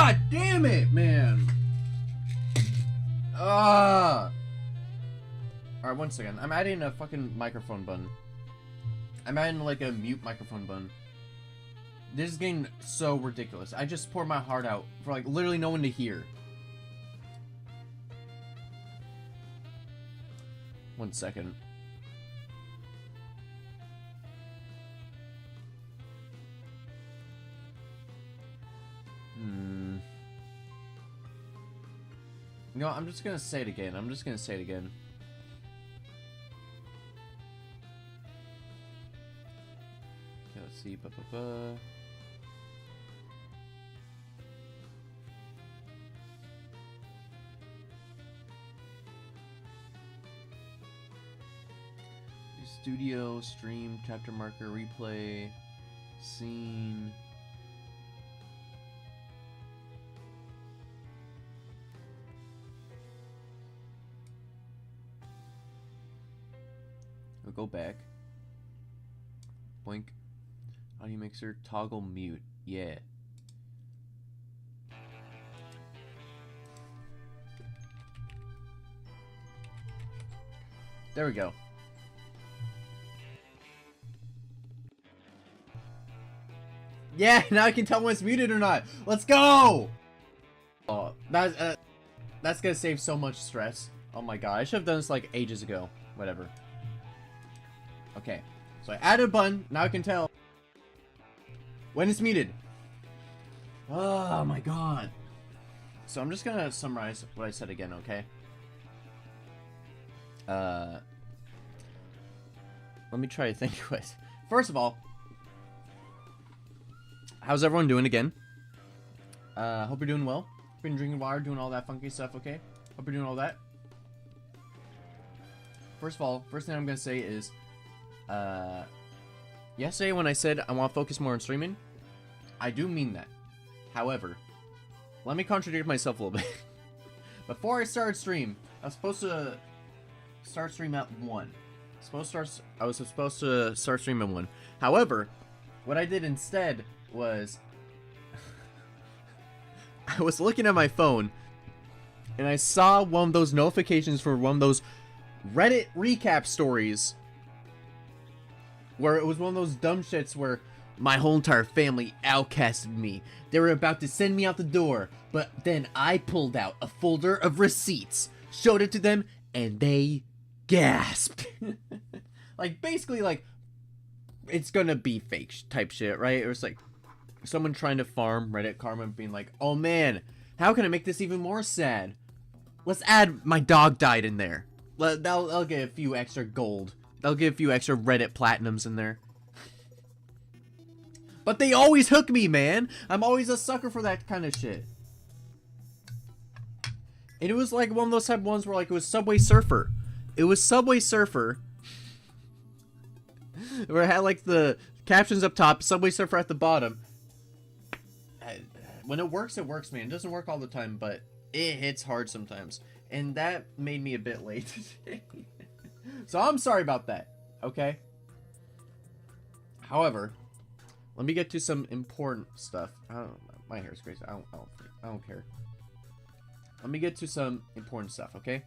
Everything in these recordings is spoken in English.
God damn it, man. Alright, 1 second. I'm adding a fucking microphone button. I'm adding like a mute microphone button. This is getting so ridiculous. I just poured my heart out for like literally no one to hear. 1 second. You know, I'm just gonna say it again. Okay, let's see. Studio, stream, chapter marker, replay, scene. We'll go back. Boink. Audio mixer, toggle mute. Yeah. There we go. Yeah, now I can tell when it's muted or not. Let's go! Oh, that's gonna save so much stress. Oh my god, I should have done this like ages ago. Whatever. Okay, so I added a button. Now I can tell when it's muted. Oh my god. So I'm just gonna summarize what I said again, okay? Let me try to think of it. First of all, how's everyone doing again? Hope you're doing well. Been drinking water, doing all that funky stuff, okay? Hope you're doing all that. First of all, first thing I'm gonna say is, yesterday when I said I want to focus more on streaming, I do mean that. However, let me contradict myself a little bit. Before I started stream, I was supposed to start stream at 1. I was supposed to start stream at 1. However, what I did instead was I was looking at my phone and I saw one of those notifications for one of those Reddit recap stories where it was one of those dumb shits where my whole entire family outcasted me. They were about to send me out the door, but then I pulled out a folder of receipts, showed it to them, and they gasped. Like, basically, like, it's gonna be fake type shit, right? It was like someone trying to farm Reddit karma being like, oh man, how can I make this even more sad? Let's add my dog died in there. That'll get a few extra gold. That'll get a few extra Reddit platinums in there. But they always hook me, man. I'm always a sucker for that kind of shit. And it was like one of those type of ones where like it was Subway Surfer. It was Subway Surfer. Where it had like the captions up top, Subway Surfer at the bottom. When it works, man. It doesn't work all the time, but it hits hard sometimes. And that made me a bit late today. So I'm sorry about that, okay? However, let me get to some important stuff. I don't know. My hair's crazy. I don't care. Let me get to some important stuff, okay?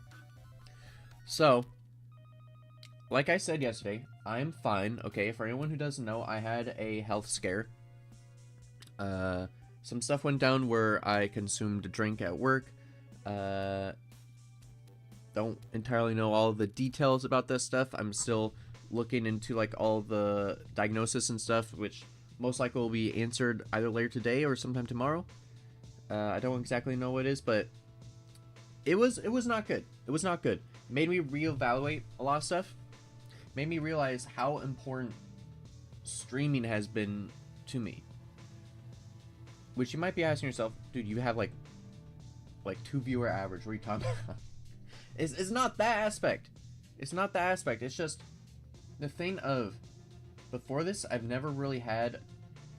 So, like I said yesterday, I'm fine, okay? For anyone who doesn't know, I had a health scare. Some stuff went down where I consumed a drink at work. Don't entirely know all the details about this stuff. I'm still looking into like all the diagnosis and stuff, which most likely will be answered either later today or sometime tomorrow. I don't exactly know what it is, but it was not good. It was not good. It made me reevaluate a lot of stuff. Made me realize how important streaming has been to me. Which you might be asking yourself, dude, you have like 2 viewer average. What are you talking about? It's not that aspect. It's not that aspect. It's just the thing of before this, I've never really had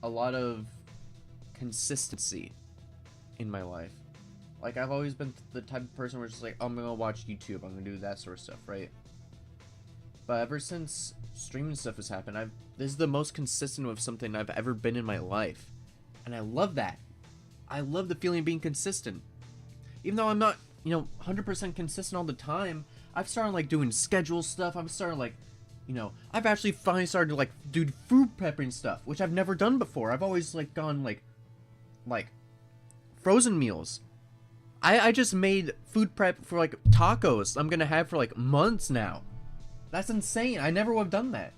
a lot of consistency in my life. Like, I've always been the type of person where it's just like, oh, I'm gonna watch YouTube, I'm gonna do that sort of stuff, right? But ever since streaming stuff has happened, this is the most consistent with something I've ever been in my life. And I love that. I love the feeling of being consistent. Even though I'm not, 100% consistent all the time, I've started, like, doing schedule stuff. I've started, like, I've actually finally started to, like, do food prepping stuff, which I've never done before. I've always, like, gone, like, frozen meals. I just made food prep for, like, tacos I'm gonna have for, like, months now. That's insane. I never would have done that.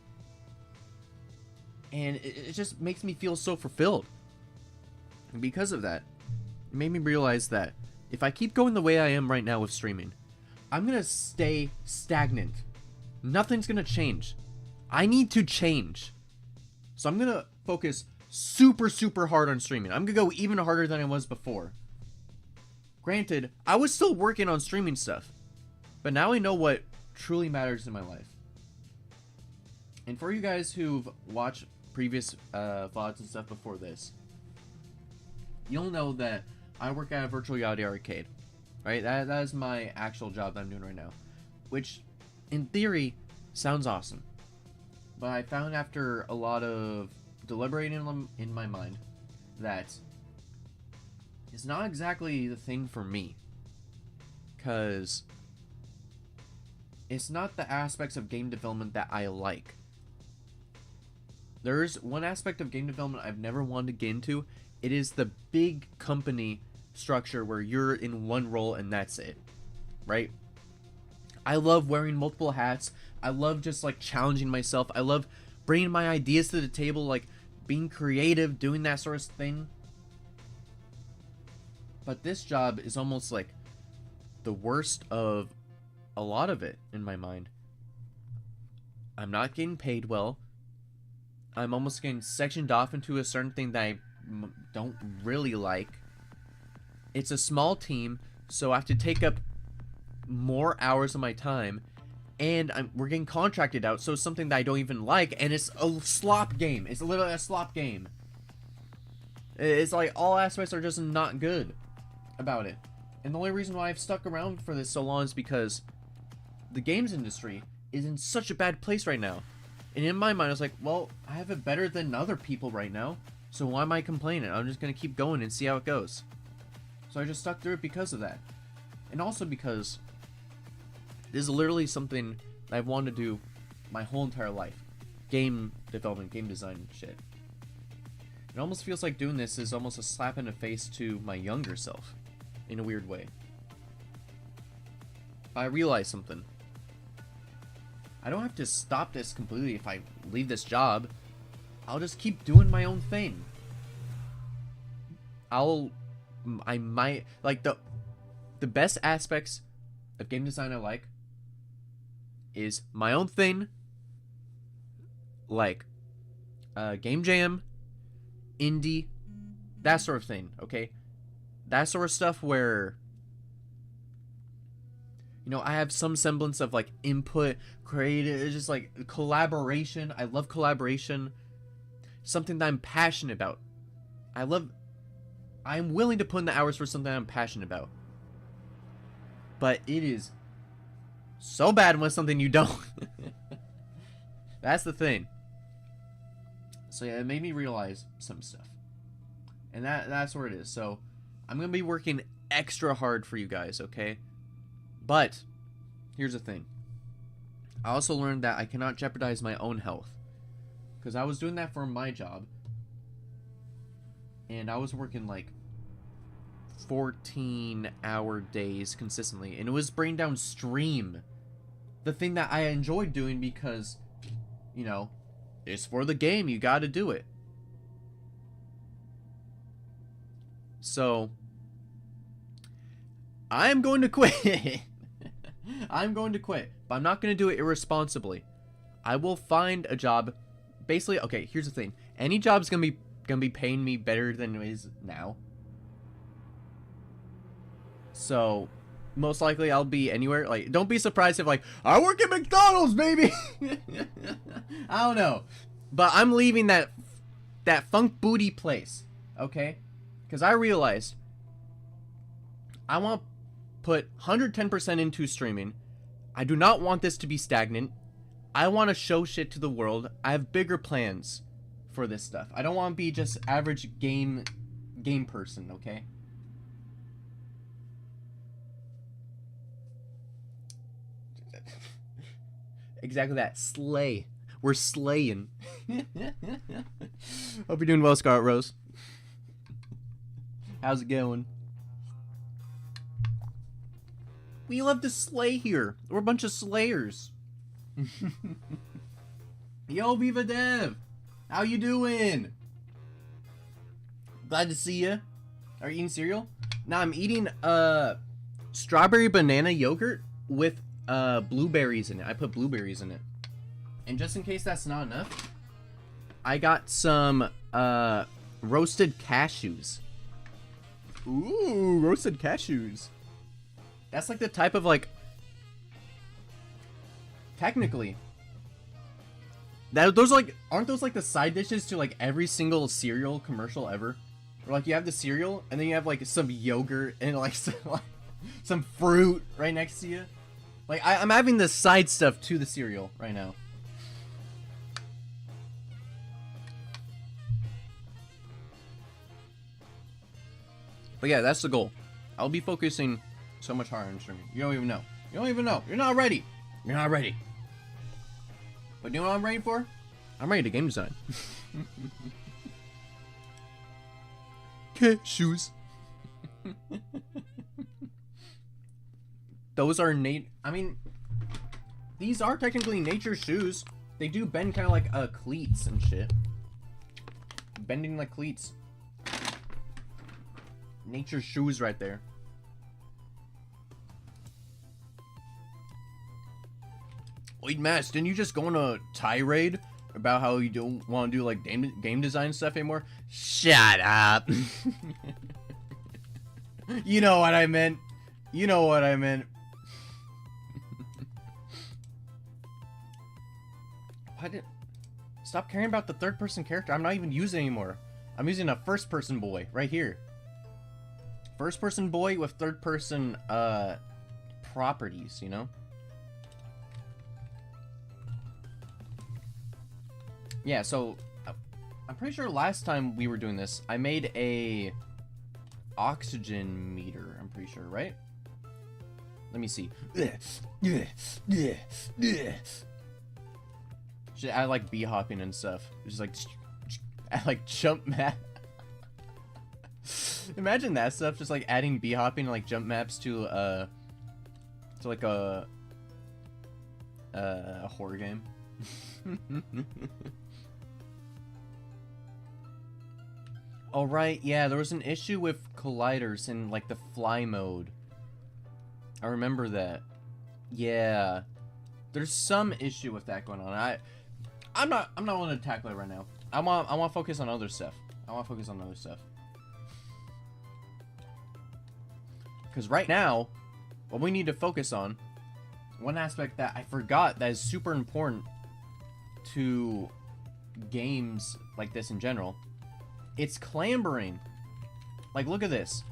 And it just makes me feel so fulfilled. And because of that, it made me realize that if I keep going the way I am right now with streaming, I'm gonna stay stagnant. Nothing's gonna change. I need to change. So I'm gonna focus super, super hard on streaming. I'm gonna go even harder than I was before. Granted, I was still working on streaming stuff, but now I know what truly matters in my life. And for you guys who've watched previous VODs and stuff before this, you'll know that I work at a virtual reality arcade, right? That is my actual job that I'm doing right now, which in theory sounds awesome. But I found after a lot of deliberating in my mind that it's not exactly the thing for me, because it's not the aspects of game development that I like. There's one aspect of game development I've never wanted to get into. It is the big company structure where you're in one role and that's it, right? I love wearing multiple hats. I love just, like, challenging myself. I love bringing my ideas to the table, like being creative, doing that sort of thing. But this job is almost like the worst of a lot of it in my mind. I'm not getting paid well. I'm almost getting sectioned off into a certain thing that I don't really like. It's a small team, so I have to take up more hours of my time, and we're getting contracted out, so it's something that I don't even like, and it's a slop game. It's literally a slop game. It's like all aspects are just not good about it. And the only reason why I've stuck around for this so long is because the games industry is in such a bad place right now. And in my mind, I was like, well, I have it better than other people right now, so why am I complaining? I'm just going to keep going and see how it goes. So I just stuck through it because of that. And also because this is literally something that I've wanted to do my whole entire life. Game development, game design and shit. It almost feels like doing this is almost a slap in the face to my younger self, in a weird way. I realized something. I don't have to stop this completely if I leave this job. I'll just keep doing my own thing. I might, like, the best aspects of game design I like is my own thing, like, game jam, indie, that sort of thing, okay? That sort of stuff where, I have some semblance of, like, input, creative, it's just, like, collaboration. I love collaboration. Something that I'm passionate about. I'm willing to put in the hours for something I'm passionate about. But it is so bad when it's something you don't. That's the thing. So yeah, it made me realize some stuff. And that's where it is. So I'm going to be working extra hard for you guys, okay? But here's the thing. I also learned that I cannot jeopardize my own health. Because I was doing that for my job. And I was working like 14-hour days consistently. And it was bringing down stream. The thing that I enjoyed doing because, it's for the game. You gotta do it. So, I'm going to quit. I'm going to quit. But I'm not going to do it irresponsibly. I will find a job. Basically, okay, here's the thing. Any job's gonna be paying me better than it is now. So, most likely I'll be anywhere. Like, don't be surprised if, like, I work at McDonald's, baby! I don't know. But I'm leaving that funk booty place, okay? Because I realized I want to put 110% into streaming. I do not want this to be stagnant. I want to show shit to the world. I have bigger plans for this stuff. I don't want to be just average game game person, okay? Exactly that. Slay. We're slaying. Hope you're doing well, Scarlet Rose. How's it going? We love to slay here. We're a bunch of slayers. Yo, Viva Dev. How you doing? Glad to see you. Are you eating cereal? Nah, I'm eating strawberry banana yogurt with blueberries in it. I put blueberries in it. And just in case that's not enough, I got some roasted cashews. Ooh, roasted cashews. That's like the type of like, technically, those like, aren't those like the side dishes to like every single cereal commercial ever? Or like you have the cereal and then you have like some yogurt and like some fruit right next to you. Like I'm having the side stuff to the cereal right now. But yeah, that's the goal. I'll be focusing so much harder on streaming. You don't even know. You don't even know. You're not ready. You're not ready. But you know what I'm ready for? I'm ready to game design. Shoes. Those are I mean, these are technically nature shoes. They do bend kind of like cleats and shit. Bending like cleats. Nature shoes right there. Wait, Mass, didn't you just go on a tirade about how you don't want to do like game design stuff anymore? Shut up. You know what I meant. You know what I meant. Stop caring about the third person character. I'm not even using it anymore. I'm using a first person boy right here. First person boy with third person properties, you know? Yeah, so I'm pretty sure last time we were doing this, I made a oxygen meter, I'm pretty sure, right? Let me see. Should add like bee hopping and stuff. Just like add like jump map. Imagine that stuff, just like adding bee hopping and like jump maps to like a horror game. Oh right, yeah, there was an issue with colliders in like the fly mode. I remember that. Yeah, there's some issue with that going on. I'm not willing to tackle it right now. I want to focus on other stuff. Because right now, what we need to focus on, one aspect that I forgot that is super important to games like this in general, it's clambering. Like, look at this.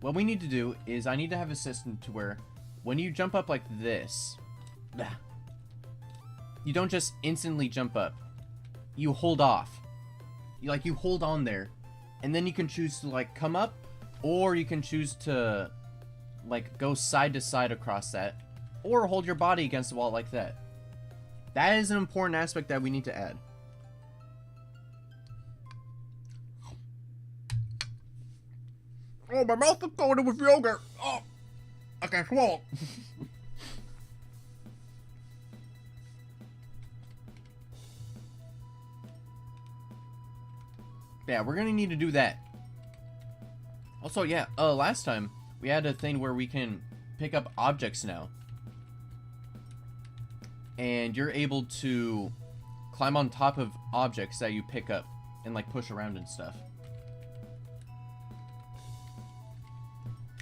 What we need to do is I need to have a system to where when you jump up like this, you don't just instantly jump up. You hold off. You hold on there. And then you can choose to like come up, or you can choose to like go side to side across that, or hold your body against the wall like that. That is an important aspect that we need to add. Oh, my mouth is coated with yogurt. Oh, I can't swallow. Yeah, we're gonna need to do that. Also, yeah, last time we had a thing where we can pick up objects now. And you're able to climb on top of objects that you pick up and like push around and stuff.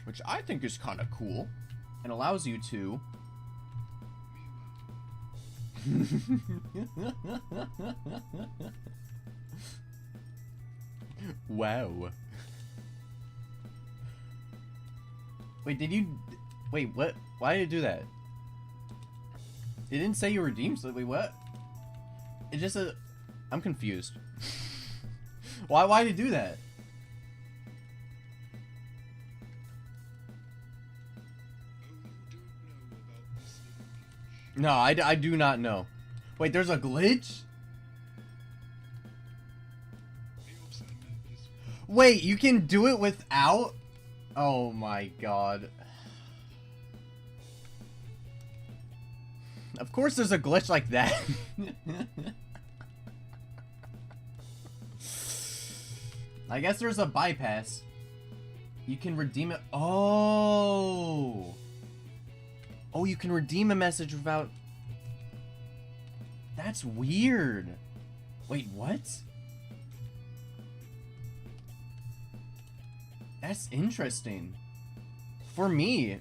Which I think is kind of cool and allows you to wow. Wait, what? Why did it do that? It didn't say you redeemed, so wait, what? It just I'm confused. Why did it do that? No, I do not know. Wait, there's a glitch? Wait, you can do it without? Oh my god. Of course there's a glitch like that. I guess there's a bypass. You can redeem it. Oh. Oh, you can redeem a message without... That's weird. Wait, what? That's interesting. For me,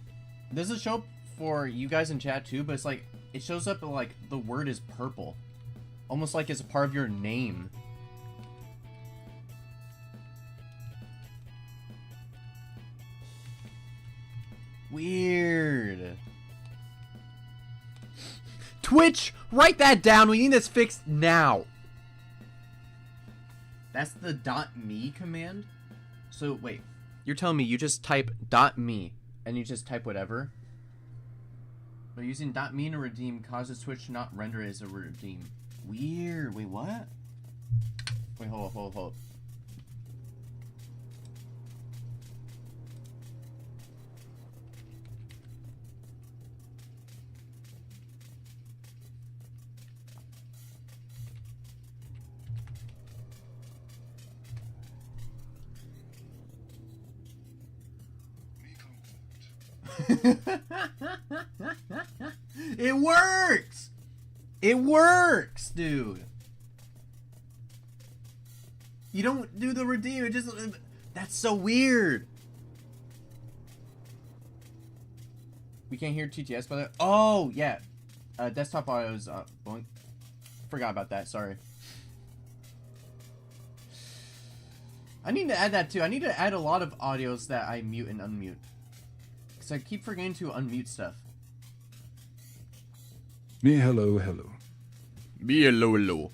this is show up for you guys in chat too, but it's like, it shows up like the word is purple. Almost like it's a part of your name. Weird. Twitch, write that down. We need this fixed now. That's the .me command. So wait, you're telling me you just type .me and you just type whatever? But using .me to redeem causes Twitch to not render it as a redeem. Weird. Wait, what? Wait, hold up. It works! It works, dude. You don't do the redeem, it just... That's so weird. We can't hear TTS by the... Oh, yeah. Desktop audio is up. Forgot about that, sorry. I need to add that too. I need to add a lot of audios that I mute and unmute. Because I keep forgetting to unmute stuff. Me hello. Me hello.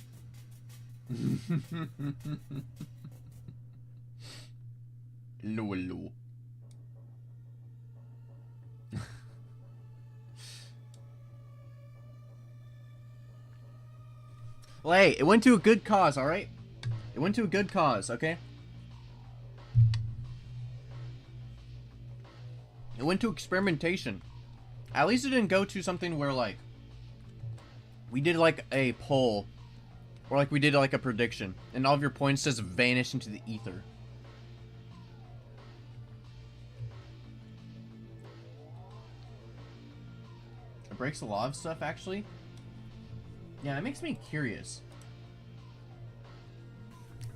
Hello. Well, hey, it went to a good cause, alright? It went to a good cause, okay? It went to experimentation. At least it didn't go to something where, like, we did, like, a poll. Or, like, we did, like, a prediction. And all of your points just vanish into the ether. It breaks a lot of stuff, actually. Yeah, that makes me curious.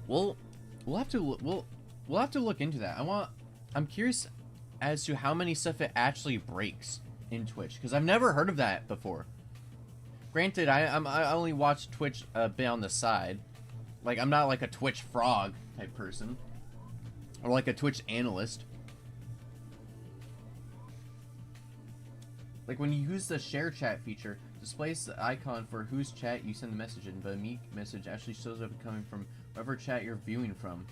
We'll have to look into that. I'm curious as to how many stuff it actually breaks in Twitch, because I've never heard of that before. Granted, I only watch Twitch a bit on the side. Like, I'm not like a Twitch frog type person, or like a Twitch analyst. Like, when you use the share chat feature, displays the icon for whose chat you send the message in, but a me message actually shows up coming from whatever chat you're viewing from.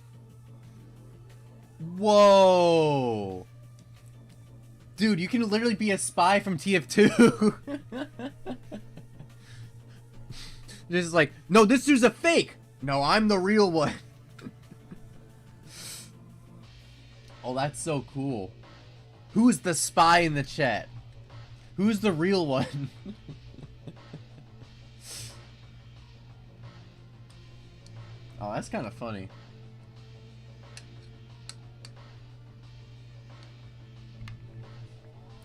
Whoa! Dude, you can literally be a spy from TF2. This is like, no, this dude's a fake. No, I'm the real one. Oh, that's so cool. Who's the spy in the chat? Who's the real one? Oh, that's kind of funny.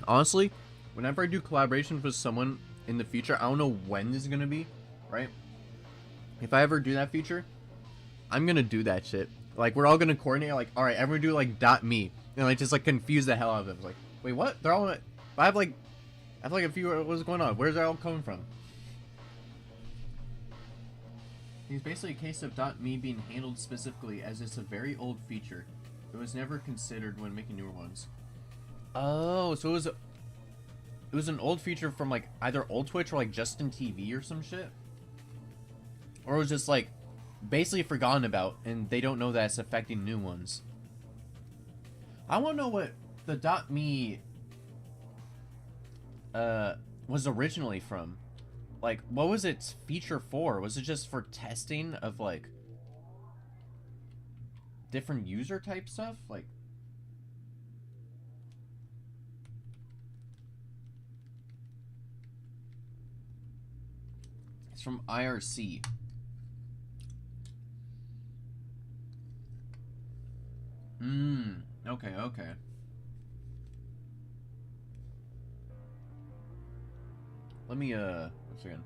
Honestly, whenever I do collaborations with someone in the future, I don't know when this is going to be, right? If I ever do that feature, I'm going to do that shit. Like, we're all going to coordinate, like, alright, everyone do, like, .me. And, like, just, like, confuse the hell out of them. Like, wait, what? They're all... I have, like a few... What's going on? Where's that all coming from? It's basically a case of .me being handled specifically, as it's a very old feature. It was never considered when making newer ones. Oh, so it was an old feature from, like, either old Twitch or, like, Justin TV or some shit? Or it was just, like, basically forgotten about, and they don't know that it's affecting new ones. I want to know what the .me, what was originally from. Like, what was its feature for? Was it just for testing of, like, different user type stuff? Like, it's from IRC. Okay, okay. Let me, one second.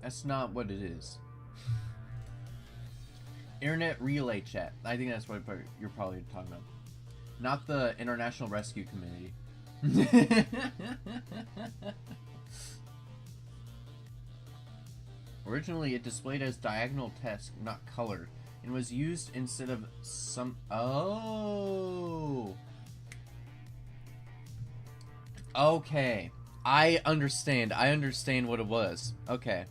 That's not what it is. Internet Relay Chat. I think that's what you're probably talking about. Not the International Rescue Committee. Originally, it displayed as diagonal text, not colored, and was used instead of some... Oh! Okay. I understand. I understand what it was. Okay.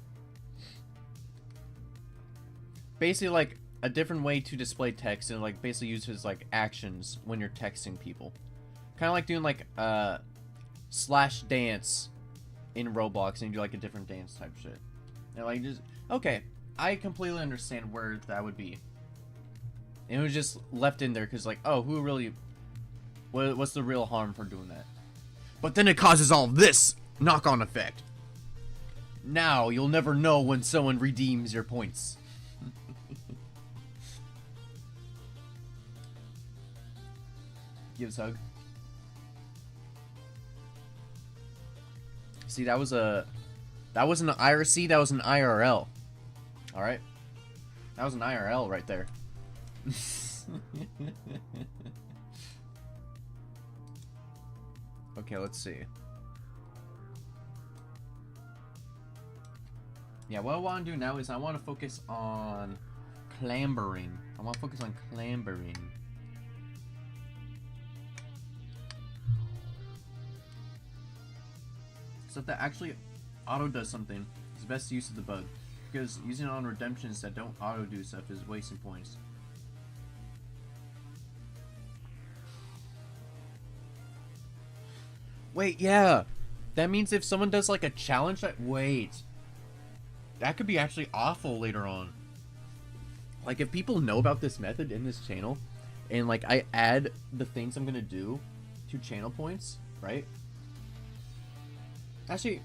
Basically, like, a different way to display text, and, like, basically uses, like, actions when you're texting people. Kind of like doing, like, slash dance in Roblox, and you do, like, a different dance type shit. And, like, just... Okay. I completely understand where that would be. And it was just left in there, because, like, oh, who really... What's the real harm for doing that? But then it causes all this knock-on effect. Now, you'll never know when someone redeems your points. Gives hug. See, that was an IRC, that was an IRL. Alright? That was an IRL right there. Okay, let's see. Yeah, what I want to do now is I want to focus on clambering. I want to focus on clambering. Stuff that actually auto does something is the best use of the bug. Because using it on redemptions that don't auto do stuff is wasting points. Wait, yeah. That means if someone does like a challenge that... Wait. That could be actually awful later on. Like if people know about this method in this channel, and like I add the things I'm gonna do to channel points, right? Actually,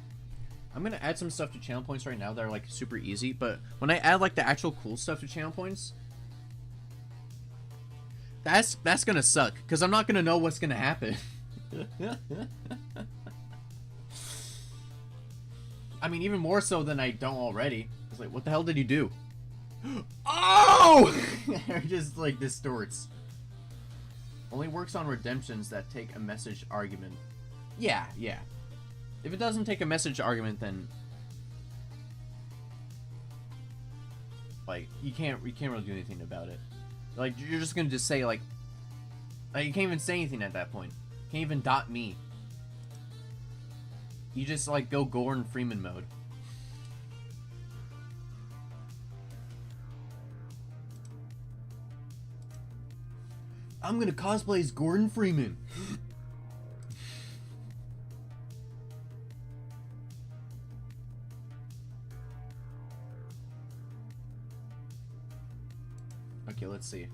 I'm gonna add some stuff to channel points right now that are like super easy, but when I add like the actual cool stuff to channel points, that's gonna suck, because I'm not gonna know what's gonna happen. I mean, even more so than I don't already. It's like, what the hell did you do? Oh! It just like distorts. Only works on redemptions that take a message argument. Yeah, yeah. If it doesn't take a message argument, then like you can't really do anything about it. Like you're just gonna just say like you can't even say anything at that point. Can't even dot me. You just like go Gordon Freeman mode. I'm gonna cosplay as Gordon Freeman. Okay, let's see.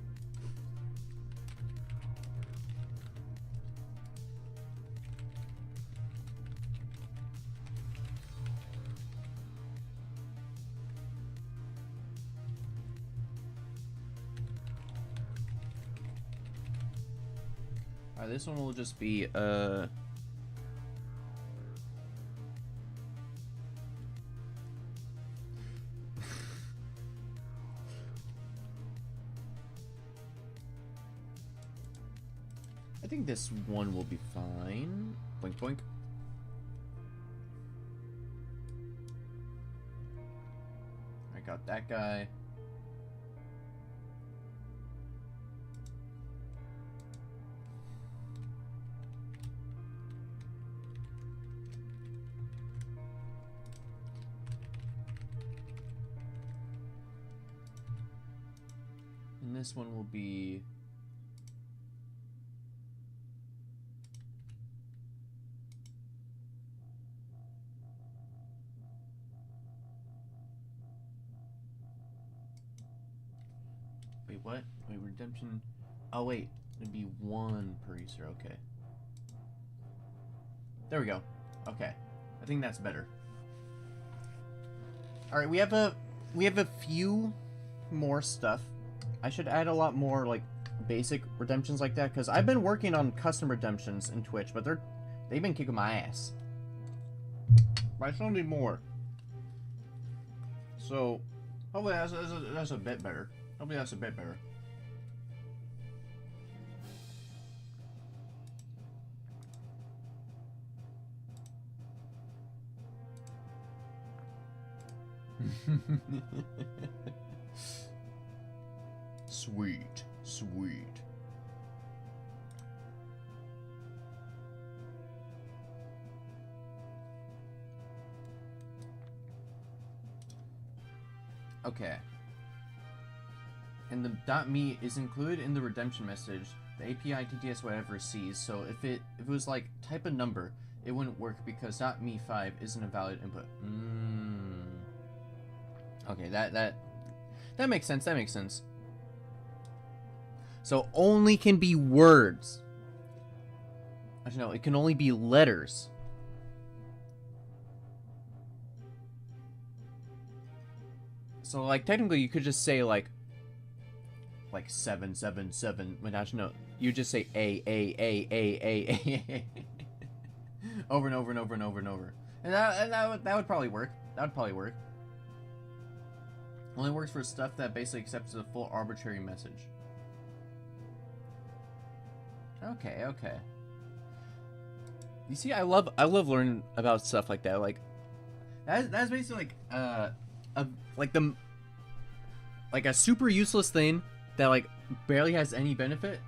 Alright, this one will just be, I think this one will be fine. Blink, blink. I got that guy. And this one will be Wait, what? Wait, redemption. Oh, wait. It'd be 1 per user. Okay. There we go. Okay. I think that's better. Alright, we have a few more stuff. I should add a lot more, like, basic redemptions like that, because I've been working on custom redemptions in Twitch, but they've been kicking my ass. But I still need more. So, hopefully that's a bit better. Hopefully that's a bit better. Sweet, sweet. Okay. And the .me is included in the redemption message. The API TTS whatever sees. So if it was like type a number, it wouldn't work because .me 5 isn't a valid input. Okay, that makes sense. That makes sense. So only can be words. Actually, no, it can only be letters. So like technically, you could just say like 777. But actually, no, you just say a over and over and over and over and over, and that would probably work. That would probably work. Only works for stuff that basically accepts the full arbitrary message. Okay, okay. You see, I love learning about stuff like that. Like that's basically like a super useless thing that like barely has any benefit,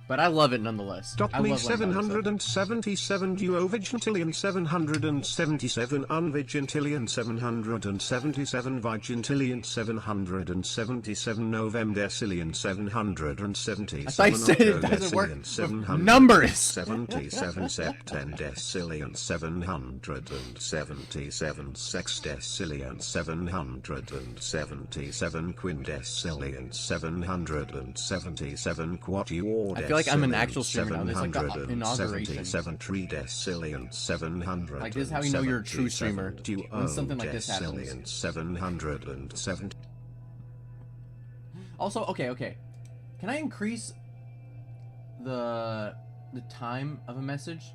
but I love it nonetheless. Me 777 duo vigintillion 777 unvigintillion 777 vigintillion 777 novemdecillion 777. As I said, it doesn't work with numbers. 77 septendecillion 777 sexdecillion 777 quindecillion 777 quatuordecillion. I feel like I'm an actual streamer now. This is like the inauguration. 777 700. Like this is how you know you're a true streamer when something like this happens. 707. Also, okay. Can I increase the time of a message?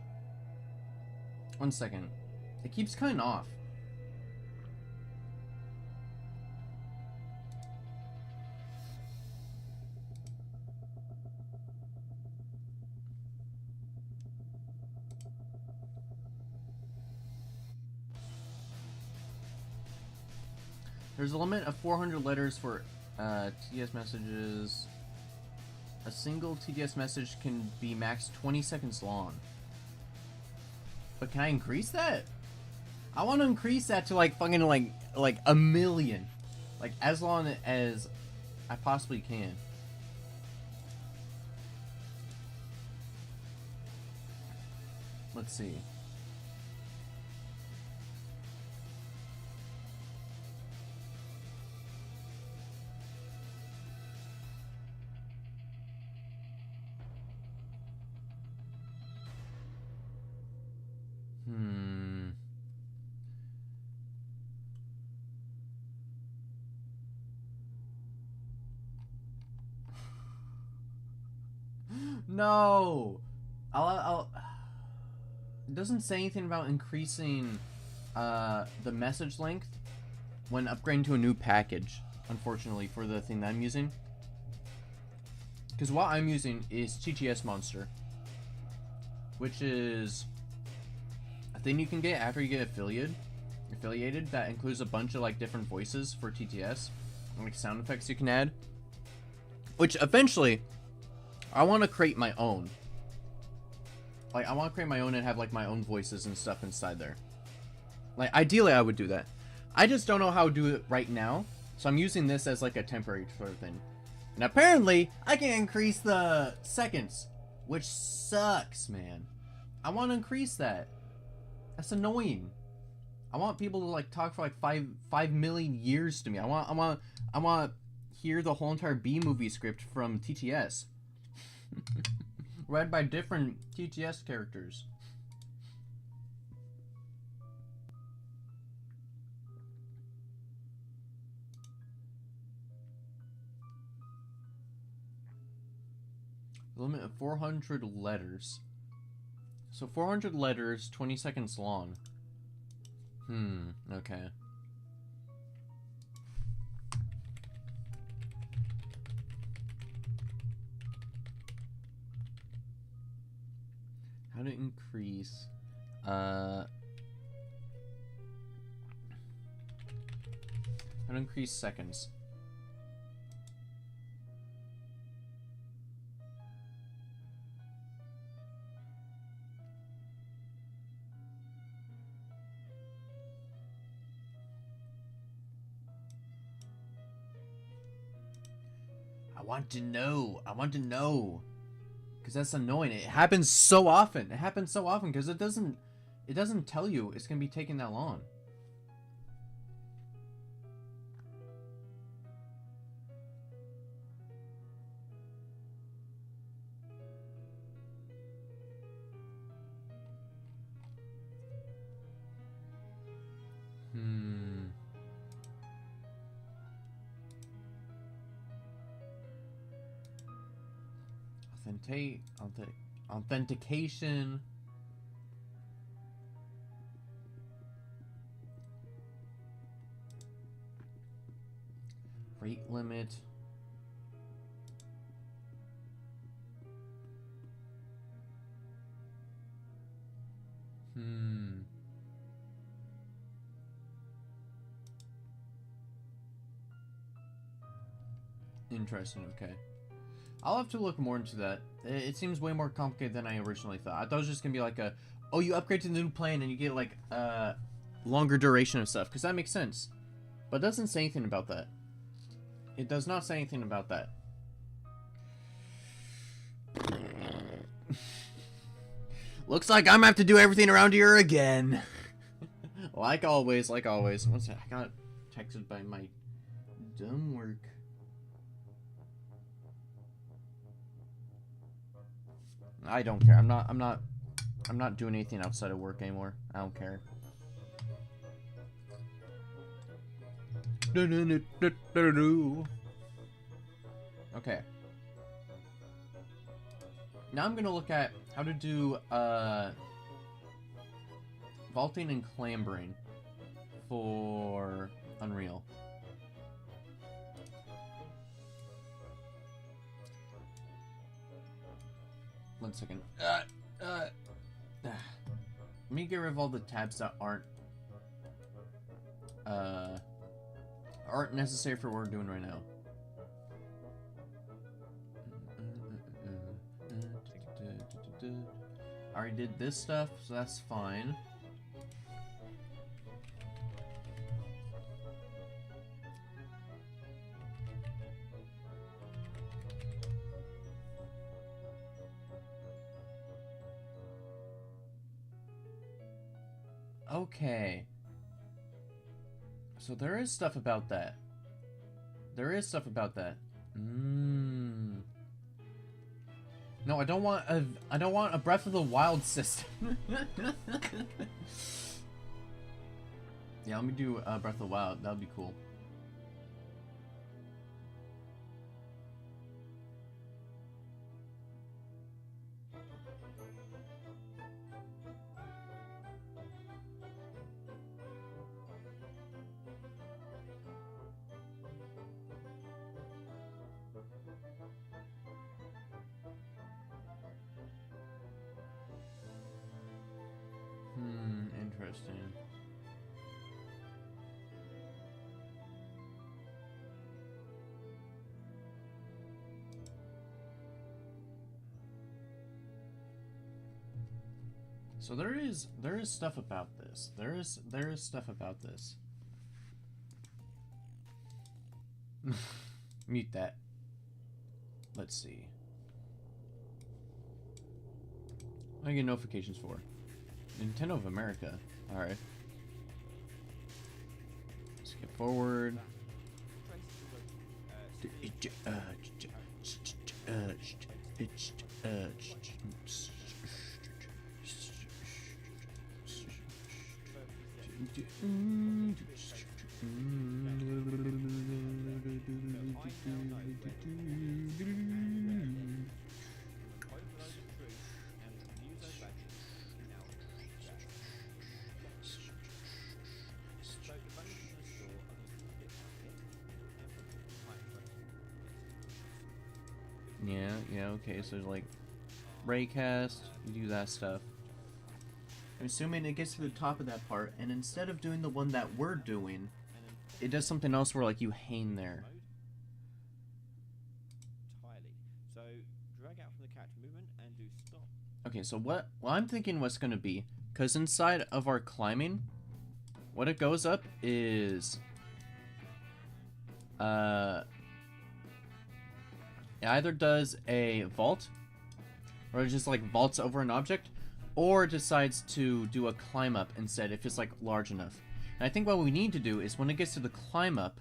1 second. It keeps cutting off. There's a limit of 400 letters for TDS messages. A single TDS message can be max 20 seconds long. But can I increase that? I want to increase that to like fucking like a million. Like as long as I possibly can. Let's see. No! It doesn't say anything about increasing the message length when upgrading to a new package, unfortunately, for the thing that I'm using. Because what I'm using is TTS Monster, which is a thing you can get after you get affiliated that includes a bunch of like different voices for TTS, and, like sound effects you can add. Which eventually, I want to create my own. Like, I want to create my own and have, like, my own voices and stuff inside there. Like, ideally, I would do that. I just don't know how to do it right now. So I'm using this as, like, a temporary sort of thing. And apparently, I can increase the seconds. Which sucks, man. I want to increase that. That's annoying. I want people to, like, talk for, like, 5 million years to me. I want hear the whole entire B movie script from TTS. Read by different TTS characters. Limit of 400 letters. So 400 letters, 20 seconds long. Okay. How to increase how to increase seconds. I want to know. I want to know. Because that's annoying. It happens so often. It happens so often because it doesn't tell you it's going to be taking that long. Authentication. Rate limit. Interesting, okay. I'll have to look more into that. It seems way more complicated than I originally thought. I thought it was just gonna be like a, oh, you upgrade to the new plan and you get like longer duration of stuff, because that makes sense. But it doesn't say anything about that. It does not say anything about that. Looks like I'm gonna have to do everything around here again. Like always, like always. One second, I got texted by my dumb work. I don't care. I'm not doing anything outside of work anymore. I don't care. Okay. Now I'm gonna look at how to do vaulting and clambering for Unreal. One second. Let me get rid of all the tabs that aren't necessary for what we're doing right now. I already did this stuff, so that's fine. Okay. So there is stuff about that. There is stuff about that. No, I don't want a Breath of the Wild system. Yeah, let me do Breath of the Wild. That would be cool. Interesting. So there is stuff about this. There is stuff about this. Mute that. Let's see. What do I get notifications for? Nintendo of America. Alright. Skip forward. Yeah, okay, so like raycast, you do that stuff. I'm assuming it gets to the top of that part, and instead of doing the one that we're doing, it does something else where like you hang there. So drag out from the character movement and do stop. Okay, so what I'm thinking what's gonna be, because inside of our climbing, what it goes up is it either does a vault, or it just like vaults over an object, or decides to do a climb up instead if it's like large enough. And I think what we need to do is when it gets to the climb up,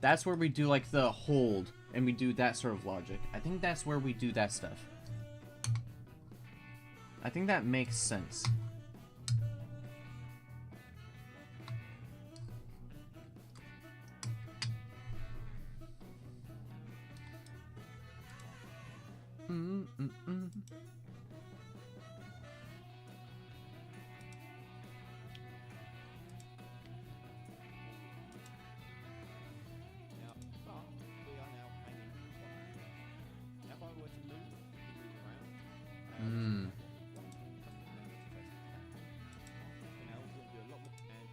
that's where we do like the hold and we do that sort of logic. I think that's where we do that stuff. I think that makes sense. Now, but we are now hanging on. Now, if I were to move around, now we're going to do a lot more and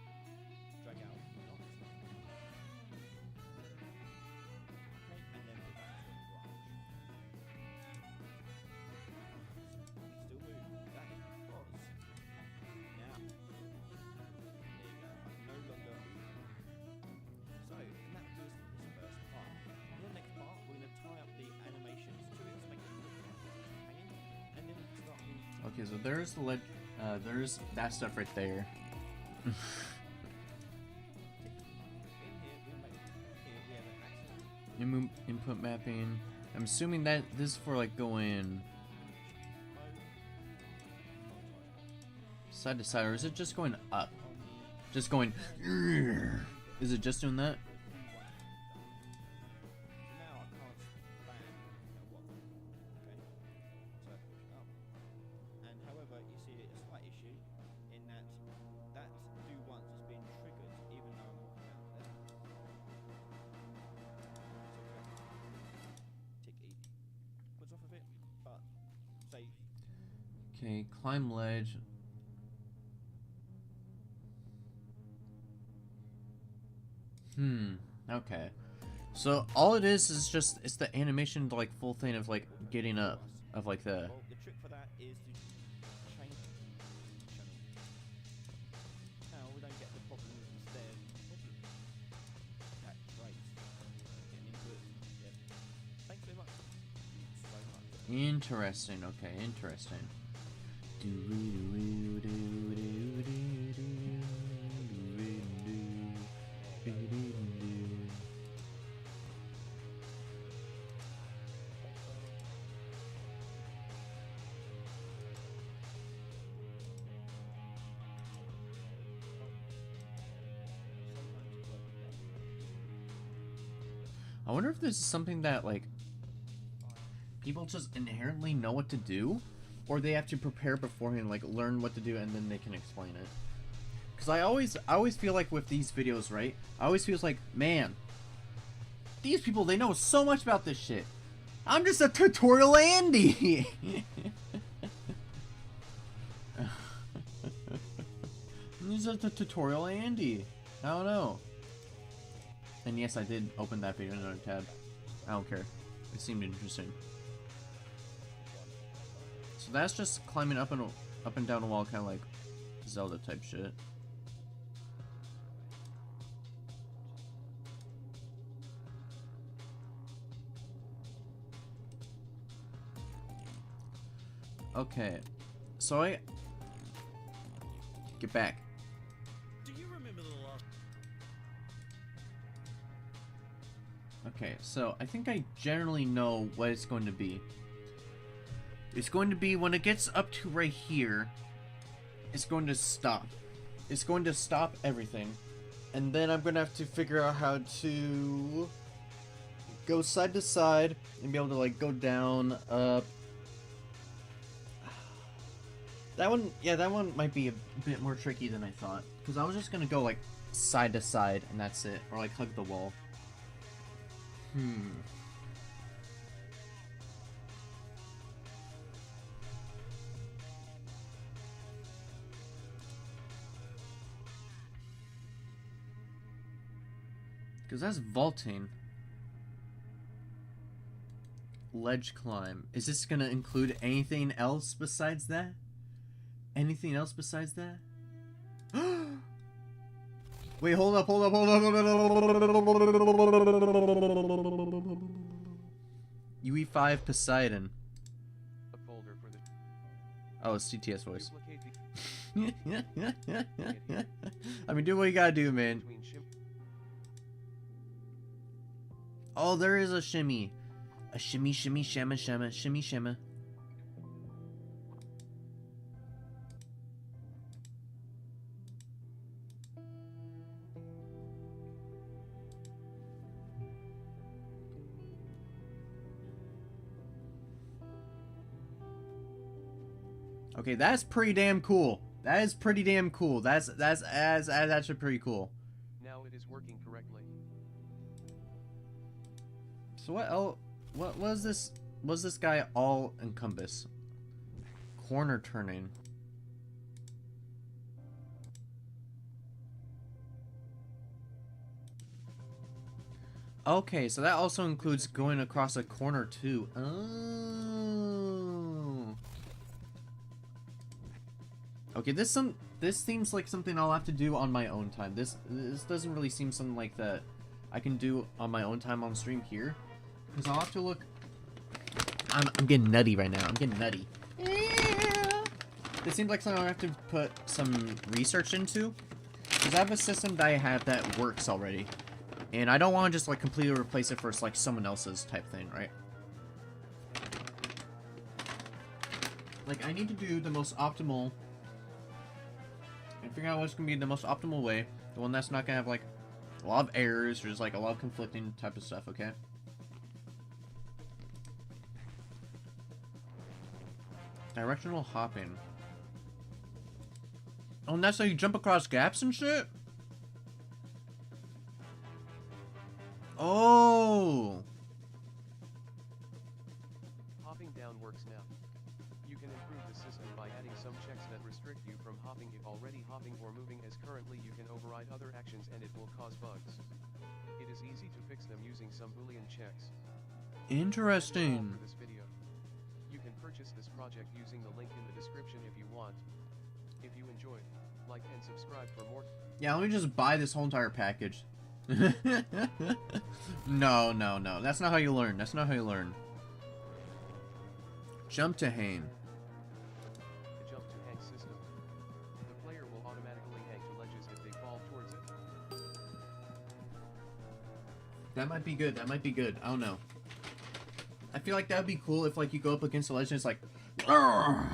drag out. Okay, and then put that into a branch. Still move. That is because now there you go. I'm no longer moving. So, and that does this first part. In the next part, we're going to tie up the animations to it to make it look like it's hanging, and then we can start moving. Okay, so there's the there's that stuff right there. In here, we have an axis. Input mapping. I'm assuming that this is for like going side to side, or is it just going up? Just going. Is it just doing that? Now I can't span what. Okay, so I push up, and however you see a slight issue in that do once is being triggered even though I'm walking out there. Tick E. Puts off of it, but say Okay, climb ledge. Okay. So all it is just it's the animation, like full thing of like getting up, of like the. well, the trick for that is to change channel. Now we don't get the problem with the stairs. That's great. Getting into it. Yeah. Thanks very much. So much. Interesting. Okay, interesting. I wonder if this is something that like people just inherently know what to do, or they have to prepare beforehand, like learn what to do, and then they can explain it. Because I always feel like with these videos, right? I always feel like, man, these people, they know so much about this shit. I'm just a tutorial Andy. I'm just a tutorial Andy. I don't know. And yes, I did open that video in another tab. I don't care. It seemed interesting. So that's just climbing up and down a wall, kind of like Zelda type shit. Okay, so I get back. Do you remember the last? Okay, so I think I generally know what it's going to be. It's going to be when it gets up to right here, it's going to stop. It's going to stop everything. And then I'm going to have to figure out how to go side to side and be able to like go down, up. That one might be a bit more tricky than I thought. Because I was just going to go like side to side and that's it. Or like hug the wall. Because that's vaulting. Ledge climb. Is this going to include anything else besides that? Anything else besides that? Wait, hold up. UE5 Poseidon. A folder for the Oh, it's CTS voice. duplicate the I mean, do what you gotta do, man. between shim Oh, there is a shimmy. A shimmy, shimmy, shimmy, shimmy, shimmy, shimmy. Okay, that's pretty damn cool. That is pretty damn cool. That's actually pretty cool. Now it is working correctly. So what else? What was this? Was this guy all encompass? Corner turning. Okay, so that also includes going across a corner too. Oh. Okay, this seems like something I'll have to do on my own time. This doesn't really seem something like that I can do on my own time on stream here. Because I'll have to look. I'm getting nutty right now. I'm getting nutty. Yeah. This seems like something I have to put some research into. Because I have a system that I have that works already. And I don't want to just like completely replace it for like someone else's type thing, right? Like I need to do the most optimal and figure out what's going to be the most optimal way. The one that's not going to have like a lot of errors or just like a lot of conflicting type of stuff, okay? Directional hopping. Oh, and that's how you jump across gaps and shit? Oh! Hopping down works now. You can improve the system by adding some checks that restrict you from hopping if already hopping or moving, as currently you can override other actions and it will cause bugs. It is easy to fix them using some Boolean checks. Interesting. For this video. You can purchase this project using the link in the description if you want. If you enjoyed, like and subscribe for more. Yeah, let me just buy this whole entire package. No. That's not how you learn. That's not how you learn. Jump to hang. The jump to hang system. The player will automatically hang to ledges if they fall towards it. That might be good. That might be good. I don't know. I feel like that would be cool if like you go up against a ledge and it's like "Argh!"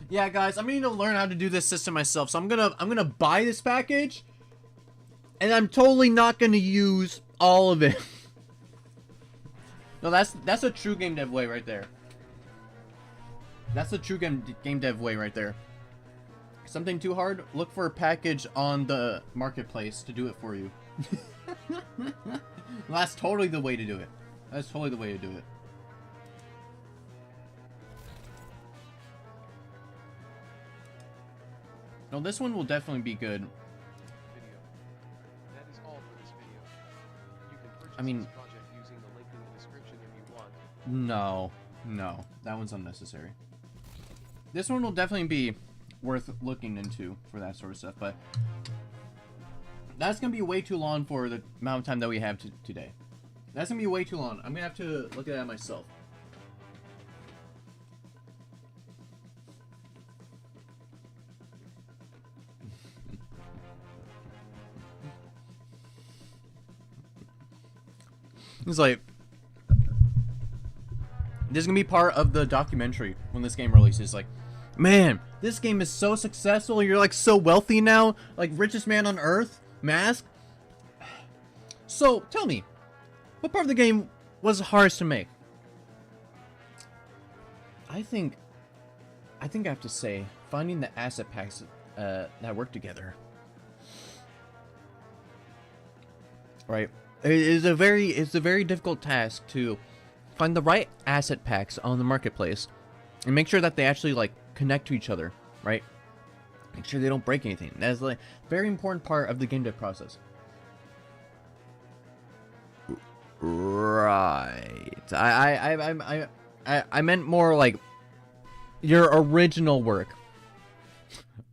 Yeah, guys, I'm gonna need to learn how to do this system myself. So I'm gonna buy this package, and I'm totally not gonna use all of it. No, that's a true game dev way right there. That's a true game dev way right there. Something too hard? Look for a package on the marketplace to do it for you. That's totally the way to do it. That's totally the way to do it. No, this one will definitely be good. Video. That is all for this video. You can purchase I mean- this project using the link in the description if you want. No, that one's unnecessary. This one will definitely be worth looking into for that sort of stuff, but that's gonna be way too long for the amount of time that we have today. That's gonna be way too long. I'm gonna have to look at that myself. It's like, this is gonna be part of the documentary when this game releases. Like, man, this game is so successful. You're like so wealthy now, like richest man on earth. Mask. So tell me, what part of the game was hardest to make? I think I have to say finding the asset packs that work together. Right, it's a very difficult task to find the right asset packs on the marketplace and make sure that they actually like connect to each other, right? Make sure they don't break anything. That's like very important part of the game dev process. Right. I meant more like your original work.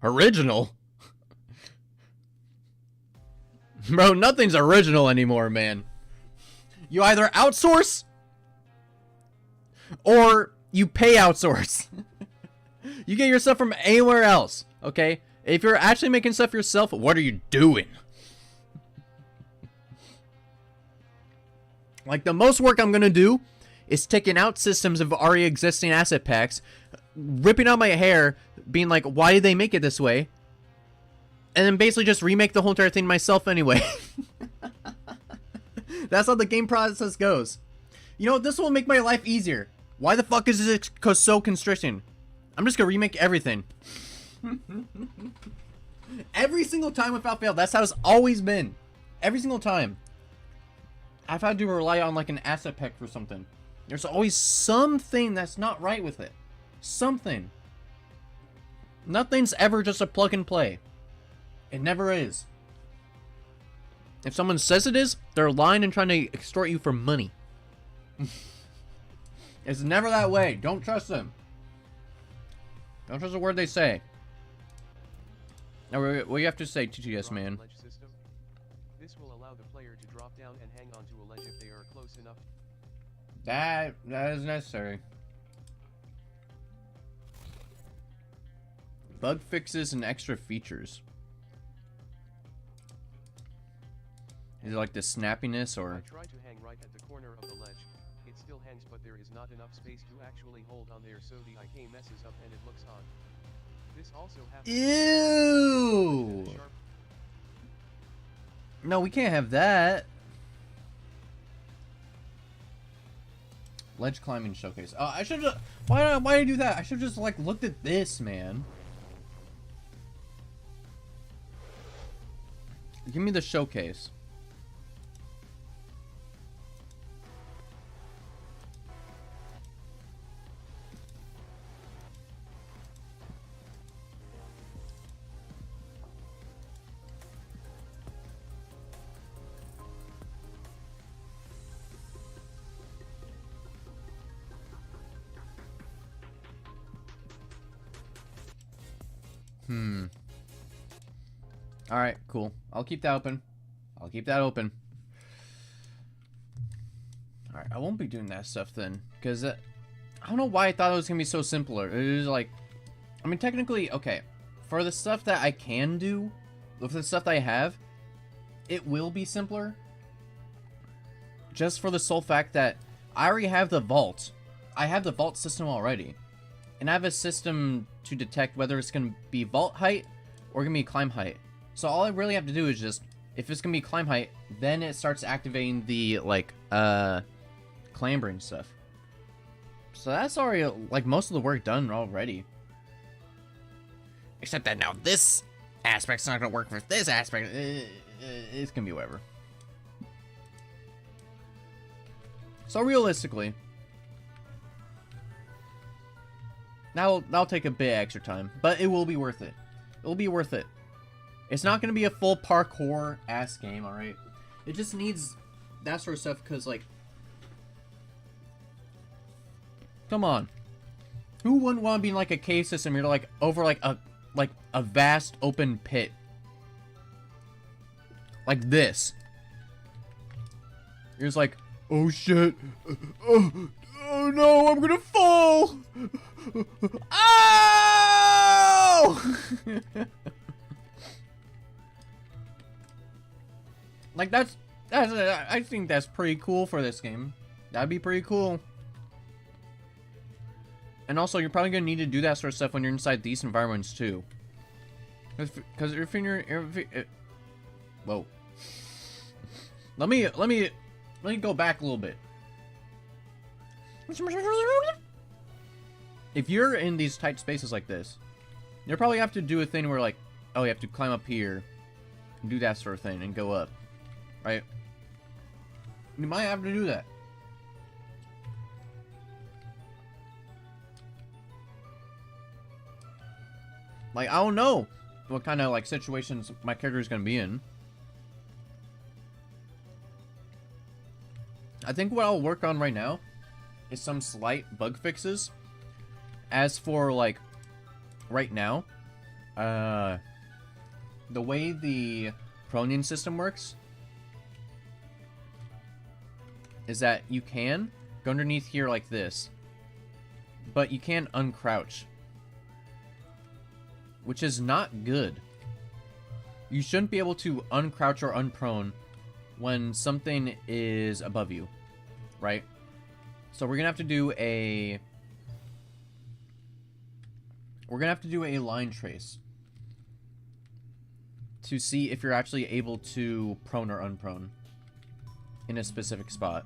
Original? Bro, nothing's original anymore, man. You either outsource or you pay outsource. You get your stuff from anywhere else, okay? If you're actually making stuff yourself, what are you doing? Like, the most work I'm gonna do is taking out systems of already existing asset packs, ripping out my hair, being like, why did they make it this way? And then basically just remake the whole entire thing myself anyway. That's how the game process goes. You know, this will make my life easier. Why the fuck is this so constricting? I'm just gonna remake everything. Every single time without fail. That's how it's always been. Every single time I've had to rely on like an asset pack for something. There's always something that's not right with it. Something. Nothing's ever just a plug and play. It never is. If someone says it is, they're lying and trying to extort you for money. It's never that way. Don't trust them. Don't trust a word they say. Now, what do you have to say, TTS man? This will allow the player to drop down and hang onto a ledge if they are close enough. That is necessary. Bug fixes and extra features. Is it like the snappiness or? I try to hang right at the corner of the ledge. It still hangs, but there is not enough space to actually hold on there, so the IK messes up and it looks odd. This also happens. Ew! No, we can't have that. Ledge climbing showcase. Oh, I should have. Why did I do that? I should have just like looked at this, man. Give me the showcase. Alright, cool. I'll keep that open. I'll keep that open. Alright, I won't be doing that stuff then. Because I don't know why I thought it was going to be so simpler. It was like... I mean, technically, okay. For the stuff that I can do, with the stuff that I have, it will be simpler. Just for the sole fact that I already have the vault. I have the vault system already. And I have a system to detect whether it's going to be vault height or going to be climb height. So all I really have to do is just, if it's going to be climb height, then it starts activating the, like, clambering stuff. So that's already, like, most of the work done already. Except that now this aspect's not going to work for this aspect. It's going to be whatever. So realistically, that'll take a bit extra time, but it will be worth it. It will be worth it. It's not going to be a full parkour-ass game, alright? It just needs that sort of stuff, because, like... Come on. Who wouldn't want to be in, like, a cave system? You're, like, over, like, a vast open pit. Like this. You're just like, oh, shit. Oh no, I'm gonna fall! Ow! Like, that's I think that's pretty cool for this game. That'd be pretty cool. And also, you're probably gonna need to do that sort of stuff when you're inside these environments too. Because if you're, whoa. Let me go back a little bit. If you're in these tight spaces like this, you'll probably have to do a thing where like, oh, you have to climb up here, and do that sort of thing, and go up, right? You might have to do that. Like, I don't know what kind of like situations my character is gonna be in. I think what I'll work on right now is some slight bug fixes. As for like right now, the way the proning system works is that you can go underneath here like this, but you can't uncrouch, which is not good. You shouldn't be able to uncrouch or unprone when something is above you, right? So we're gonna have to do a line trace to see if you're actually able to prone or unprone in a specific spot.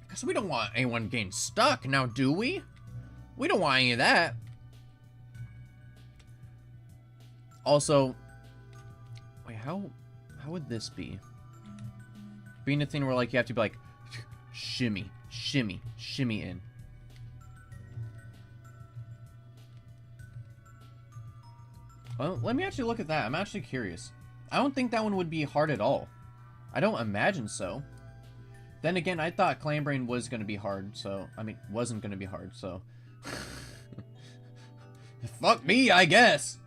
Because we don't want anyone getting stuck now, do we? We don't want any of that. Also, wait, how would this be? Being a thing where like you have to be like shimmy, shimmy, shimmy in. Well, let me actually look at that. I'm actually curious. I don't think that one would be hard at all. I don't imagine so. Then again, I thought clambering was going to be hard, so... I mean, wasn't going to be hard, so... Fuck me, I guess!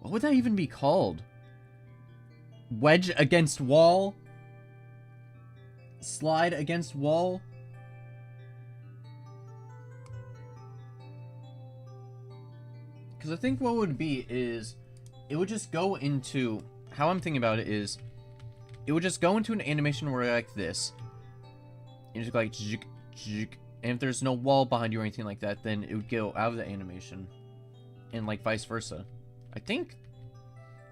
What would that even be called? Wedge against wall? Slide against wall? Because I think what would be is, it would just go into, how I'm thinking about it is, it would just go into an animation where like this. You just go like, and if there's no wall behind you or anything like that, then it would go out of the animation. And like vice versa. I think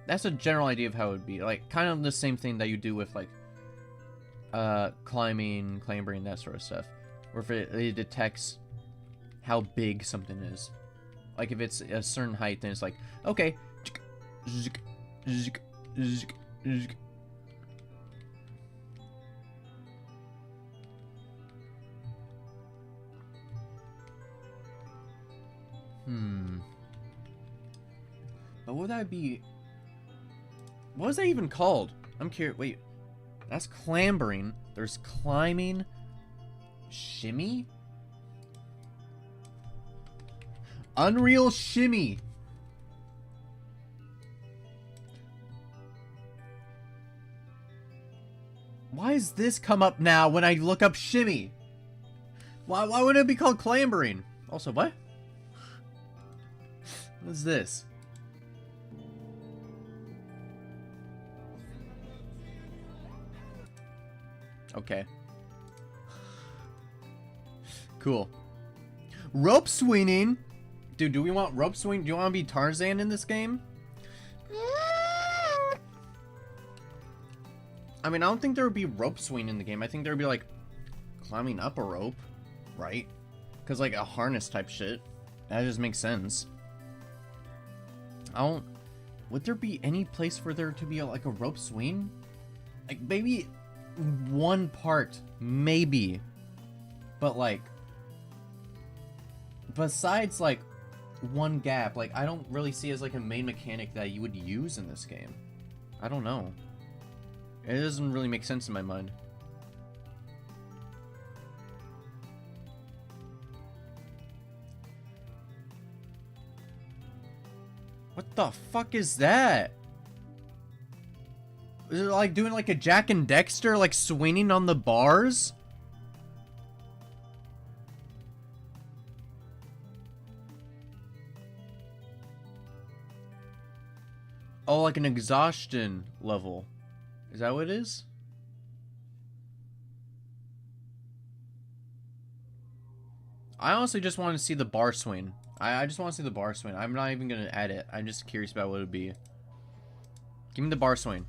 that's a general idea of how it would be. Like, kind of the same thing that you do with like, climbing, clambering, that sort of stuff. Or if it detects how big something is. Like if it's a certain height, then it's like, okay. But what would that be? What was that even called? I'm curious. Wait. That's clambering. There's climbing. Shimmy? Unreal shimmy. Why does this come up now when I look up shimmy? Why would it be called clambering? Also, what? What is this? Okay. Cool. Rope swinging. Dude, do we want rope swing? Do you want to be Tarzan in this game? I mean, I don't think there would be rope swing in the game. I think there would be like climbing up a rope, right? Because like a harness type shit. That just makes sense. Would there be any place for there to be like a rope swing? Like maybe one part, maybe. But like, besides like one gap, like I don't really see as like a main mechanic that you would use in this game. I don't know. It doesn't really make sense in my mind. What the fuck is that? Is it like doing like a Jack and Dexter, like swinging on the bars? Oh, like an exhaustion level. Is that what it is? I honestly just want to see the bar swing. I just want to see the bar swing. I'm not even going to add it. I'm just curious about what it would be. Give me the bar swing.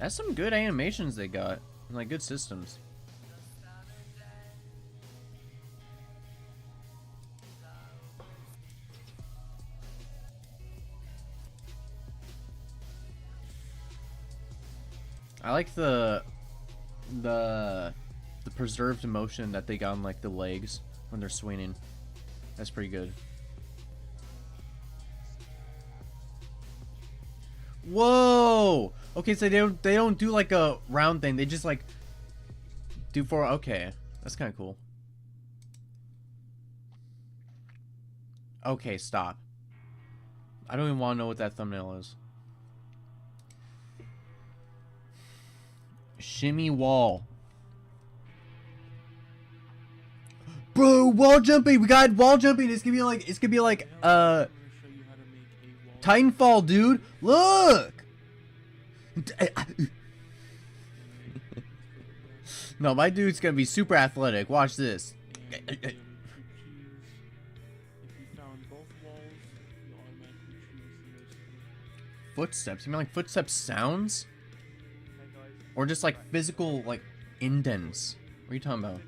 That's some good animations they got. And like good systems. I like the preserved motion that they got on like the legs when they're swinging. That's pretty good. Whoa! Okay, so they don't do like a round thing. They just like do four. Okay, that's kind of cool. Okay, stop. I don't even want to know what that thumbnail is. Shimmy wall. Bro, wall jumping. We got wall jumping. It's gonna be like Titanfall, dude. Look. No, my dude's gonna be super athletic. Watch this. Footsteps. You mean like footsteps sounds? Or just like physical like indents? What are you talking about?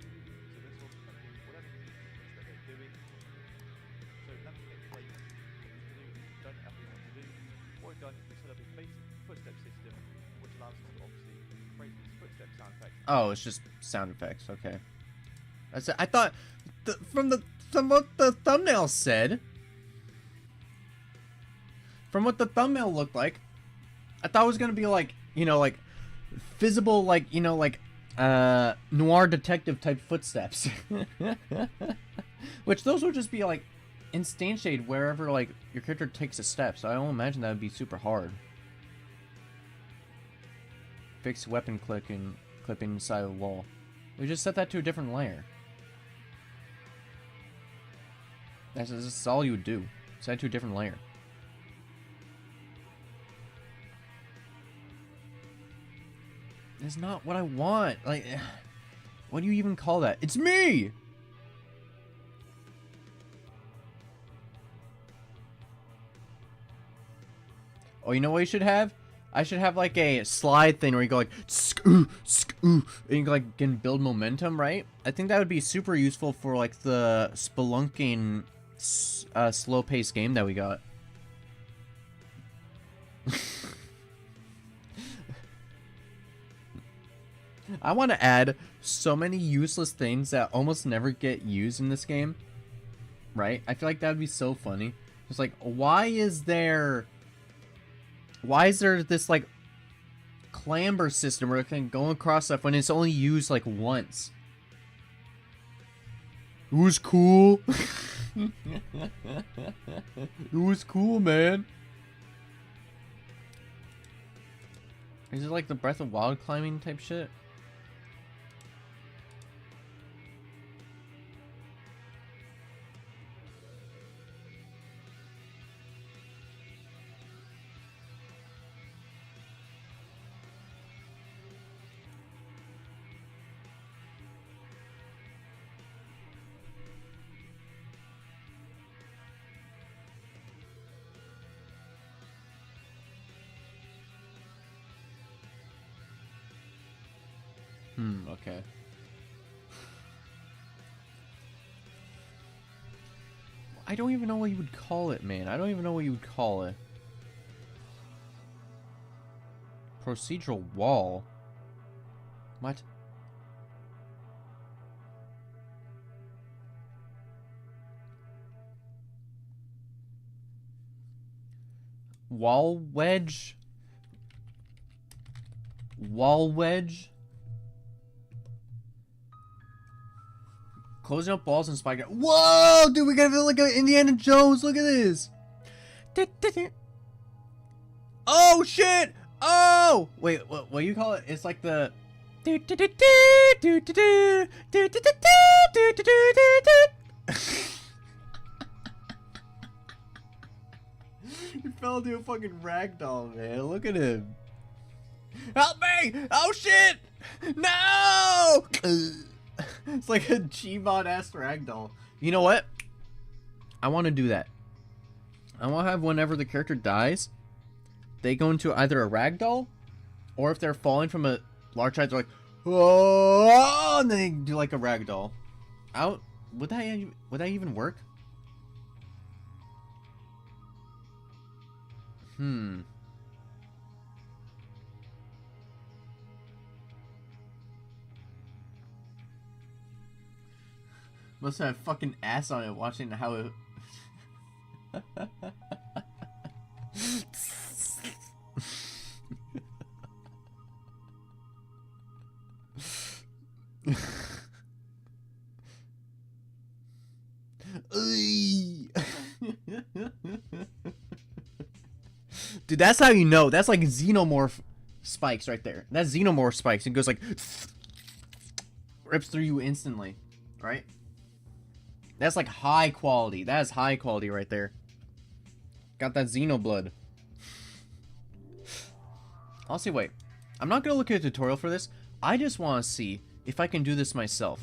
Oh, it's just sound effects. Okay. That's it. I thought from what the thumbnail said, from what the thumbnail looked like, I thought it was gonna be like, you know, like visible, like, you know, like noir detective type footsteps. Which those would just be like instantiated wherever like your character takes a step. So I don't imagine that would be super hard. Fix weapon clipping inside the wall. We just set that to a different layer. That's all you would do. Set it to a different layer. It's not what I want. Like, what do you even call that? It's me! Oh, you know what you should have? I should have like a slide thing where you go like skoo, skoo, and you like can build momentum, right? I think that would be super useful for like the spelunking slow-paced game that we got. I want to add so many useless things that almost never get used in this game, right? I feel like that would be so funny. It's like, why is there this like clamber system where it can go across stuff when it's only used like once? It was cool. It was cool, man. Is it like the Breath of Wild climbing type shit? Okay. I don't even know what you would call it, man. I don't even know what you would call it. Procedural wall? What? Wall wedge? Wall wedge? Closing up walls and spider. Whoa, dude, we gotta feel like Indiana Jones. Look at this. Oh shit! Oh, wait, what do you call it? It's like the. He fell into a fucking ragdoll, man. Look at him. Help me! Oh shit! No! It's like a Gmod ass ragdoll. You know what? I want to do that. I want to have whenever the character dies, they go into either a ragdoll, or if they're falling from a large height, they're like, oh, and they do like a ragdoll. Would that even work? Must have fucking ass on it watching how it... Dude, that's how you know. That's like xenomorph spikes right there. That's xenomorph spikes. It goes like... rips through you instantly. Right? That's like high quality. That is high quality right there. Got that xenoblood. Honestly, wait. I'm not going to look at a tutorial for this. I just want to see if I can do this myself.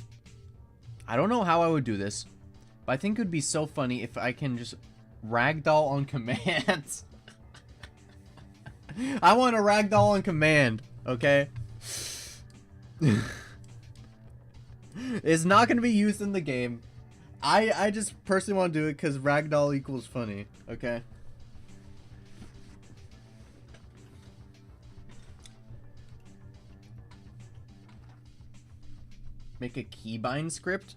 I don't know how I would do this. But I think it would be so funny if I can just ragdoll on command. I want a ragdoll on command. Okay? It's not going to be used in the game. I just personally want to do it because ragdoll equals funny, okay? Make a keybind script?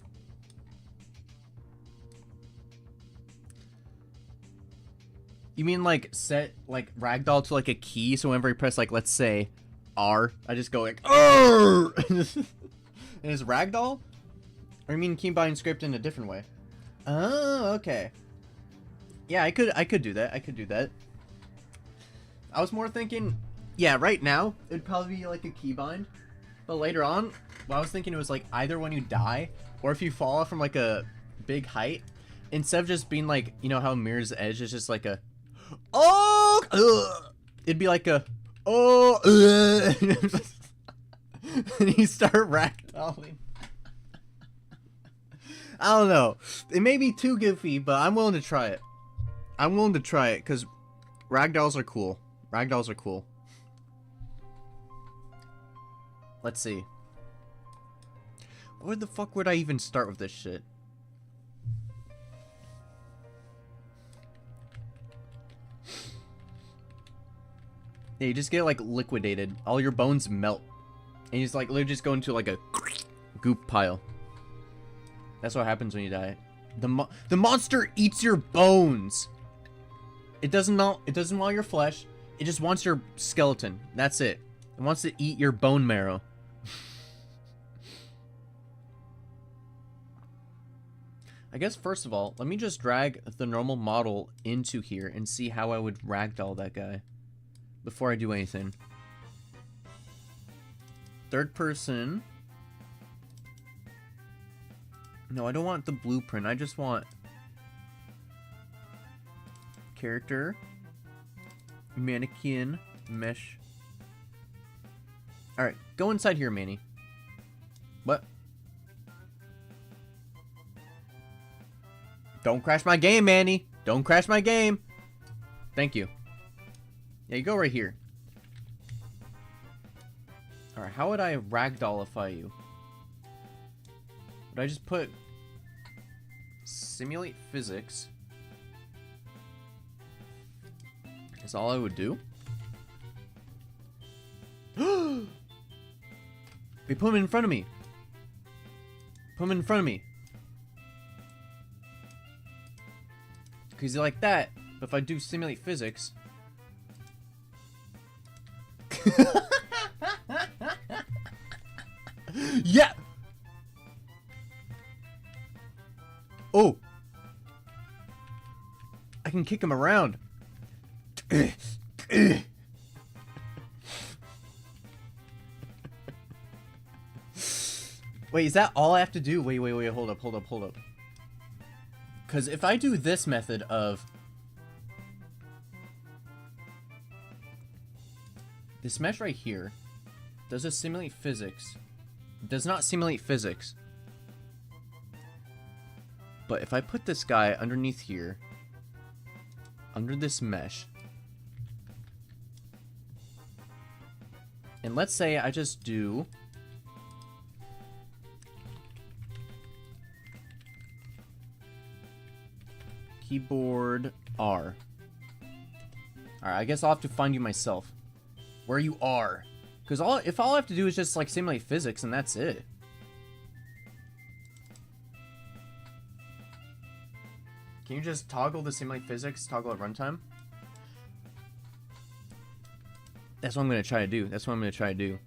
You mean like set like ragdoll to like a key so whenever I press like let's say R, I just go like and it's ragdoll? Or you mean keybind script in a different way? Oh, okay. Yeah, I could do that. I could do that. I was more thinking, yeah, right now it'd probably be like a keybind, but later on, well, I was thinking it was like either when you die or if you fall off from like a big height, instead of just being like, you know how Mirror's Edge is just like a it'd be like a and you start ragdolling. I don't know. It may be too goofy, but I'm willing to try it. I'm willing to try it because ragdolls are cool. Ragdolls are cool. Let's see. Where the fuck would I even start with this shit? Yeah, you just get like liquidated. All your bones melt. And you just like literally just go into like a goop pile. That's what happens when you die. The monster eats your bones. It doesn't want your flesh. It just wants your skeleton. That's it. It wants to eat your bone marrow. I guess first of all, let me just drag the normal model into here and see how I would ragdoll that guy before I do anything. Third person. No, I don't want the blueprint. I just want character, mannequin, mesh. Alright, go inside here, Manny. What? Don't crash my game, Manny. Don't crash my game. Thank you. Yeah, you go right here. Alright, how would I ragdollify you? Would I just put simulate physics? Is all I would do? They put him in front of me. Put him in front of me. Because like that. But if I do simulate physics. Yeah. Oh. I can kick him around. Wait, is that all I have to do? Wait, hold up. Because if I do this method of... This mesh right here, does it simulate physics? It does not simulate physics. But if I put this guy underneath here, under this mesh, and let's say I just do keyboard R. Alright, I guess I'll have to find you myself. Where you are. Because if all I have to do is just like simulate physics and that's it. Can you just toggle the simulate physics, toggle at runtime? That's what I'm going to try to do. That's what I'm going to try to do.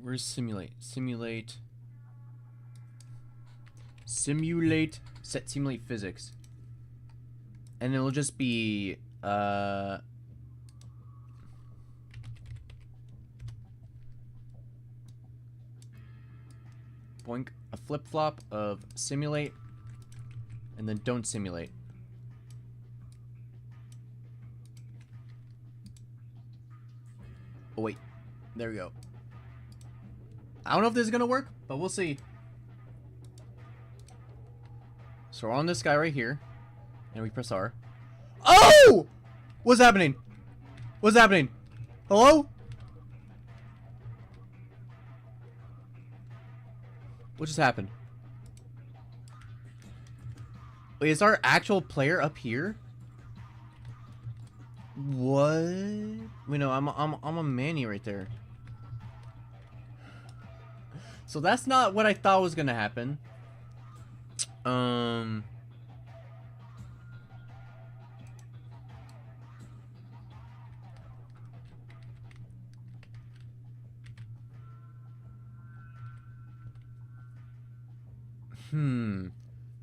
Where's simulate? Simulate. Simulate. Set simulate physics. And it'll just be, boink, a flip-flop of simulate, and then don't simulate. Oh wait, there we go. I don't know if this is gonna work, but we'll see. So we're on this guy right here. And we press R. Oh! What's happening? What's happening? Hello? What just happened? Wait, is our actual player up here? What? Wait, no, I'm a Manny right there. So that's not what I thought was gonna happen.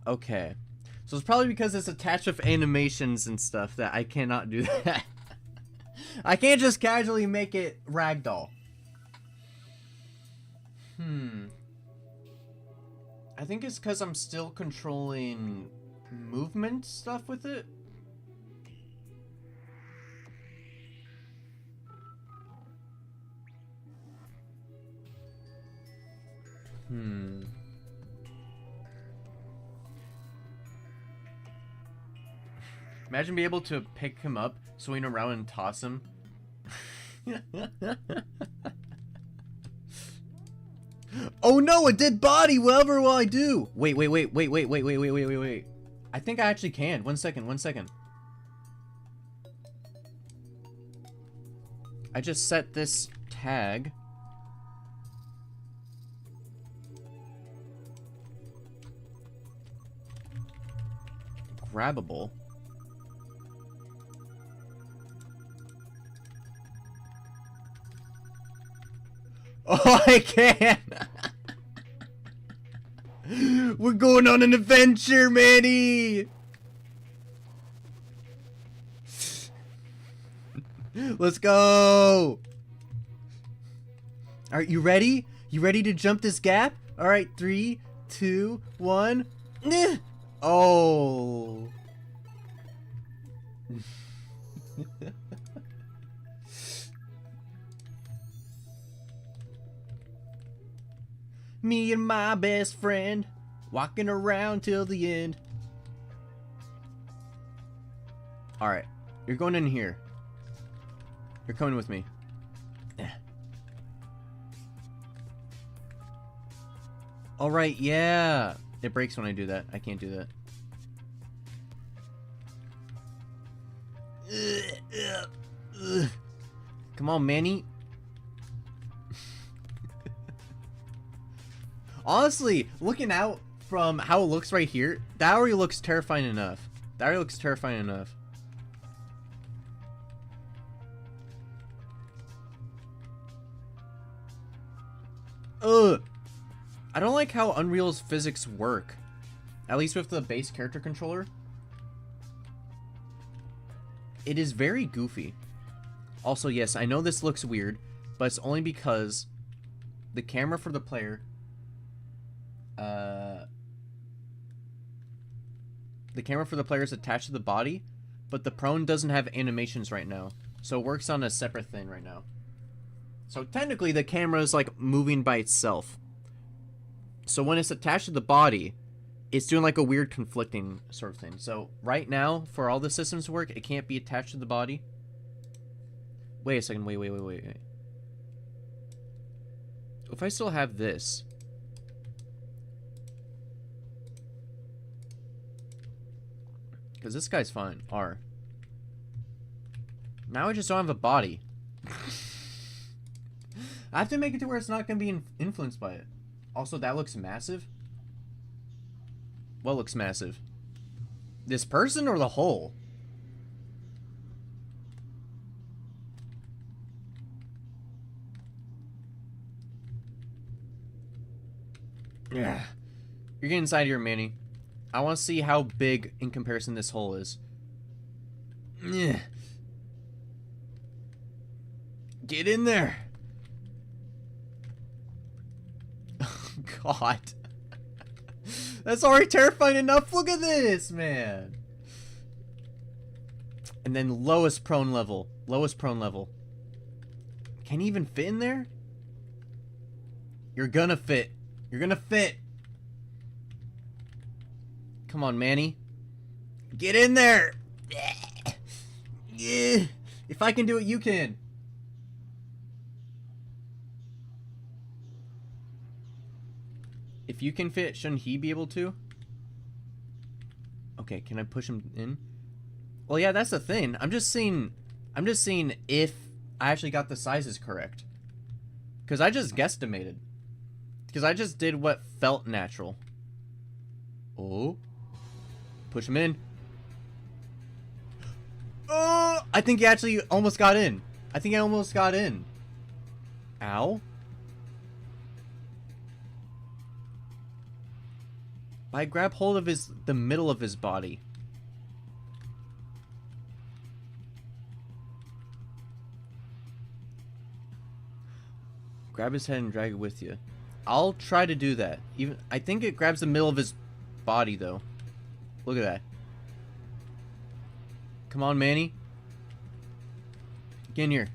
Okay. So it's probably because it's attached with animations and stuff that I cannot do that. I can't just casually make it ragdoll. I think it's because I'm still controlling movement stuff with it. Imagine being able to pick him up, swing around, and toss him. Oh no, a dead body! Whatever will I do? Wait. I think I actually can. One second. I just set this tag. Grabbable. Oh, I can! We're going on an adventure, Manny! Let's go! Alright, you ready? You ready to jump this gap? Alright, 3, 2, 1. Oh. Me and my best friend walking around till the end. Alright, you're going in here. You're coming with me. Alright, yeah. It breaks when I do that. I can't do that. Come on, Manny. Honestly, looking out from how it looks right here, that already looks terrifying enough. Ugh. I don't like how Unreal's physics work. At least with the base character controller. It is very goofy. Also, yes, I know this looks weird, but it's only because the camera for the player, the camera for the player is attached to the body, but the prone doesn't have animations right now, so it works on a separate thing right now. So technically, the camera is like moving by itself. So when it's attached to the body, it's doing like a weird conflicting sort of thing. So right now, for all the systems to work, it can't be attached to the body. Wait a second, wait. If I still have this. Because this guy's fine. R. Now I just don't have a body. I have to make it to where it's not going to be influenced by it. Also, that looks massive. What looks massive? This person or the hole? Yeah. You're getting inside here, Manny. I want to see how big in comparison this hole is. Yeah. Get in there. Oh, God. That's already terrifying enough. Look at this, man. And then lowest prone level. Lowest prone level. Can he even fit in there? You're gonna fit. You're gonna fit. Come on, Manny. Get in there. Yeah. If I can do it, you can. If you can fit, shouldn't he be able to? Okay, can I push him in? Well, yeah, that's the thing. I'm just seeing if I actually got the sizes correct. Because I just guesstimated. Because I just did what felt natural. Oh. Push him in. Oh! I think he actually almost got in. I think I almost got in. Ow. I grab hold of the middle of his body. Grab his head and drag it with you. I'll try to do that. I think it grabs the middle of his body though. Look at that. Come on, Manny. Get in here.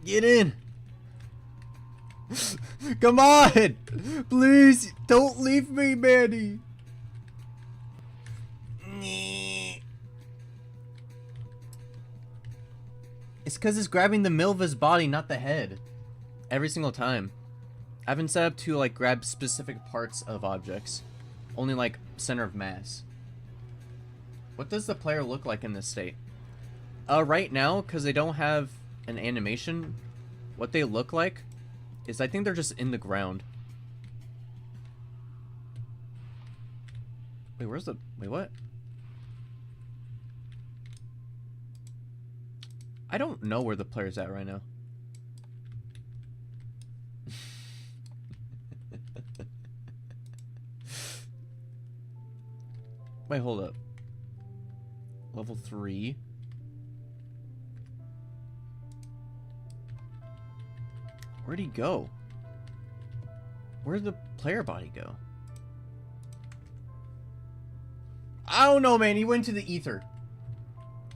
Get in. Come on! Please, don't leave me, Manny! It's because it's grabbing the middle of his body, not the head. Every single time. I haven't set up to, like, grab specific parts of objects. Only, like, center of mass. What does the player look like in this state? Right now, because they don't have an animation, what they look like is I think they're just in the ground. Wait, wait, what? I don't know where the player's at right now. Wait, hold up. Level 3. Where'd he go? Where'd the player body go? I don't know, man. He went to the ether.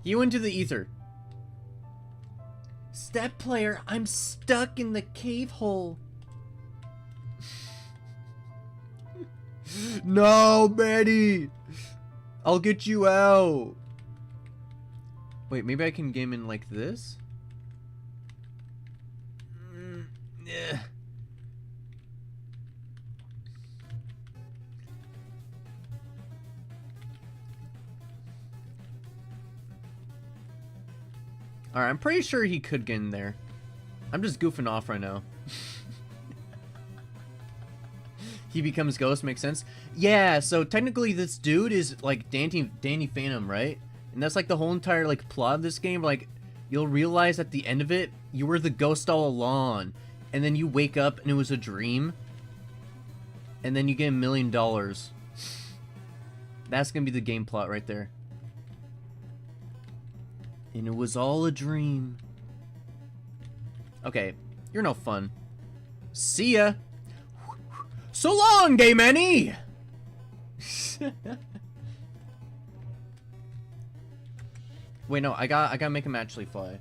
He went to the ether. Step player, I'm stuck in the cave hole. No, Betty. I'll get you out. Wait, maybe I can game in like this? Yeah. Alright, I'm pretty sure he could get in there. I'm just goofing off right now. He becomes Ghost, makes sense. Yeah, so technically this dude is like Danny Phantom, right? And that's like the whole entire like plot of this game. Like, you'll realize at the end of it, you were the ghost all along. And then you wake up and it was a dream. And then you get $1 million. That's gonna be the game plot right there. And it was all a dream. Okay, you're no fun. See ya. So long, Gay Manny! Wait, no, I gotta make him actually fly.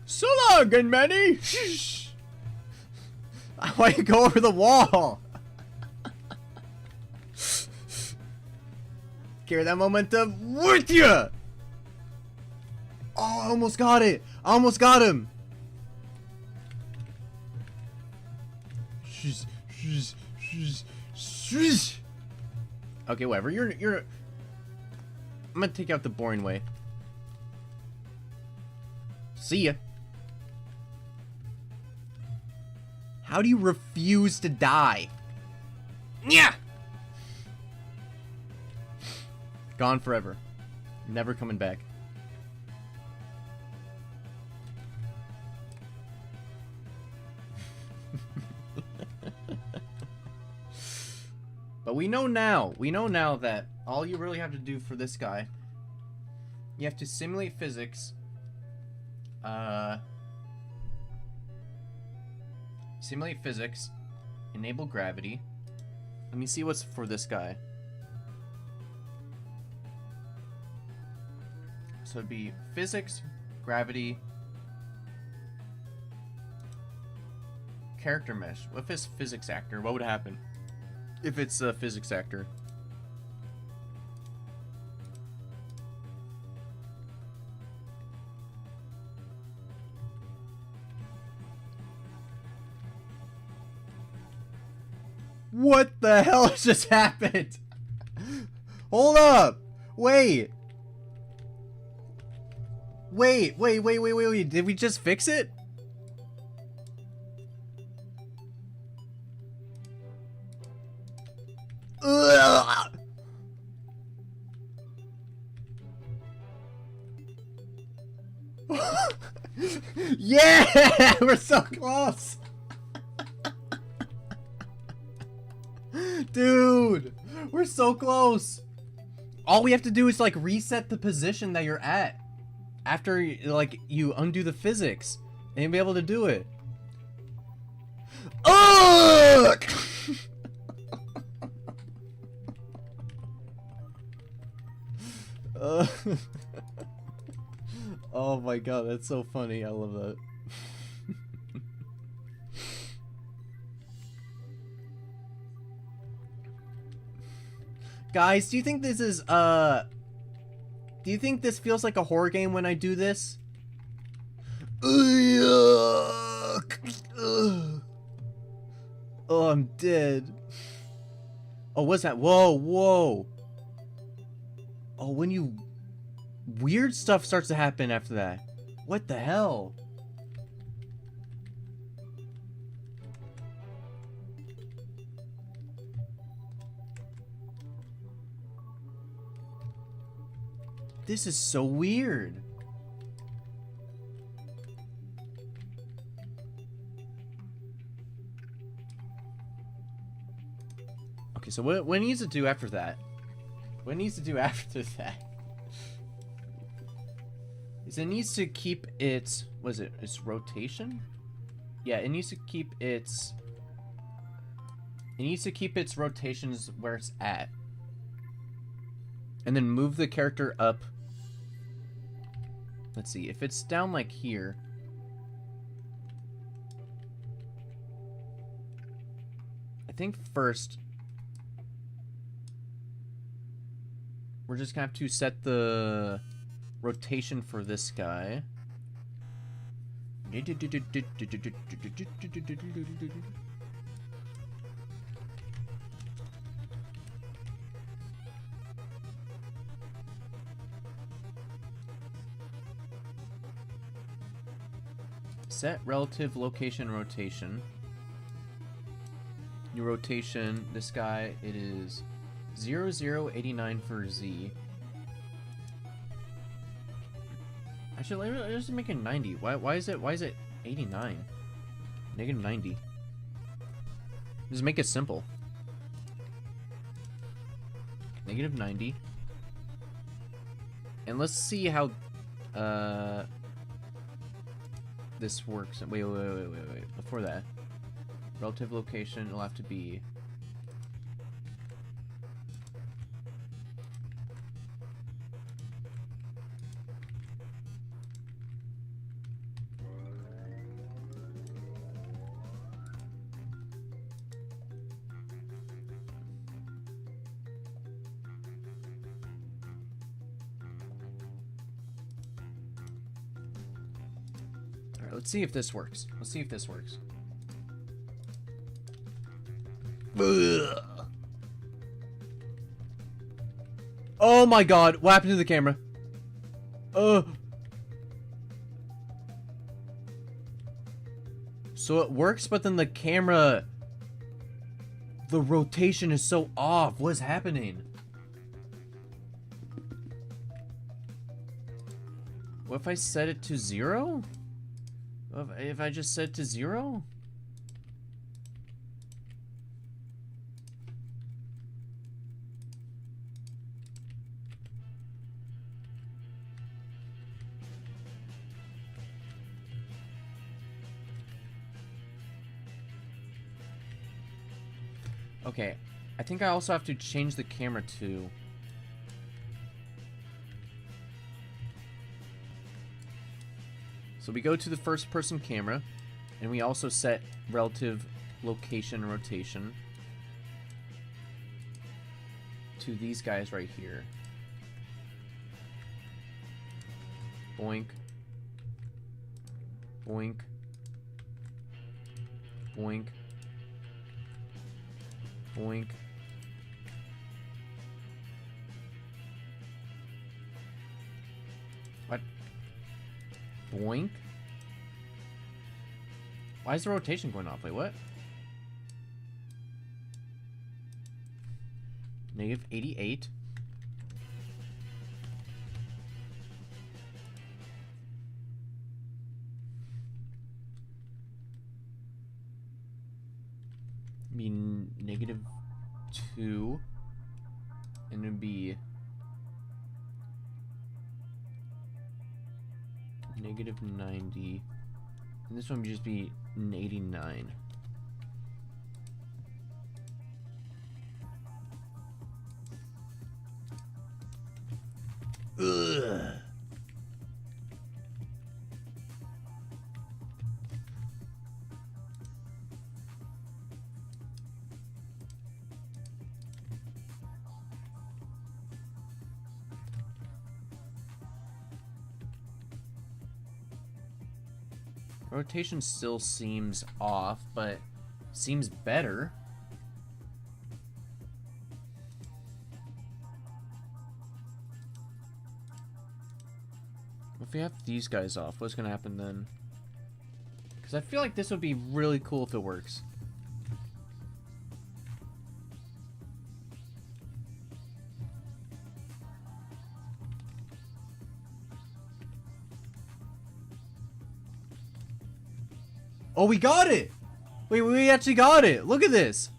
So long, Gay Manny! Why you go over the wall? Carry that momentum with you! Oh, I almost got it! I almost got him! Okay, whatever. You're. I'm gonna take out the boring way. See ya. How do you refuse to die? Yeah. Gone forever. Never coming back. But we know now that all you really have to do for this guy, you have to simulate physics, enable gravity. Let me see what's for this guy. So it'd be physics, gravity, character mesh. What if it's physics actor? What would happen if it's a physics actor? What the hell just happened? Hold up! Wait! Wait! Did we just fix it? Ugh. Yeah! We're so close! Dude! We're so close! All we have to do is, like, reset the position that you're at. After, like, you undo the physics. And you'll be able to do it. Ugh! Oh my god, that's so funny. I love that. Guys, do you think this is, do you think this feels like a horror game when I do this? Oh, I'm dead. Oh, what's that? Whoa. Oh, when you... Weird stuff starts to happen after that. What the hell? This is so weird. Okay, so what it needs to do after that? What it needs to do after that is it needs to keep its, what is it, its rotation? Yeah, it needs to keep its rotations where it's at. And then move the character up. Let's see, if it's down like here. I think first we're just gonna have to set the rotation for this guy. Set relative location rotation. New rotation, this guy, it is 0089 for Z. Actually, let's just make it 90. Why is it 89? Negative 90. Just make it simple. Negative 90. And let's see how this works. Wait. Before that, relative location will have to be let's see if this works. Let's see if this works. Ugh. Oh my god, what happened to the camera? So it works, but then the camera... The rotation is so off. What is happening? What if I set it to 0? If I just set it to 0? Okay, I think I also have to change the camera to... So we go to the first person camera, and we also set relative location and rotation to these guys right here. Boink. Boink. Boink. Boink. What? Boink? Why is the rotation going off? Wait, what? Negative 88. Be negative 2, and it'd be negative 90, and this one would just be 89. Ugh. Rotation still seems off, but seems better. If we have these guys off, what's gonna happen then? Because I feel like this would be really cool if it works. Oh, we got it! Wait, we actually got it! Look at this!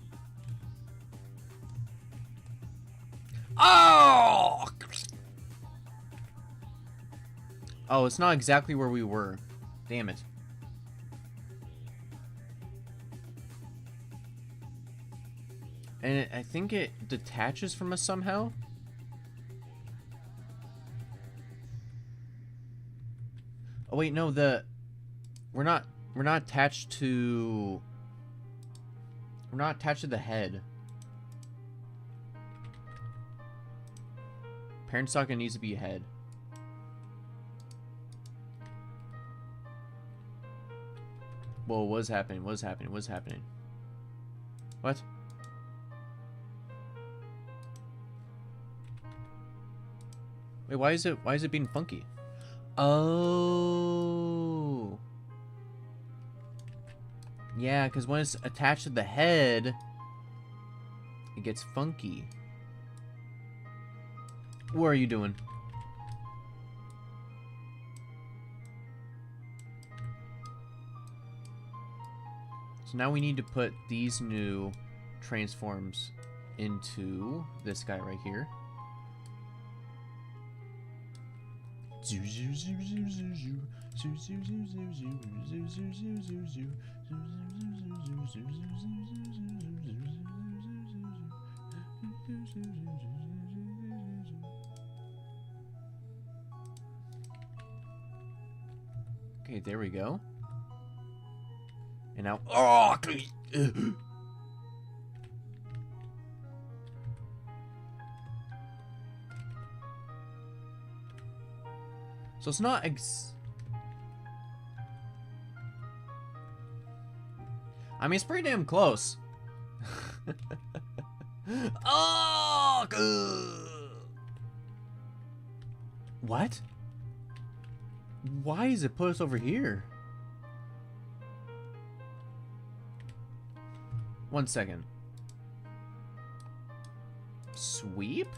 Oh! Oh, it's not exactly where we were. Damn it. And I think it detaches from us somehow? Oh wait, no, we're not attached to... We're not attached to the head. Parent socket needs to be a head. Whoa, what's happening? What's happening? What's happening? What? Wait, why is it being funky? Oh. Yeah, because when it's attached to the head, it gets funky. What are you doing? So now we need to put these new transforms into this guy right here. Okay, there we go. And now, oh, so it's not I mean, it's pretty damn close. Oh, what? Why is it put us over here? 1 second. Sweep?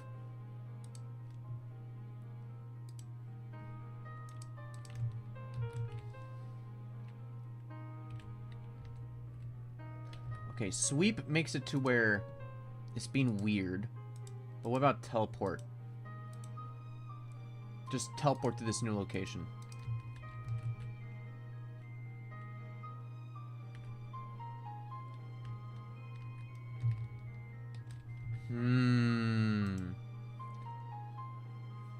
Okay, sweep makes it to where it's being weird. But what about teleport? Just teleport to this new location.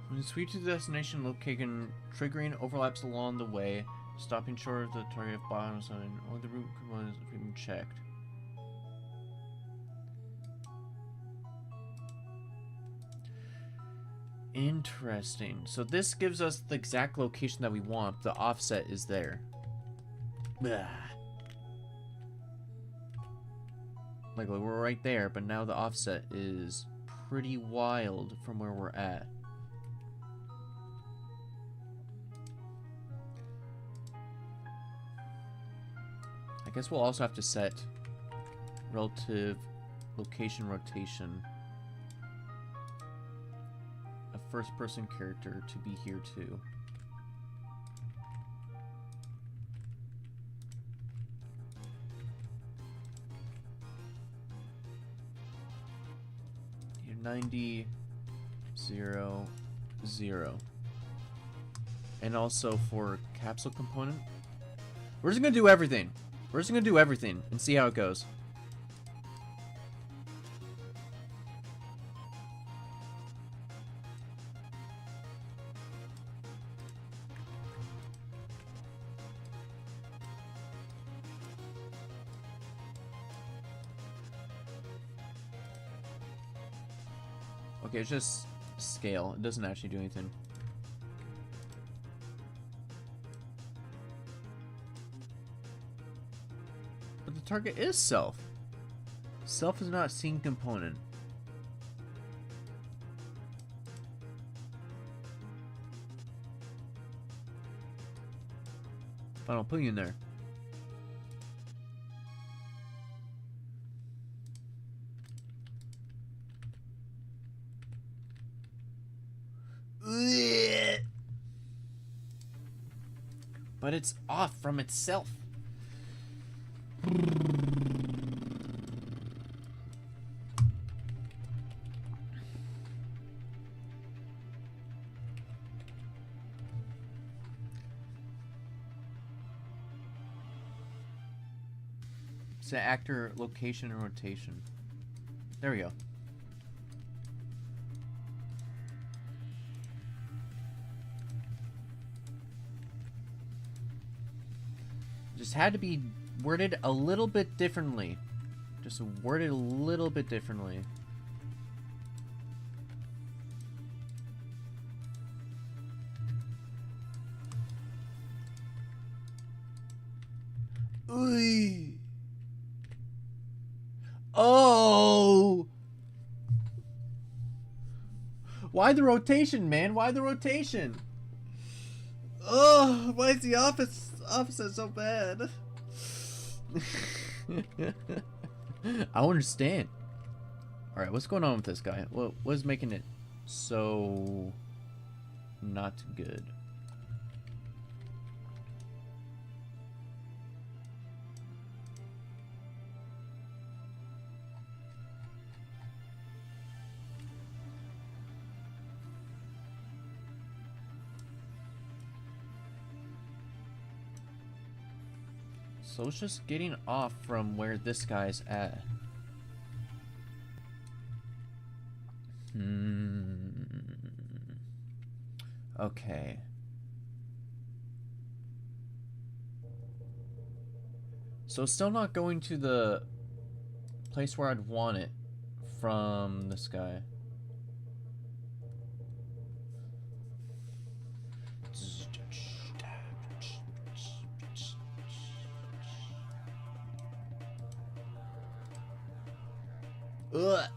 When you sweep to the destination location, triggering overlaps along the way, stopping short of the target bottom sign, or the route components have been checked. Interesting. So this gives us the exact location that we want. The offset is there. Blah. Like, we're right there, but now the offset is pretty wild from where we're at. I guess we'll also have to set relative location rotation. A first-person character to be here too. You're 90, 0, 0. And also for capsule component, we're just gonna do everything. We're just gonna do everything and see how it goes. Okay, it's just scale. It doesn't actually do anything. But the target is self. Self is not scene component. Fine, I'll put you in there. But it's off from itself. Set actor location and rotation. There we go. Just had to be worded a little bit differently. Just worded a little bit differently. Ooh. Oh! Why the rotation, man? Why the rotation? Oh, why is the opposite so bad? I don't understand. Alright, what's going on with this guy? What's making it so not good? So it's just getting off from where this guy's at. Okay. So it's still not going to the place where I'd want it from this guy. Ugh.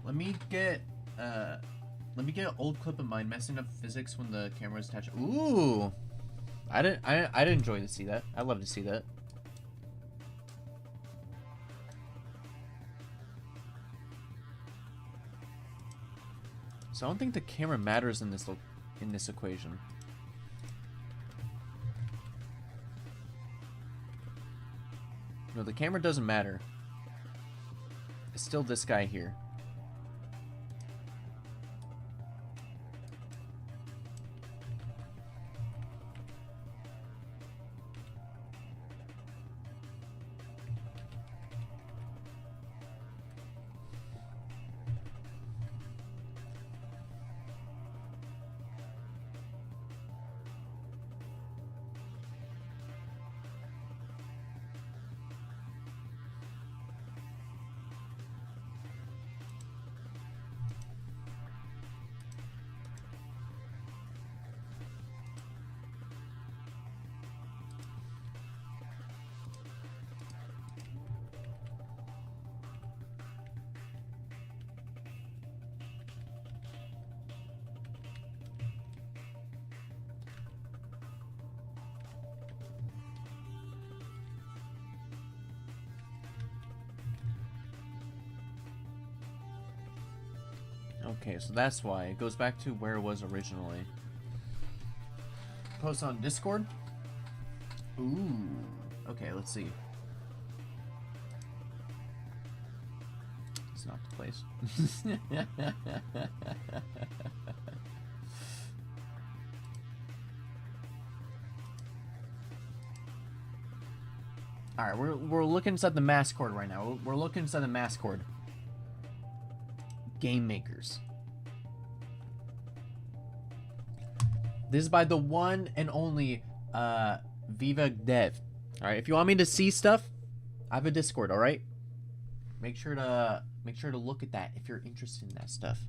Let me get an old clip of mine messing up physics when the camera's attached. Ooh. I'd enjoy to see that. I'd love to see that. So I don't think the camera matters in this equation. No, the camera doesn't matter. It's still this guy here. Okay, so that's why. It goes back to where it was originally. Post on Discord? Ooh. Okay, let's see. It's not the place. Alright, we're looking inside the mass cord right now. We're looking inside the mass cord. Game makers. This is by the one and only Viva Dev. Alright, if you want me to see stuff, I have a Discord, alright? Make sure to look at that if you're interested in that stuff.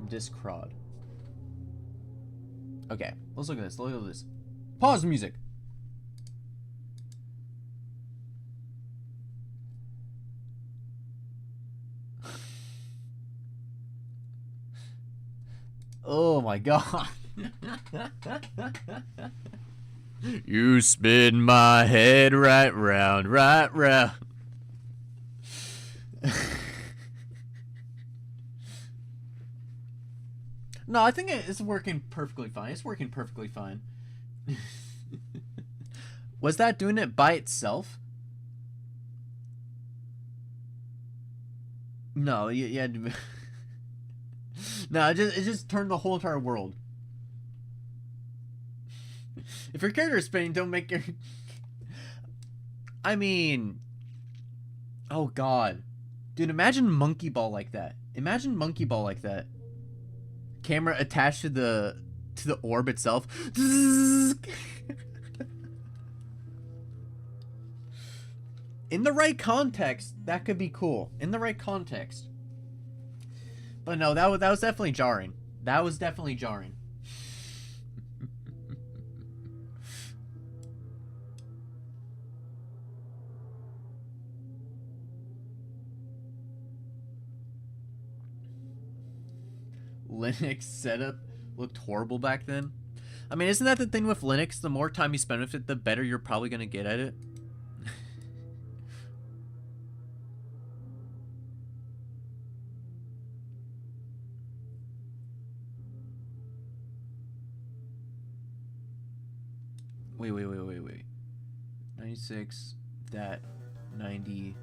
Discord. Okay, let's look at this. Look at this. Pause the music. Oh my god. You spin my head right round, right round. No, I think it's working perfectly fine. It's working perfectly fine. Was that doing it by itself? No, yeah. No, it just turned the whole entire world. If your character is spinning, don't make your... I mean... Oh, God. Dude, imagine Monkey Ball like that. Imagine Monkey Ball like that. Camera attached to the orb itself. In the right context, that could be cool. In the right context. But no, that was definitely jarring. That was definitely jarring. Linux setup looked horrible back then. I mean, isn't that the thing with Linux? The more time you spend with it, the better you're probably going to get at it. Wait. 96, that, 90.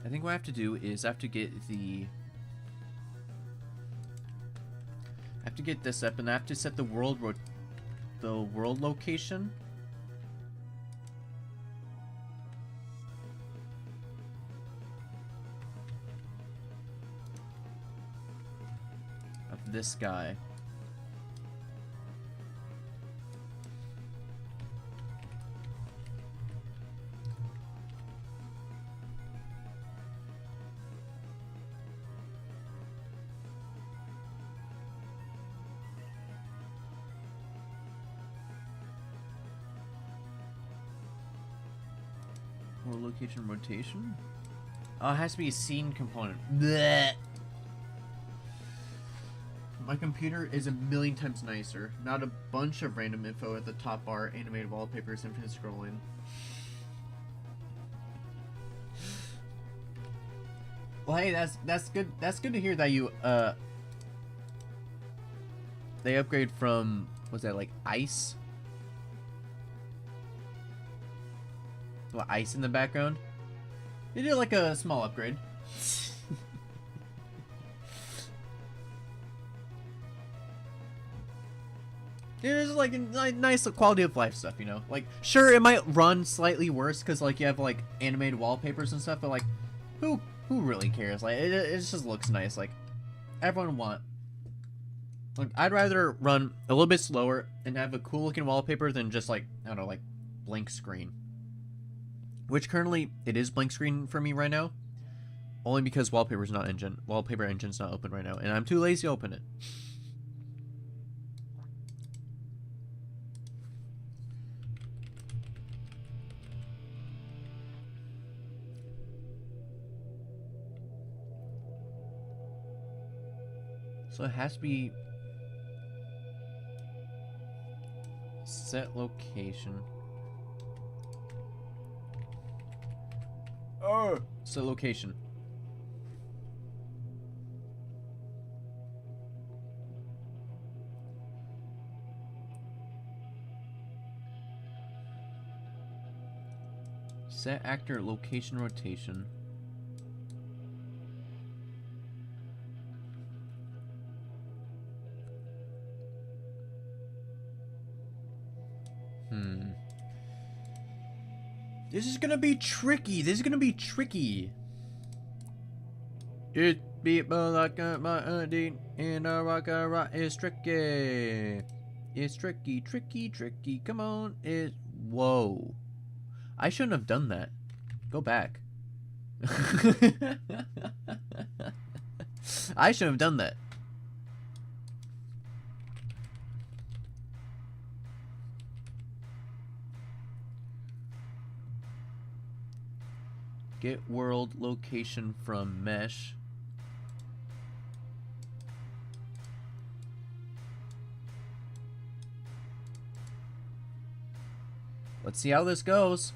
I think what I have to do is I have to get the have to get this up, and I have to set the world location. Of this guy. World location rotation? Oh, it has to be a scene component. Blech. My computer is a million times nicer. Not a bunch of random info at the top bar, animated wallpapers, infinite scrolling. Well, hey, that's good. That's good to hear that you they upgrade from, was that like ice? What, ice in the background? They did like a small upgrade. It's like nice quality of life stuff, you know? Like, sure, it might run slightly worse because, like, you have, like, animated wallpapers and stuff, but, like, who really cares? Like, it just looks nice. Like, everyone want... Like, I'd rather run a little bit slower and have a cool-looking wallpaper than just, like, I don't know, like, blank screen. Which, currently, it is blank screen for me right now. Only because wallpaper engine's not open right now, and I'm too lazy to open it. So it has to be set location. Oh, set location. Set actor location rotation. This is gonna be tricky. It people like my hunting in a rock is tricky. It's tricky. Come on. Whoa. I shouldn't have done that. Go back. I shouldn't have done that. Get world location from mesh. Let's see how this goes.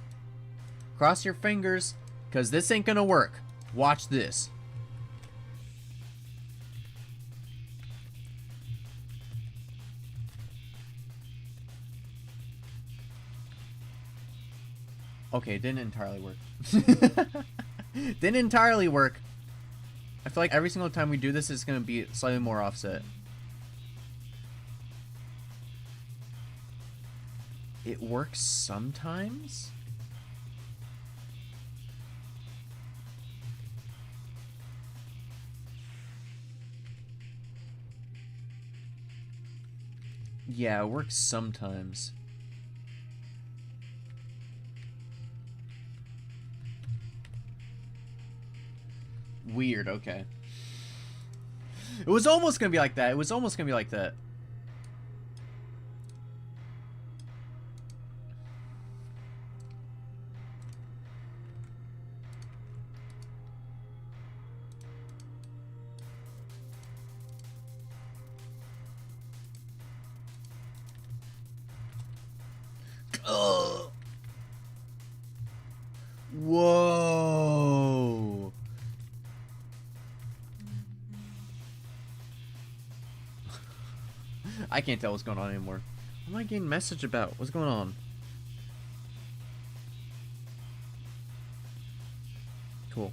Cross your fingers, because this ain't gonna work. Watch this. Okay, it didn't entirely work. Didn't entirely work. I feel like every single time we do this, it's going to be slightly more offset. It works sometimes? Yeah, it works sometimes. Weird, okay. It was almost gonna be like that. Ugh. Whoa. I can't tell what's going on anymore. What am I getting a message about? What's going on? Cool.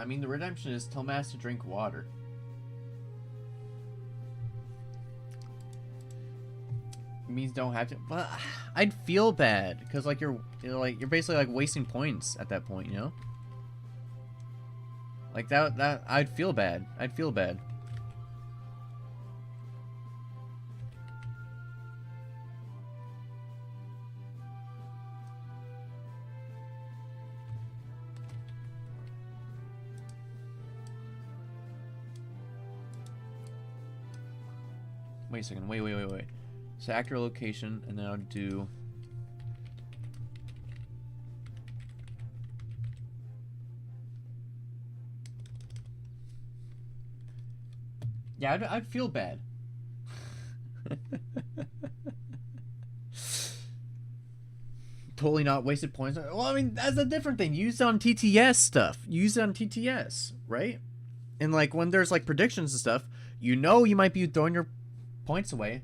I mean, the redemption is tell Mass to drink water. It means don't have to. But I'd feel bad because like you're basically like wasting points at that point, you know? Like that I'd feel bad. I'd feel bad. Wait a second. Wait. So actor location, and then I'll do. Yeah, I'd feel bad. Totally not wasted points. Well, I mean, that's a different thing. Use it on TTS stuff. Use it on TTS, right? And like when there's like predictions and stuff, you know you might be throwing your points away.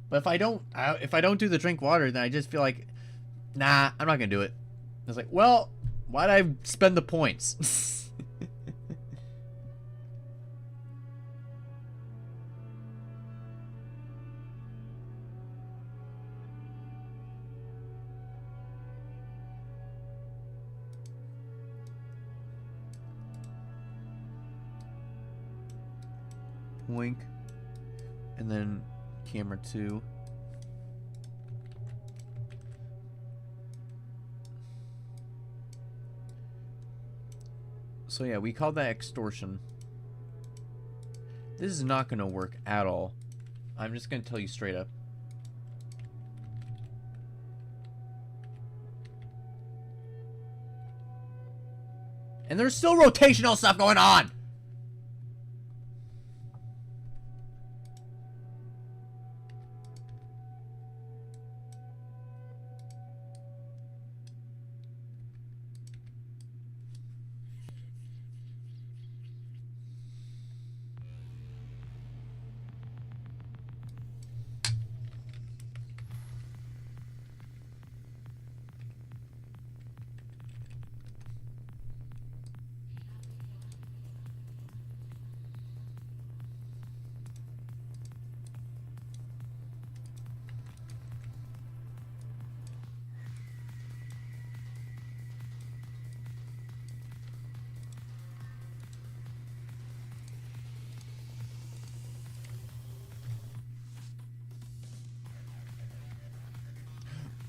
But if I don't do the drink water, then I just feel like, nah, I'm not gonna do it. It's like, well, why'd I spend the points? Wink. And then camera 2. So yeah, we call that extortion. This is not going to work at all. I'm just going to tell you straight up. And there's still rotational stuff going on!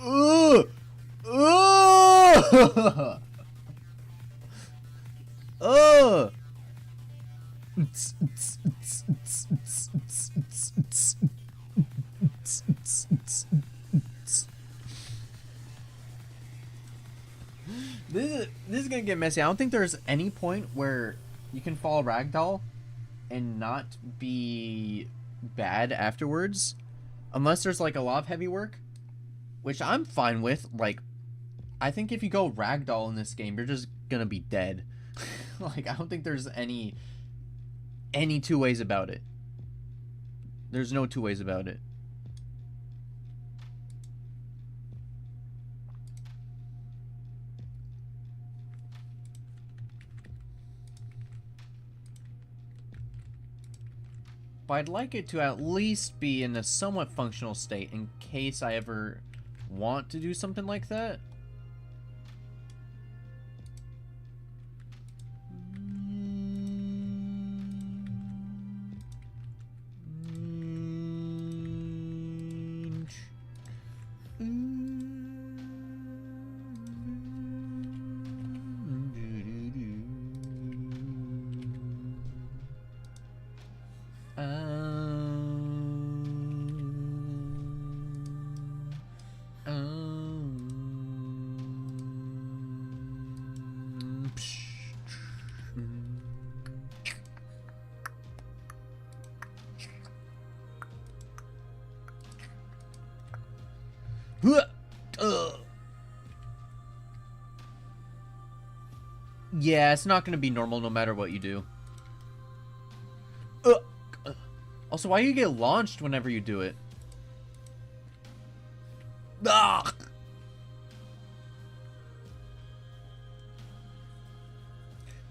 Ugh! Ugh! Ugh! This is gonna get messy. I don't think there's any point where you can fall ragdoll and not be bad afterwards, unless there's like a lot of heavy work, which I'm fine with. Like, I think if you go ragdoll in this game, you're just gonna be dead. Like, I don't think there's any two ways about it. There's no two ways about it. But I'd like it to at least be in a somewhat functional state in case I ever want to do something like that. Yeah, it's not going to be normal no matter what you do. Also, why do you get launched whenever you do it? Ugh!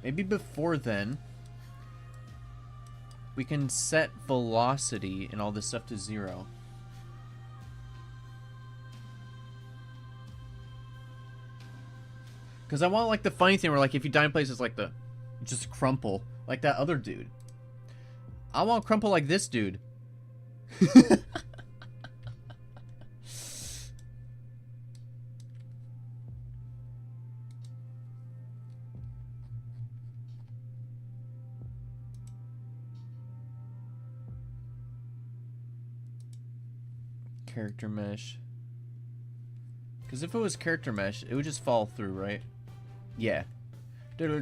Maybe maybe before then, we can set velocity and all this stuff to 0. Because I want, like, the funny thing where, like, if you die in places like the... just crumple. Like that other dude. I want crumple like this dude. Character mesh. Because if it was character mesh, it would just fall through, right? Yeah. Alright,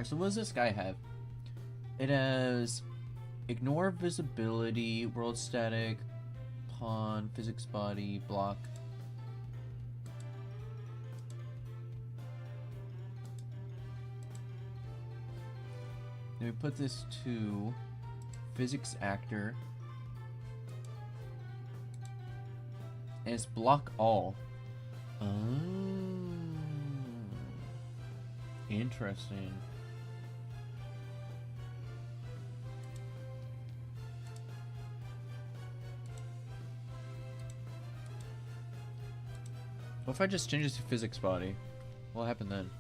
so what does this guy have? It has ignore visibility, world static, pawn, physics body, block. Then we put this to physics actor. And it's block all. Oh. Interesting. What if I just change it to physics body? What'll happen then?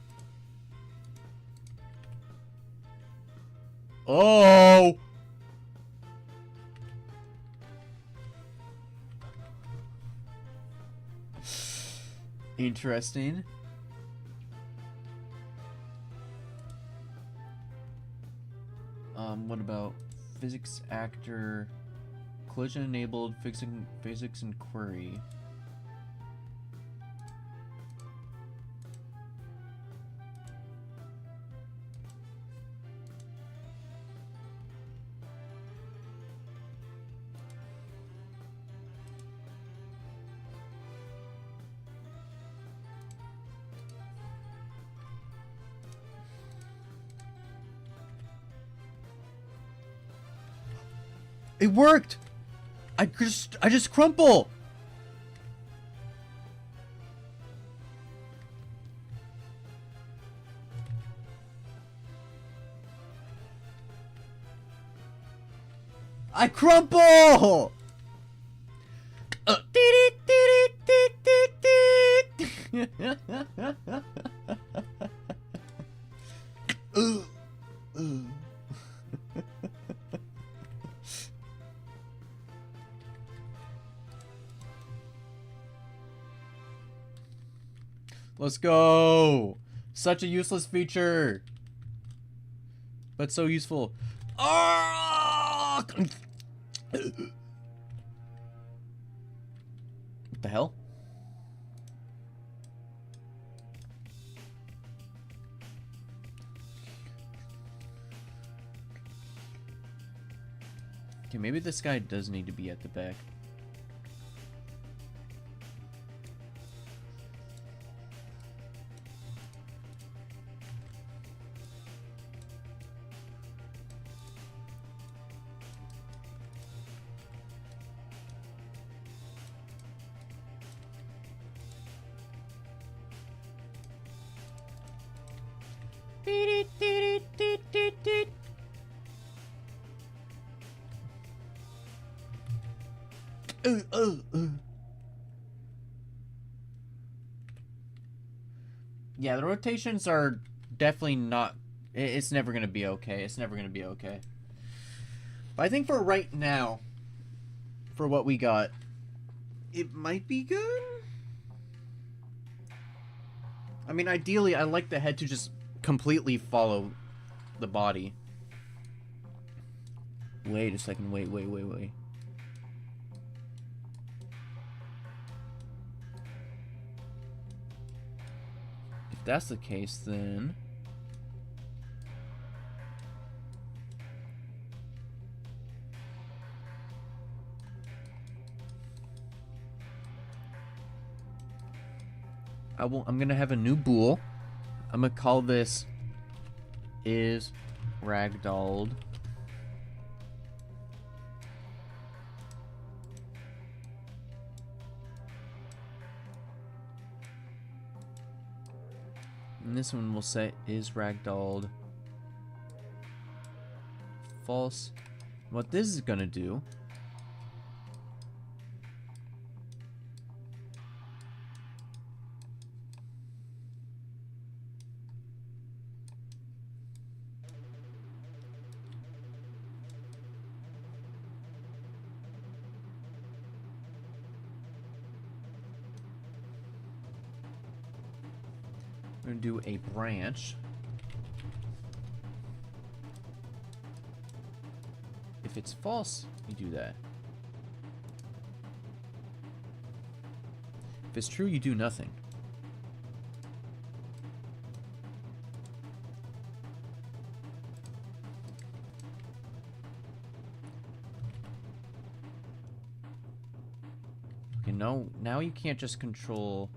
Oh! Interesting. What about physics actor, collision enabled, physics and query? It worked! I just crumple! I crumple! Let's go! Such a useless feature! But so useful. Ah! What the hell? Okay, maybe this guy does need to be at the back. Yeah, the rotations are definitely not... It's never going to be okay. It's never going to be okay. But I think for right now, for what we got, it might be good. I mean, ideally, I like the head to just completely follow the body. Wait a second. Wait. If that's the case, then... I'm gonna have a new bool. I'm gonna call this is ragdolled. And this one we'll set is ragdolled. False. What this is gonna do. We're gonna do a branch. If it's false, you do that. If it's true, you do nothing. Okay, no, now you can't just control.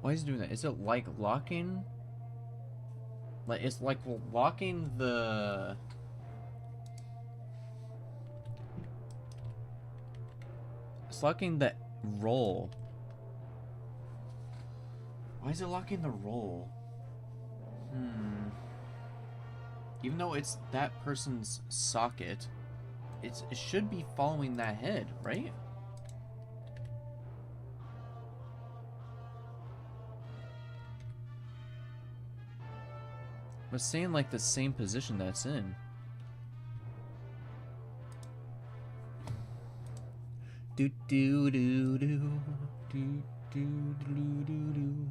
Why is it doing that? Is it like locking? Like it's like locking the. It's locking the roll. Why is it locking the roll? Even though it's that person's socket, it should be following that head, right? But saying like the same position that's in. Do do do do do do do do do.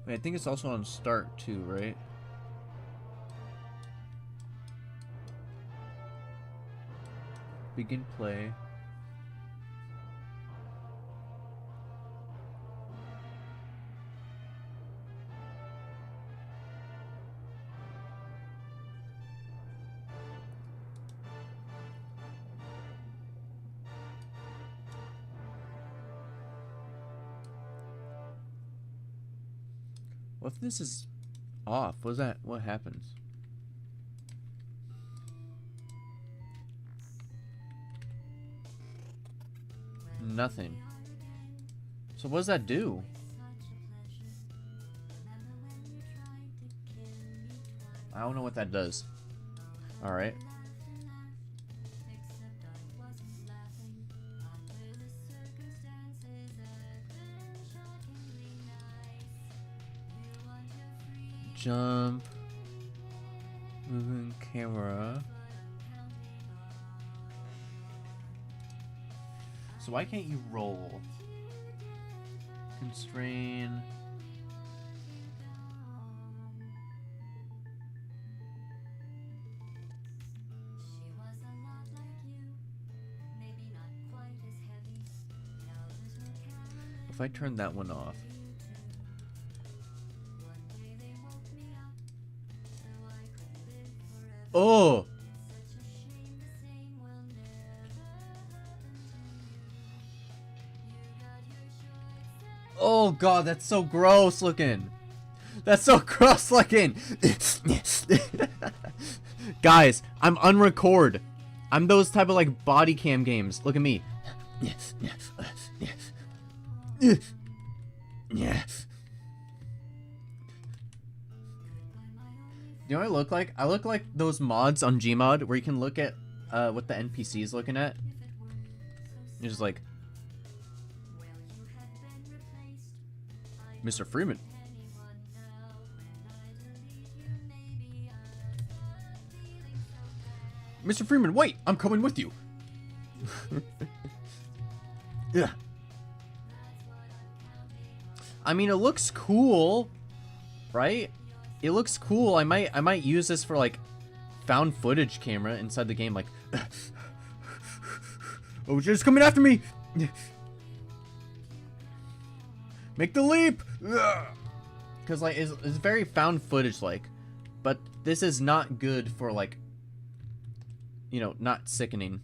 Wait, I think it's also on start too, right? Begin play. What if this is off? What's that? What happens? Nothing. So what does that do? I don't know what that does. Alright. Jump. Moving camera. So why can't you roll? Constrain. If I turn that one off. Oh! Oh god, that's so gross looking. That's so gross looking. Guys, I'm unrecord. I'm those type of like body cam games. Look at me. You know what I look like? I look like those mods on Gmod where you can look at what the NPC is looking at. You're just like, Mr. Freeman. Mr. Freeman, wait! I'm coming with you! Yeah. I mean, it looks cool, right? It looks cool. I might use this for like found footage camera inside the game. Like, oh, just coming after me! Make the leap! Because like it's very found footage like, but this is not good for like, you know, not sickening.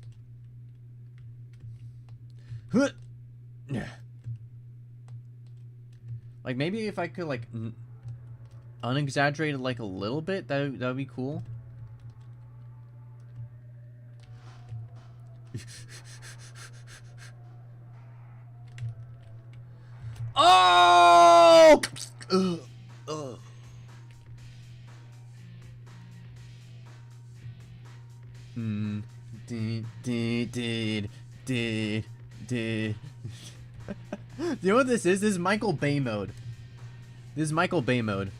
Like maybe if I could like unexaggerate it like a little bit, that would be cool. Oh! Ugh. Ugh. Did. Do you know what this is? This is Michael Bay mode. This is Michael Bay mode.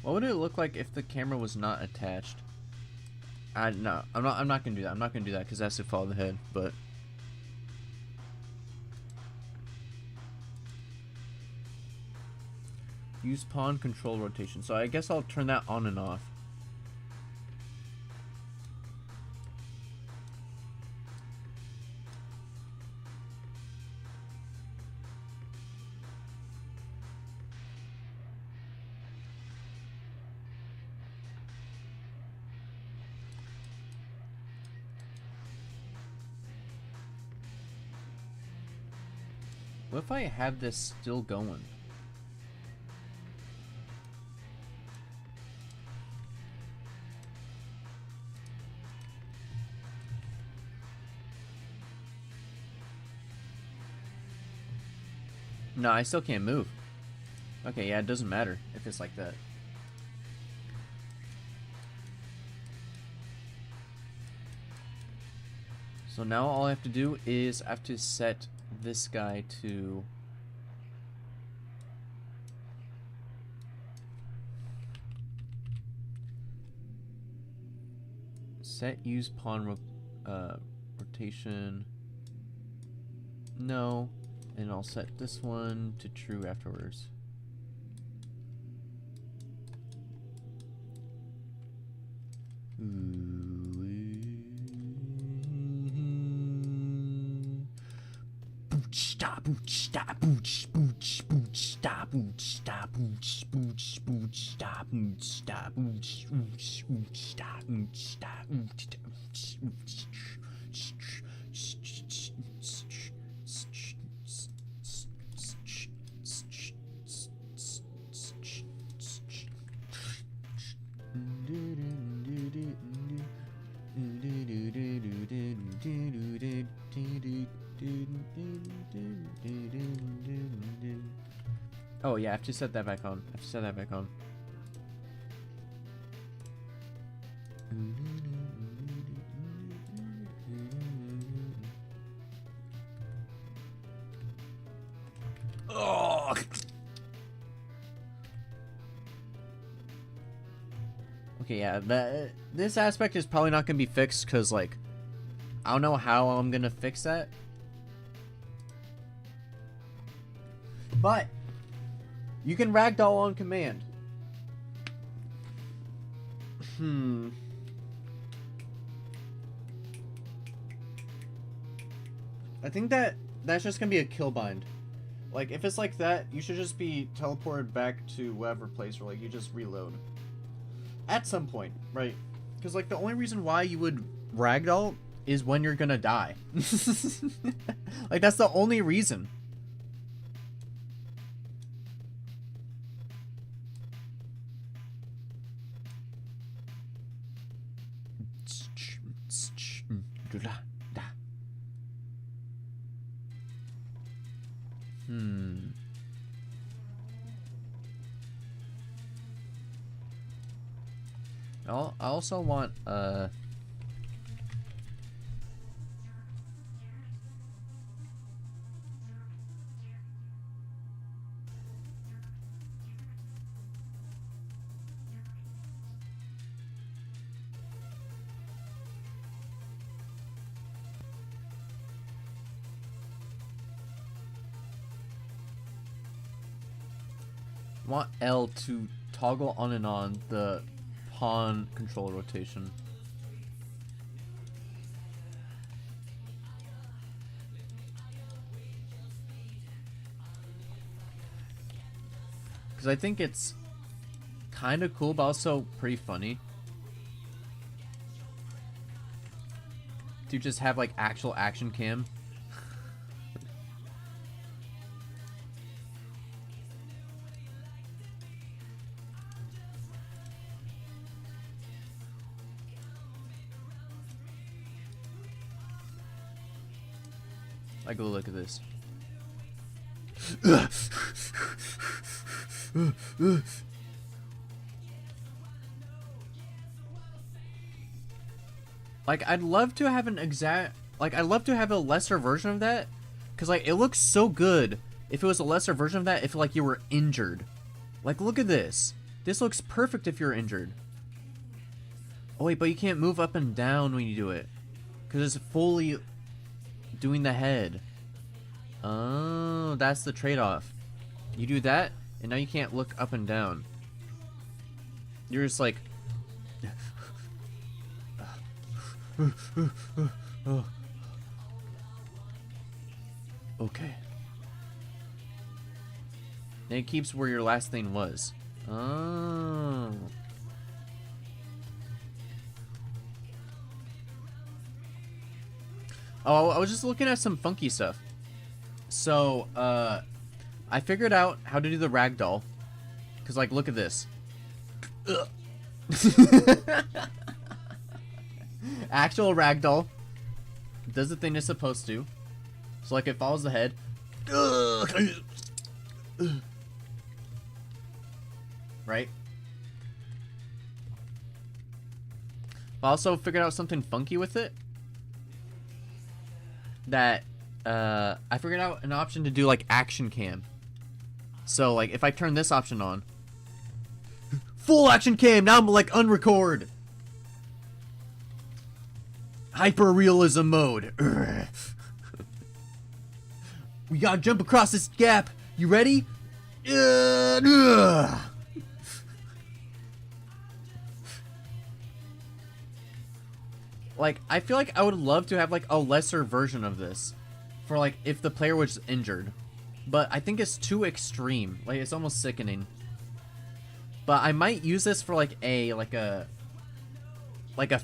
What would it look like if the camera was not attached? No, I'm not gonna do that. I'm not gonna do that because that's to follow the head. But use pawn control rotation. So I guess I'll turn that on and off. What if I have this still going? No, I still can't move. Okay, yeah, it doesn't matter if it's like that. So now all I have to do is I have to set this guy to set use pawn rotation. No, and I'll set this one to true afterwards. Oh yeah, I have to set that back on. I have to set that back on. Oh. Okay, yeah, this aspect is probably not gonna be fixed because, like, I don't know how I'm gonna fix that. But you can ragdoll on command. I think that's just gonna be a kill bind. Like, if it's like that, you should just be teleported back to whatever place, or like you just reload at some point, right? Because like the only reason why you would ragdoll is when you're gonna die. Like, that's the only reason. I also want L to toggle on and on the pawn control rotation. Because I think it's kind of cool, but also pretty funny. to just have like actual action cam. Like, go look at this. Like, I'd love to have an exact... Like, I'd love to have a lesser version of that. Because, like, it looks so good if it was a lesser version of that if, like, you were injured. Like, look at this. This looks perfect if you're injured. Oh, wait, but you can't move up and down when you do it. Because it's fully doing the head. Oh, that's the trade-off. You do that, and now you can't look up and down. You're just like... Okay. And it keeps where your last thing was. Oh. Oh, I was just looking at some funky stuff. So, I figured out how to do the ragdoll. Cause, like, look at this. Actual ragdoll does the thing it's supposed to. So, like, it follows the head. Right? I also figured out something funky with it. That, I figured out an option to do, like, action cam. So, like, if I turn this option on. Full action cam! Now I'm, like, unrecord! Hyper-realism mode. We gotta jump across this gap. You ready? Like, I feel like I would love to have, like, a lesser version of this. For, like, if the player was injured. But I think it's too extreme. Like, it's almost sickening. But I might use this for, like, a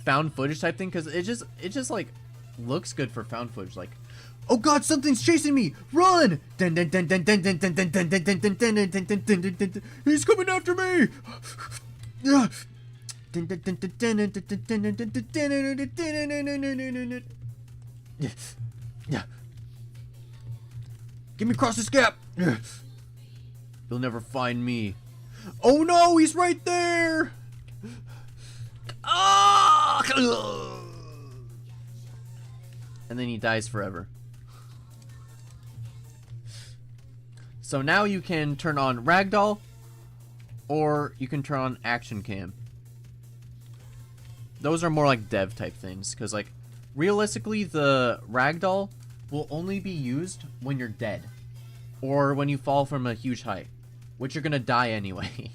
found footage type thing. Because it just, like, looks good for found footage. Like, oh god, something's chasing me! Run! He's coming after me! Get me across this gap! You'll never find me. Oh no, he's right there! And then he dies forever. So now you can turn on ragdoll, or you can turn on action cam. Those are more like dev type things, because like realistically the ragdoll will only be used when you're dead, or when you fall from a huge height, which you're gonna die anyway.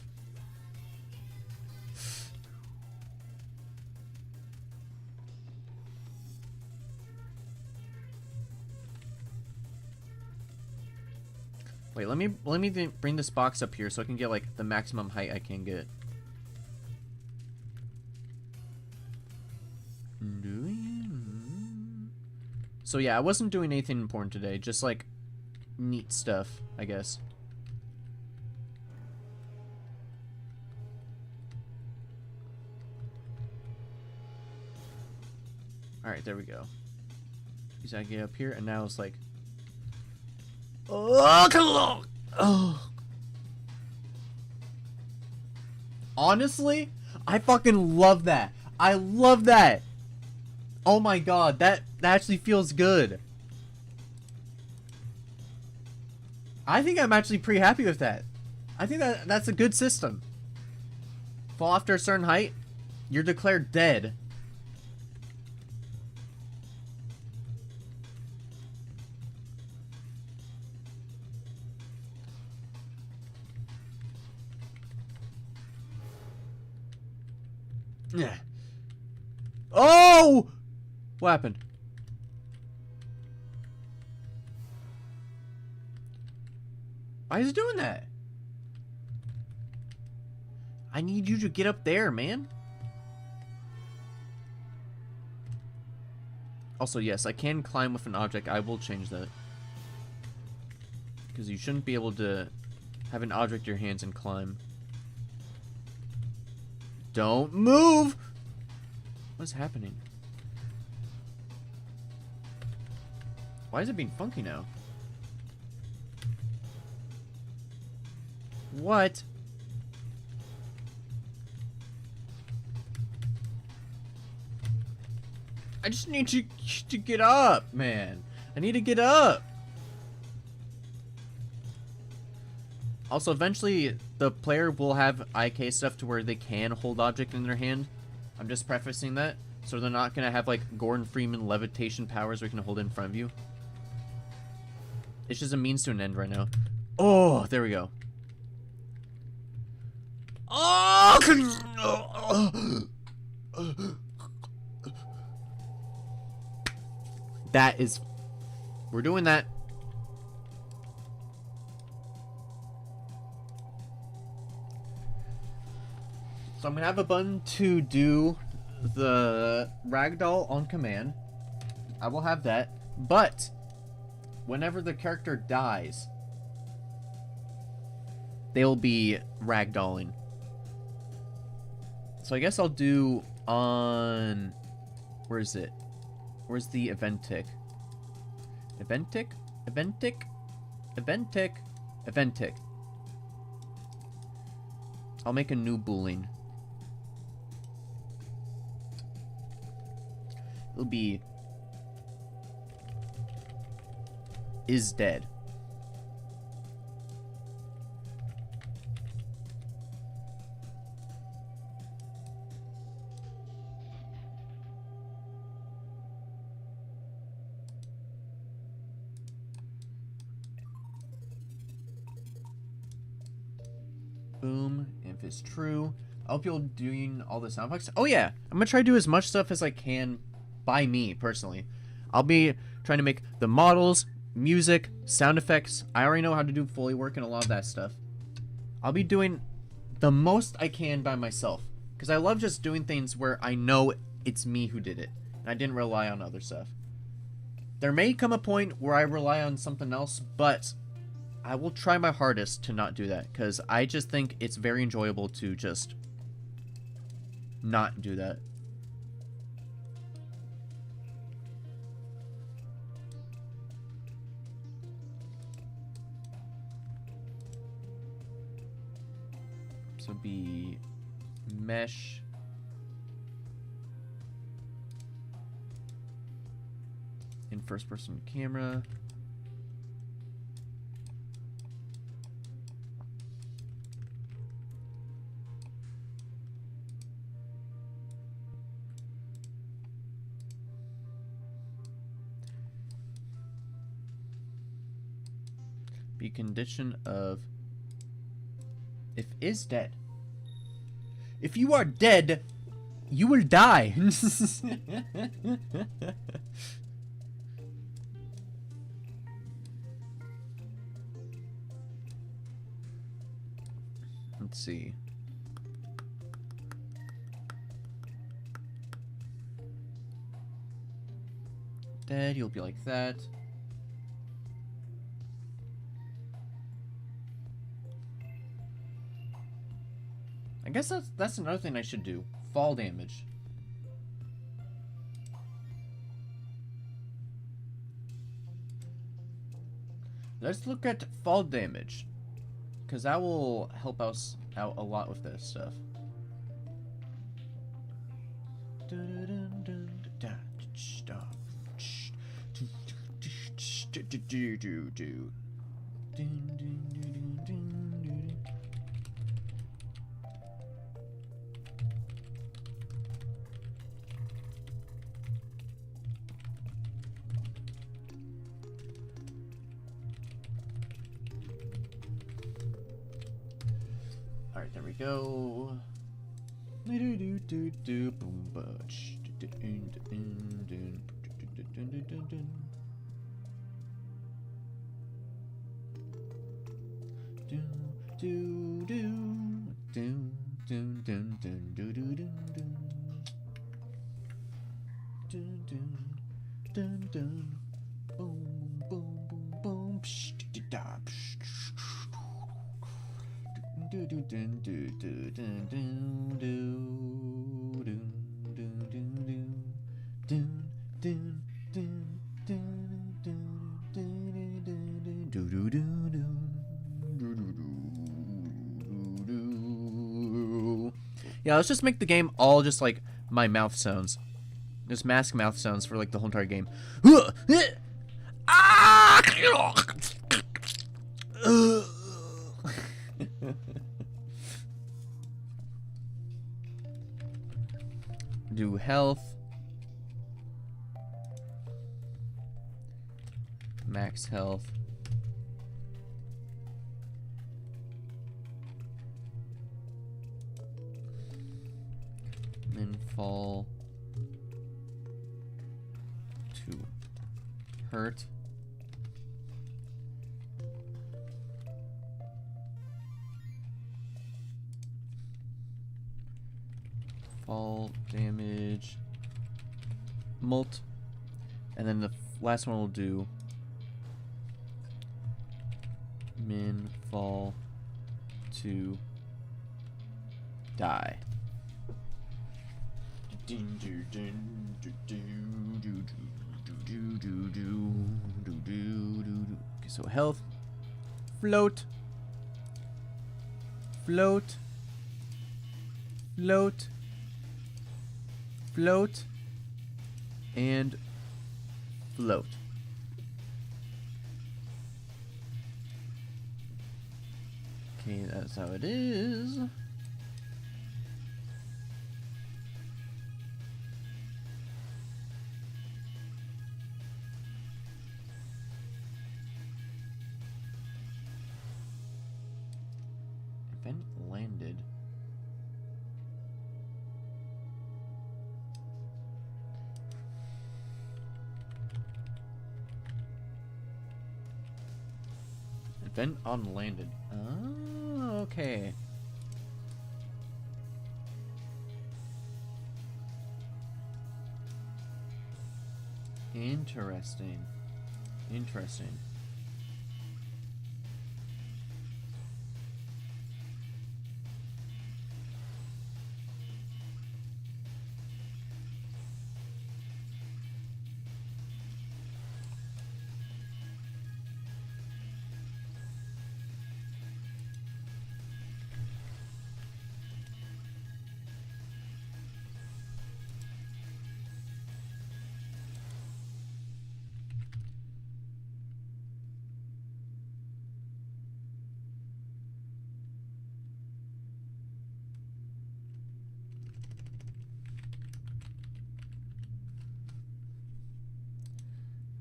Wait, let me bring this box up here so I can get like the maximum height I can get. So yeah, I wasn't doing anything important today, just like neat stuff, I guess. Alright, there we go. Because I get up here and now it's like, oh, come on! Oh. Honestly, I fucking love that. I love that. Oh my god, that actually feels good. I think I'm actually pretty happy with that. I think that's a good system. Fall after a certain height, you're declared dead. Yeah. Oh! What happened? Why is it doing that? I need you to get up there, man. Also, yes, I can climb with an object. I will change that. Because you shouldn't be able to have an object in your hands and climb. Don't move! What's happening? Why is it being funky now? What? I just need you to get up, man. I need to get up. Also, eventually, the player will have IK stuff to where they can hold object in their hand. I'm just prefacing that. So they're not going to have, like, Gordon Freeman levitation powers where you can hold it in front of you. It's just a means to an end right now. Oh, there we go. Oh! That is... We're doing that. So I'm going to have a button to do the ragdoll on command. I will have that. But, whenever the character dies, they'll be ragdolling. So I guess I'll do on... Where is it? Where's the event tick? Event tick? Event tick? Event tick? Event tick. I'll make a new boolean. It'll be... is dead. Boom. If it's true. I hope you're doing all the sound effects. Oh yeah, I'm gonna try to do as much stuff as I can by me, personally. I'll be trying to make the models, music, sound effects. I already know how to do Foley work and a lot of that stuff. I'll be doing the most I can by myself. Because I love just doing things where I know it's me who did it. And I didn't rely on other stuff. There may come a point where I rely on something else, but I will try my hardest to not do that. Because I just think it's very enjoyable to just not do that. So be mesh in first person camera. Be condition of if is dead. If you are dead, you will die. Let's see. Dead, you'll be like that. I guess that's another thing I should do. Fall damage. Let's look at fall damage. Because that will help us out a lot with this stuff. Alright, there we go. Dun, dun. Boom, boom, boom, boom. Psh, da, da, psh. Do, do, dun, do, do, dun, dun, do, dun, dun, dun, dun, dun, dun, dun, dun, dun, dun, dun, do, do, do, do, do, do, do, do. Yeah, let's just make the game all just like my mouth sounds. Just mask mouth sounds for like the whole entire game. Do health. Max health. Then fall to hurt. Fall damage. Mult. And then the last one we'll do min fall to die. Okay, so health, float, float, float, float, and float. Okay, that's how it is. Event landed. Event on landed. Oh, okay. Interesting. Interesting.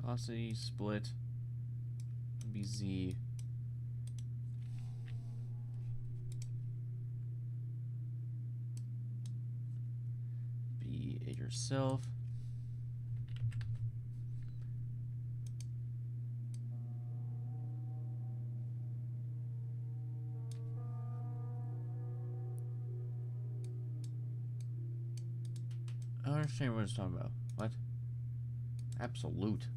Velocity split. Be Z. Be it yourself. I don't understand what it's talking about. What? Absolute.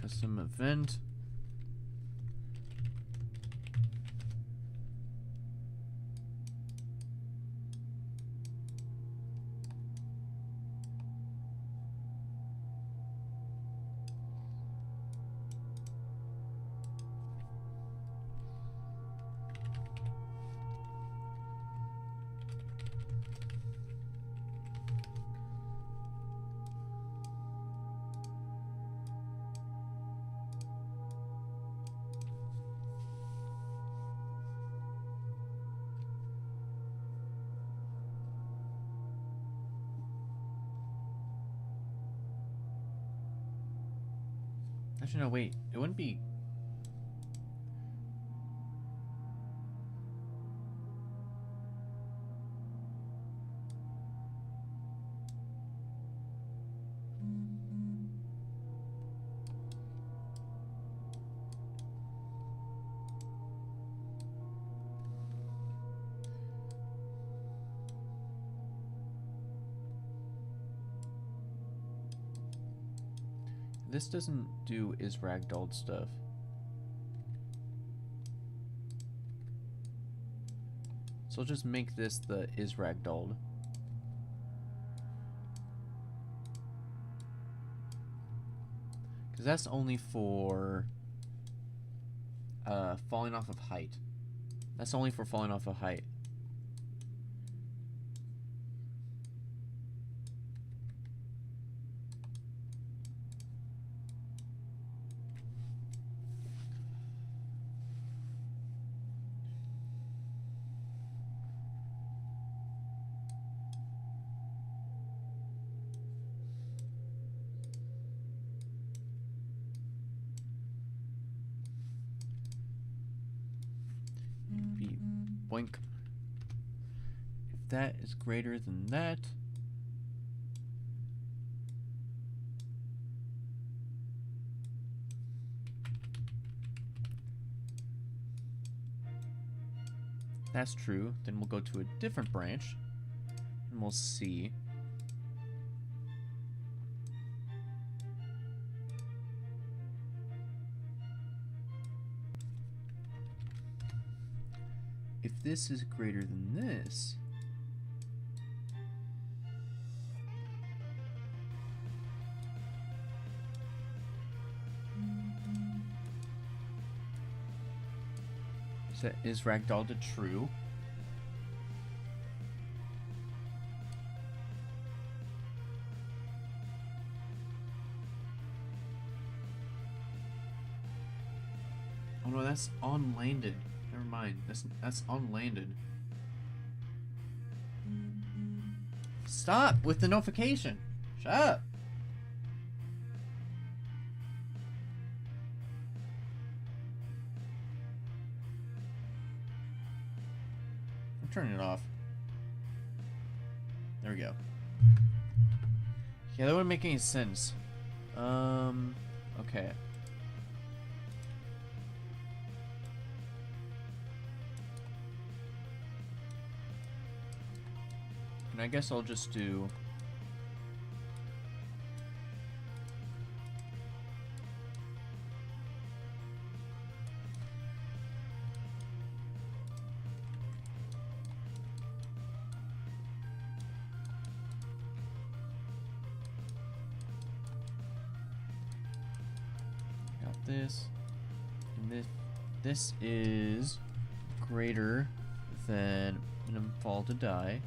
Custom event. Actually, no, wait. It wouldn't be... This doesn't do is ragdolled stuff. So I'll just make this the is ragdolled. Because that's only for falling off of height. That's only for falling off of height. Be boink. If that is greater than that, that's true, then we'll go to a different branch and we'll see. If this is greater than this, so is ragdoll to true? Oh no, that's on landed. Never mind. That's on landed. Stop with the notification. Shut up. I'm turning it off. There we go. Yeah, that wouldn't make any sense. Okay. And I guess I'll just do... Got this. And this is greater than minimum fall to die.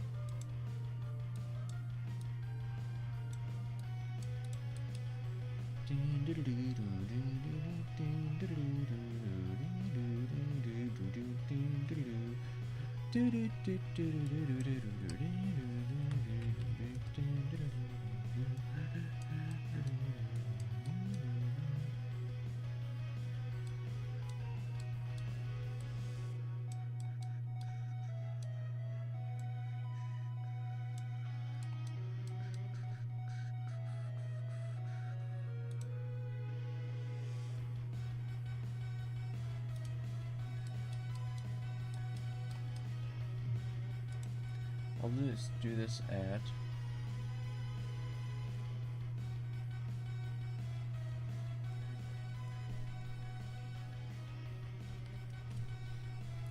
I'll just do this at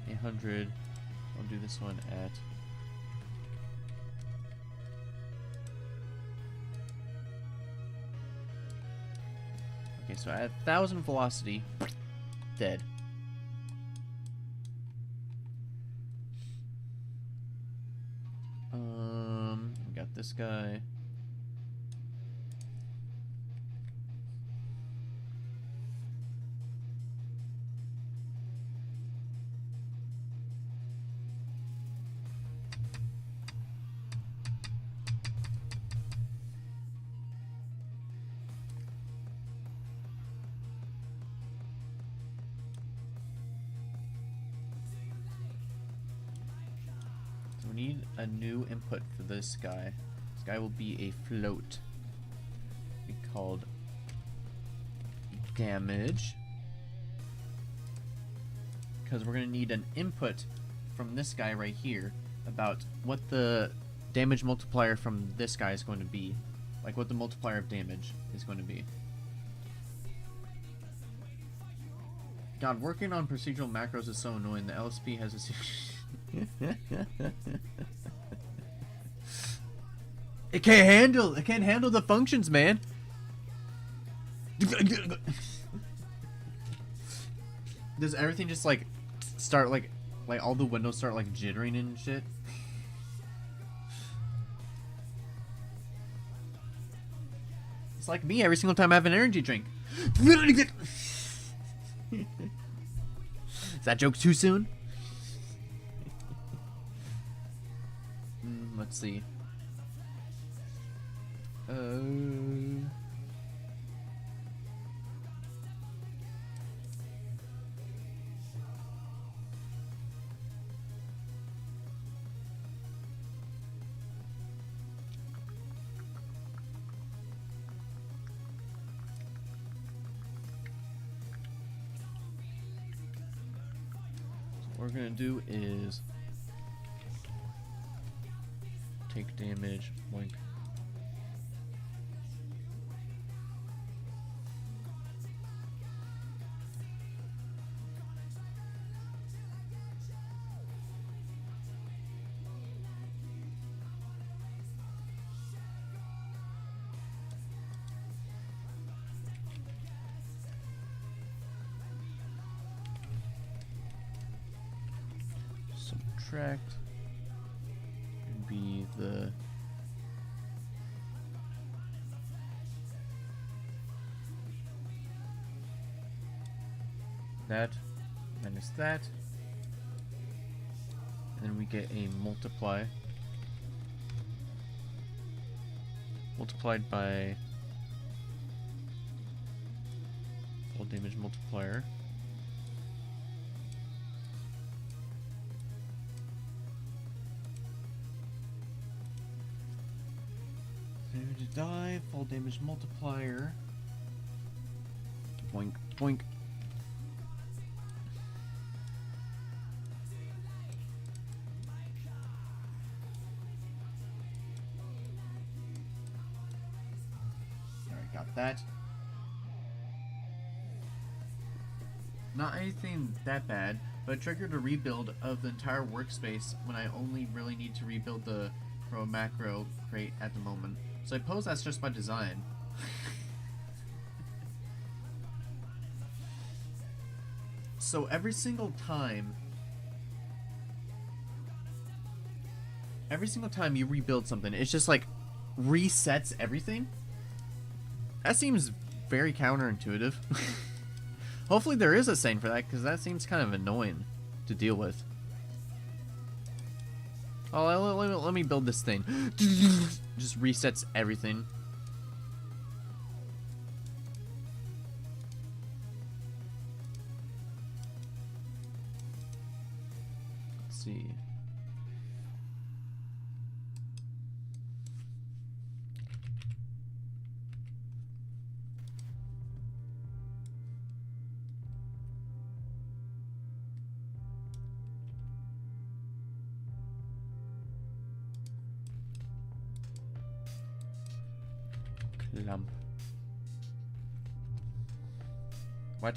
$800. I'll do this one at okay, so at 1,000 velocity, dead. We got this guy. We need a new input for this guy. This guy will be a float. Be called damage. Because we're going to need an input from this guy right here about what the damage multiplier from this guy is going to be. Like what the multiplier of damage is going to be. God, working on procedural macros is so annoying. The LSP has a... It can't handle the functions, man. Does everything just like start like all the windows start like jittering and shit? It's like me every single time I have an energy drink. Is that joke too soon? Let's see. What we're gonna do is take damage, boink. Subtract would be the that minus that, and then we get a multiply multiplied by full damage multiplier. To die, full damage multiplier. Boink, boink. Alright, got that. Not anything that bad, but it triggered a rebuild of the entire workspace when I only really need to rebuild the pro macro crate at the moment. So I suppose that's just by design. So every single time you rebuild something, it's just like resets everything. That seems very counterintuitive. Hopefully there is a saying for that, because that seems kind of annoying to deal with. Oh, let me build this thing. Just resets everything. Let's see. Lump. What?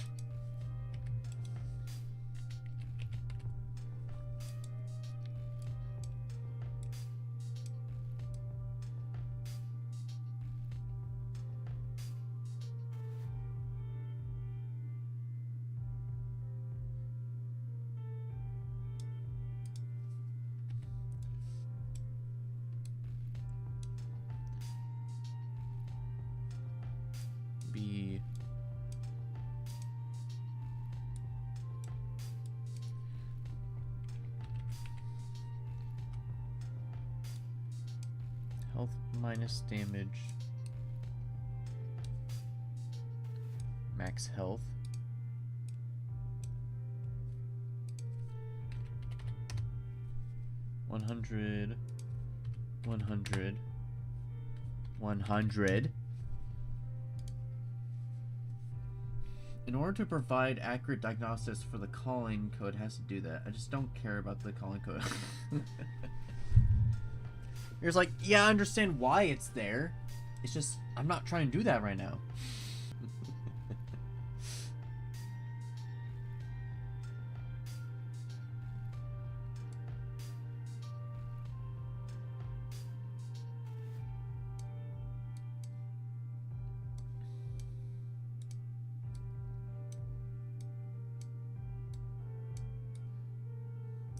Be health minus damage, max health. 100, 100, 100. In order to provide accurate diagnosis for the calling code, it has to do that. I just don't care about the calling code. It's like, yeah, I understand why it's there. It's just, I'm not trying to do that right now.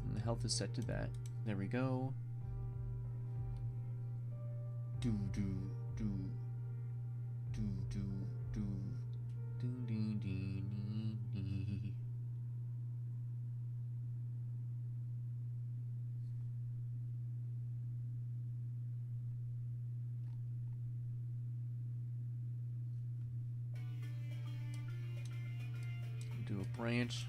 And the health is set to that. There we go. Do do do do do do do dee dee dee dee. Do a branch.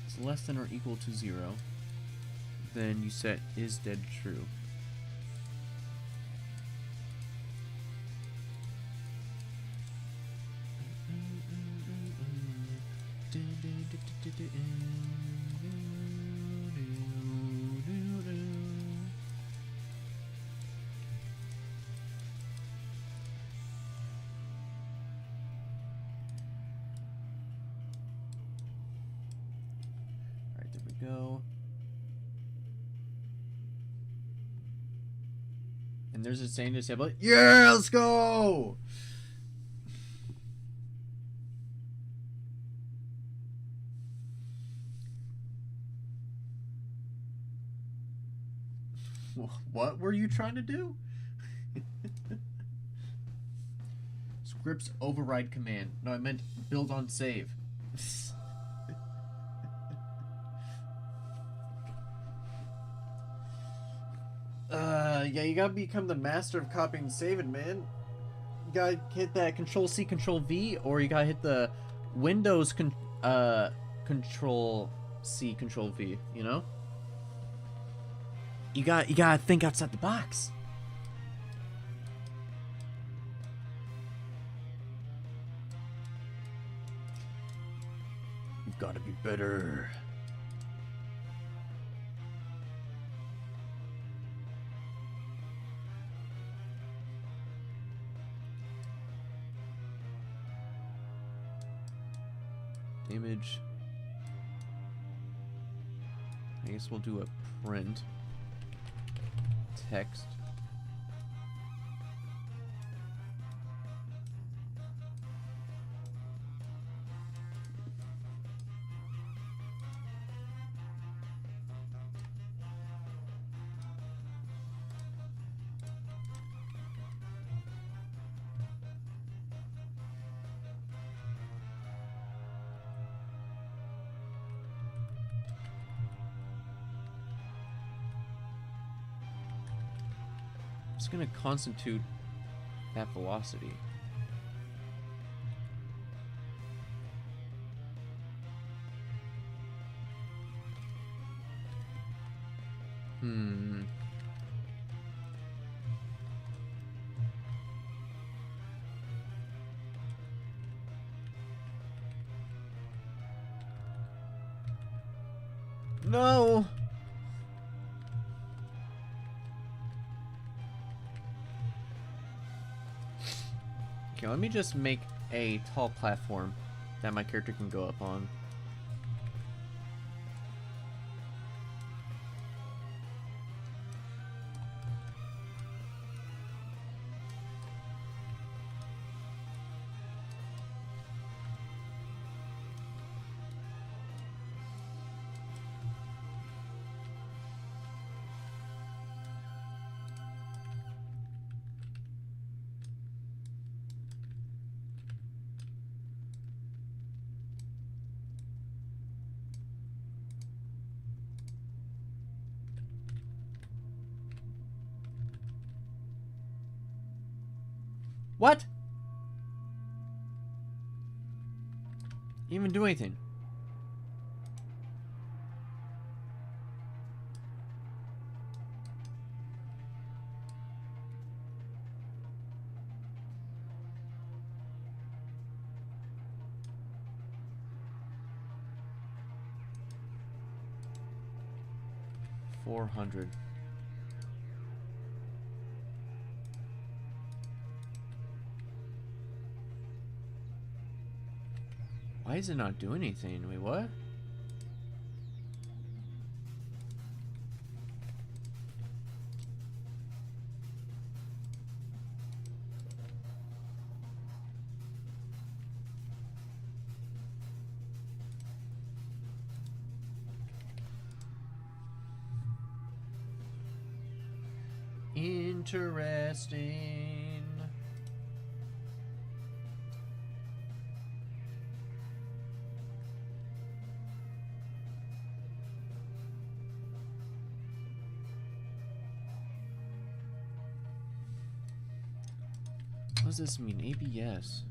If it's less than or equal to 0, then you set is dead true. Alright, there we go. And there's a saying disable. Yeah, let's go! What were you trying to do? Scripts override command. No, I meant build on save. Yeah, you gotta become the master of copying and saving, man. You gotta hit that Control C, Control V, or you gotta hit the Windows Control C, Control V. You know? You gotta think outside the box. You've gotta be better. Image. I guess we'll do a print. Text. It's going to constitute that velocity. No! Okay, let me just make a tall platform that my character can go up on. What? Even do anything. $400. Why is it not doing anything? Wait, what? Interesting. What does this mean? ABS.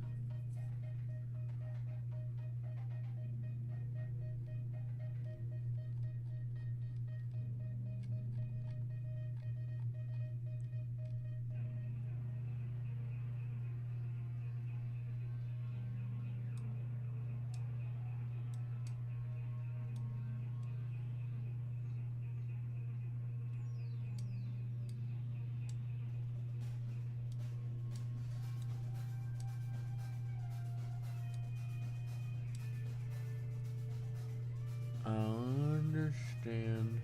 I understand.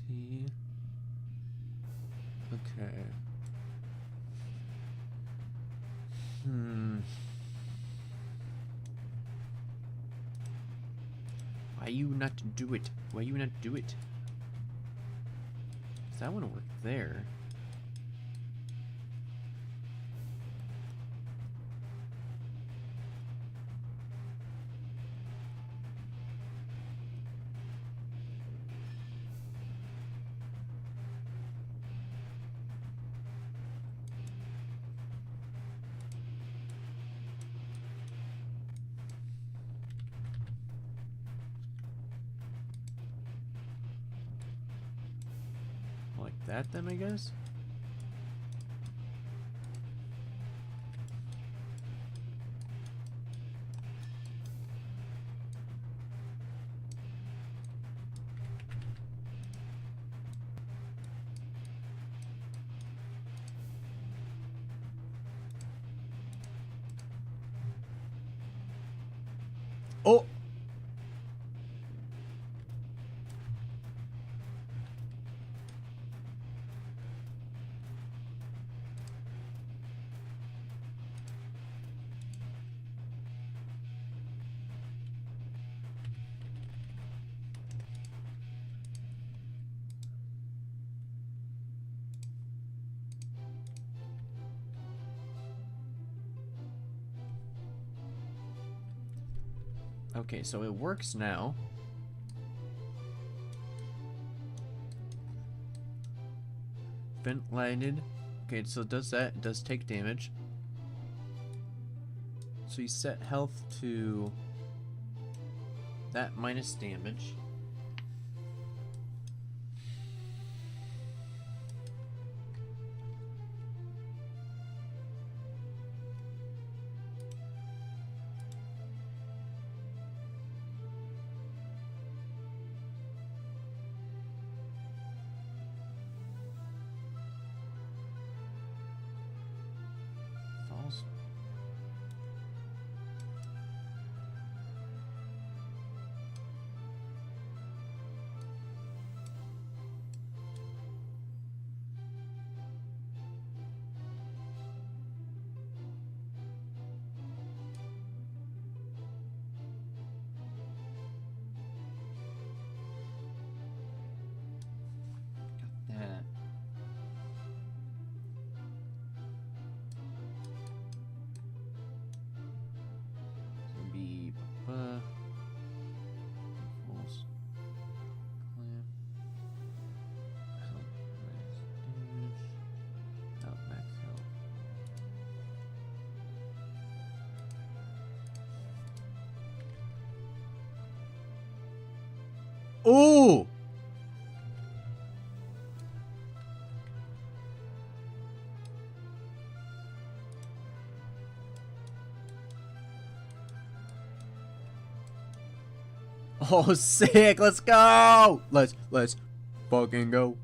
See? Okay. Why you not do it? Why you not do it? 'Cause I want to work there. Like that then, I guess? Oh! Okay, so it works now. Vent lighted. Okay, so it does that. It does take damage. So you set health to that minus damage. Ooh! Oh, sick! Let's go! Let's fucking go.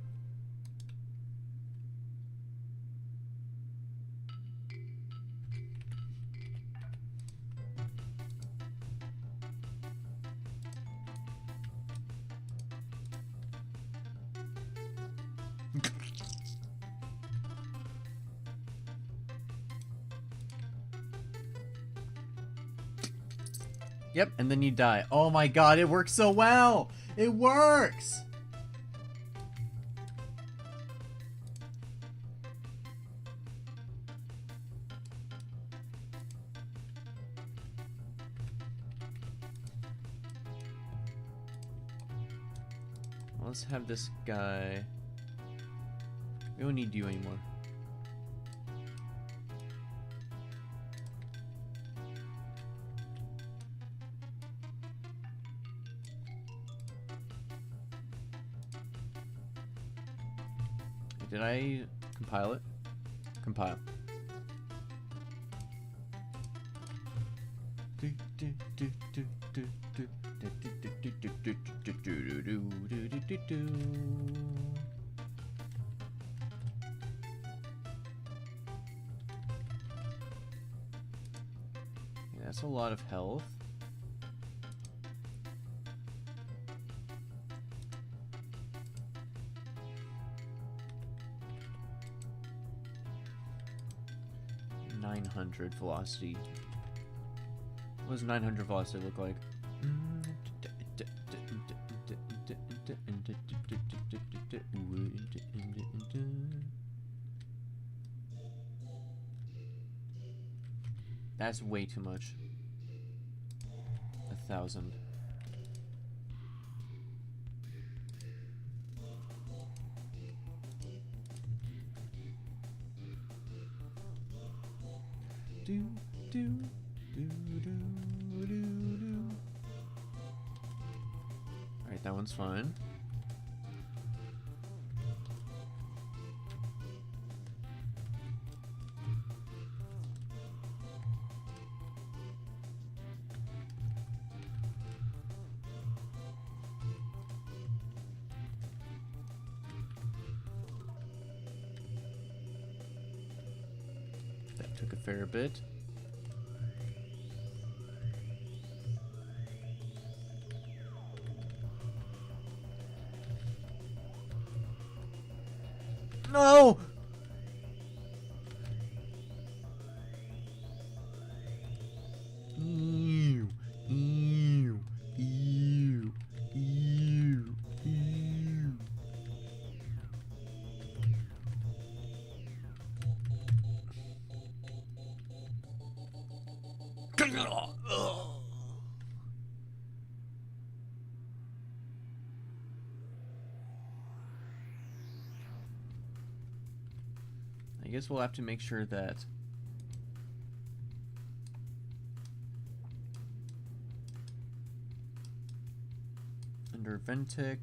Yep, and then you die. Oh my god, it works so well! It works! Let's have this guy. We don't need you anymore. Did I compile it? Compile. Yeah, that's a lot of health. Velocity. What does 900 velocity look like? That's way too much. 1,000. Do do do do do do. All right, that one's fine. That took a fair bit. No! Ew, ew, ew, ew, ew. I guess we'll have to make sure that under Ventic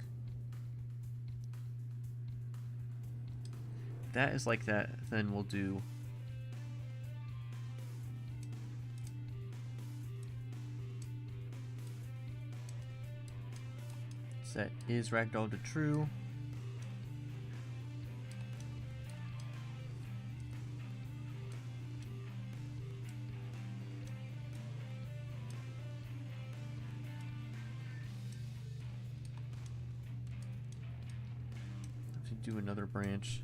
that is like that, then we'll do set is ragdoll to true. Do another branch.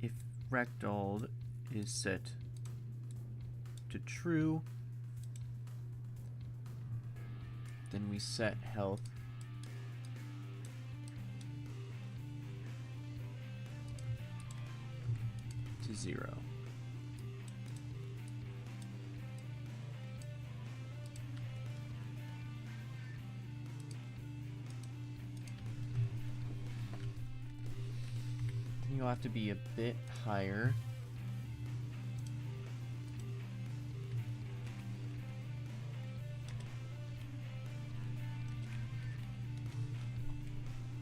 If ragdoll is set to true, then we set health to 0. You'll have to be a bit higher.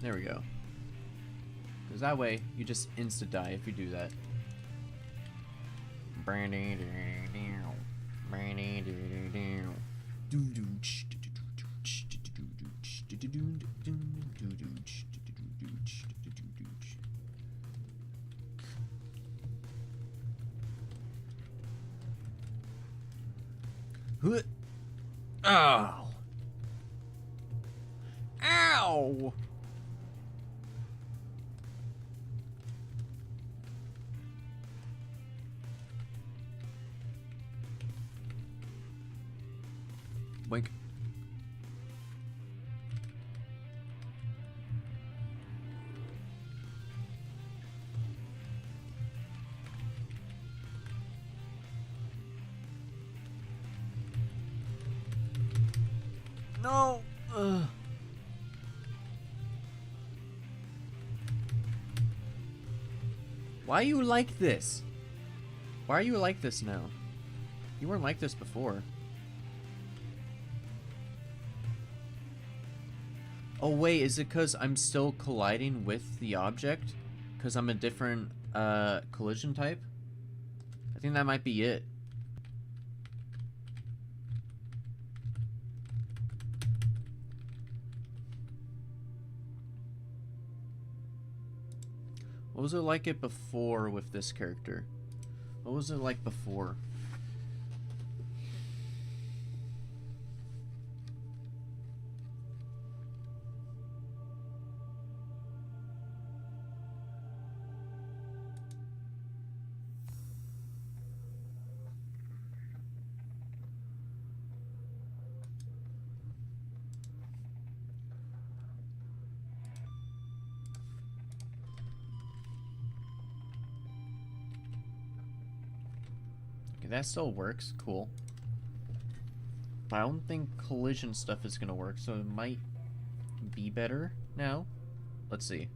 There we go. Because that way, you just insta-die if you do that. Ow! Ow! Wink. No. Ugh. Why are you like this? Why are you like this now? You weren't like this before. Oh wait, is it because I'm still colliding with the object? Because I'm a different collision type? I think that might be it. What was it like it before with this character? What was it like before? That still works, cool. But I don't think collision stuff is gonna work, so it might be better now. Let's see.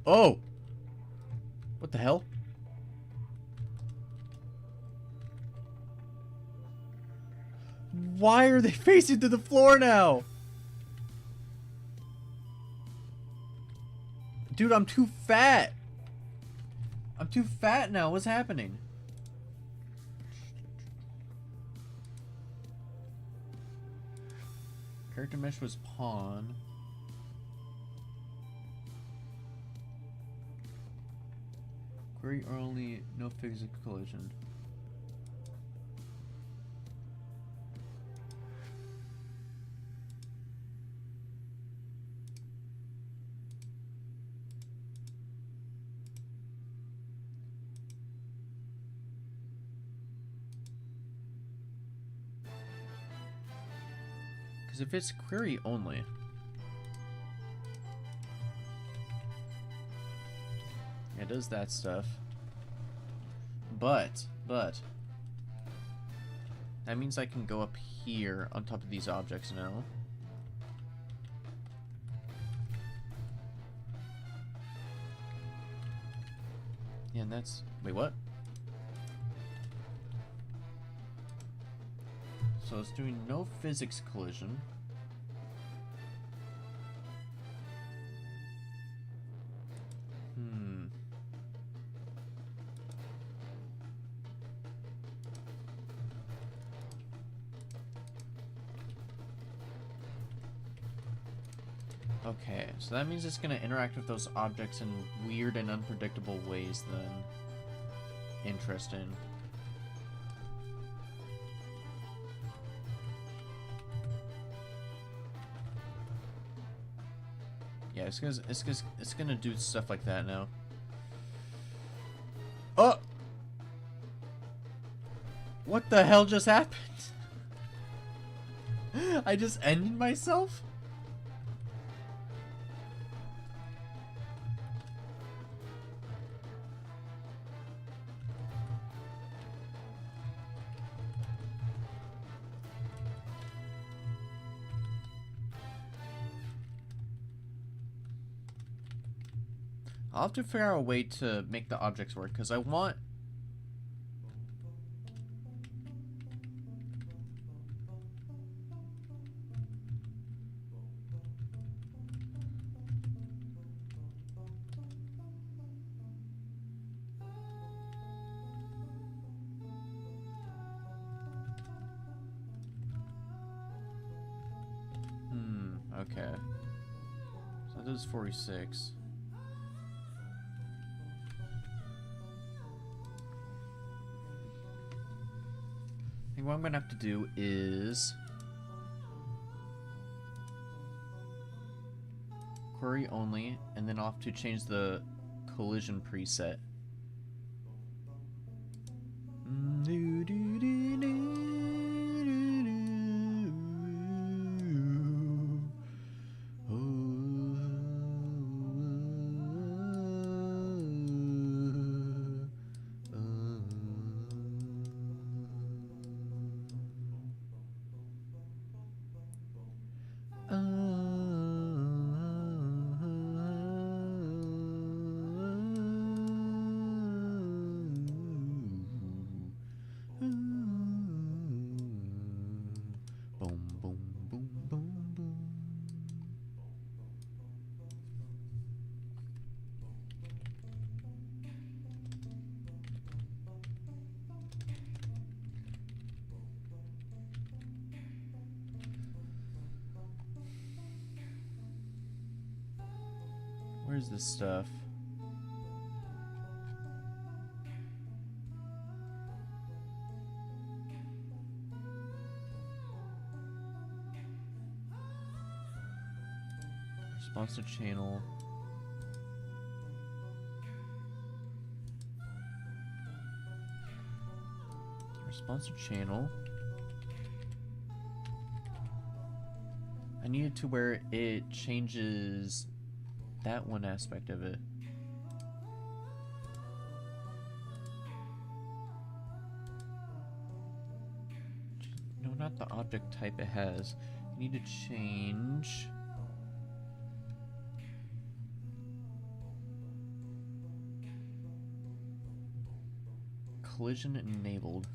Oh! What the hell? Why are they facing to the floor now? Dude, I'm too fat. I'm too fat now. What's happening? Character mesh was pawn. Query only, no physical collision. If it's query only, it does that stuff, but that means I can go up here on top of these objects now. Yeah, and that's, wait, what? So it's doing no physics collision. Okay, so that means it's gonna interact with those objects in weird and unpredictable ways then. Interesting. Yeah, it's gonna do stuff like that now. Oh! What the hell just happened? I just ended myself? I'll have to figure out a way to make the objects work, because I want... Okay. So that does 46. I think what I'm gonna have to do is query only, and then I'll have to change the collision preset. Boom, boom, boom, boom, boom. Where's this stuff? Responsive channel. Responsive channel. I need it to where it changes that one aspect of it. No, not the object type it has. You need to change collision enabled.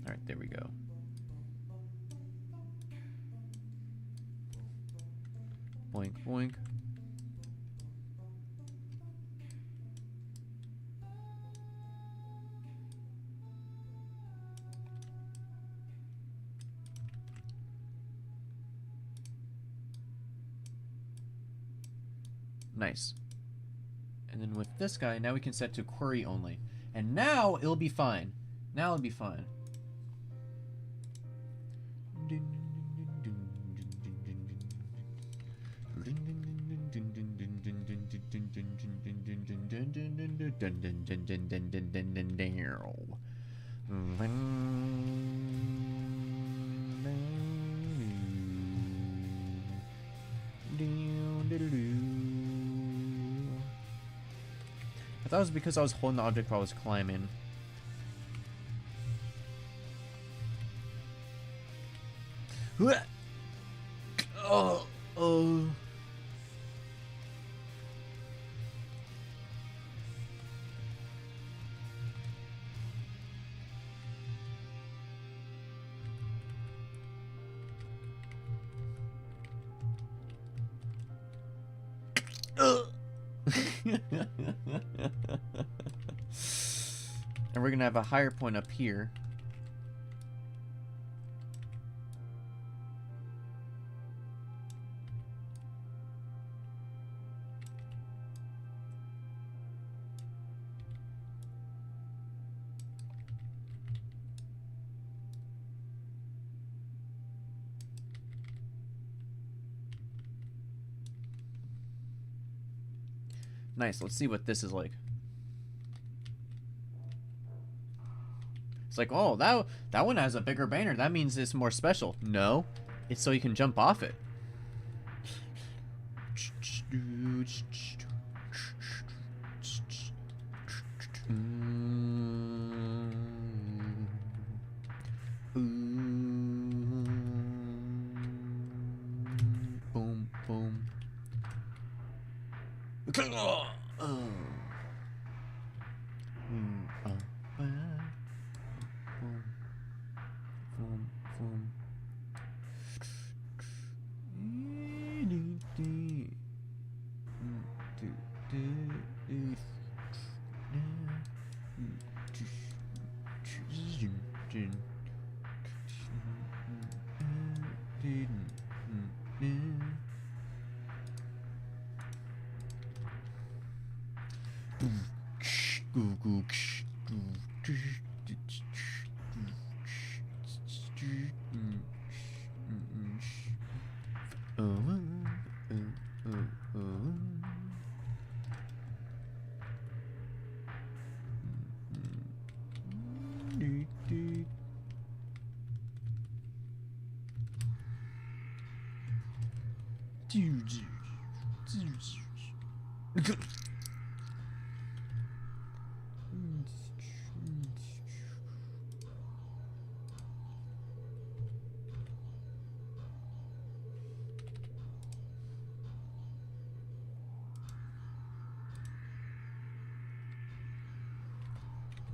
All right, there we go. Boink, boink. Nice. And then with this guy, now we can set to query only. And now it'll be fine. Now it'll be fine. I thought it was because I was holding the object while I was climbing. Oh, oh. And we're gonna have a higher point up here. Nice, let's see what this is like. It's like, oh, that one has a bigger banner. That means it's more special. No, it's so you can jump off it. Boom, boom.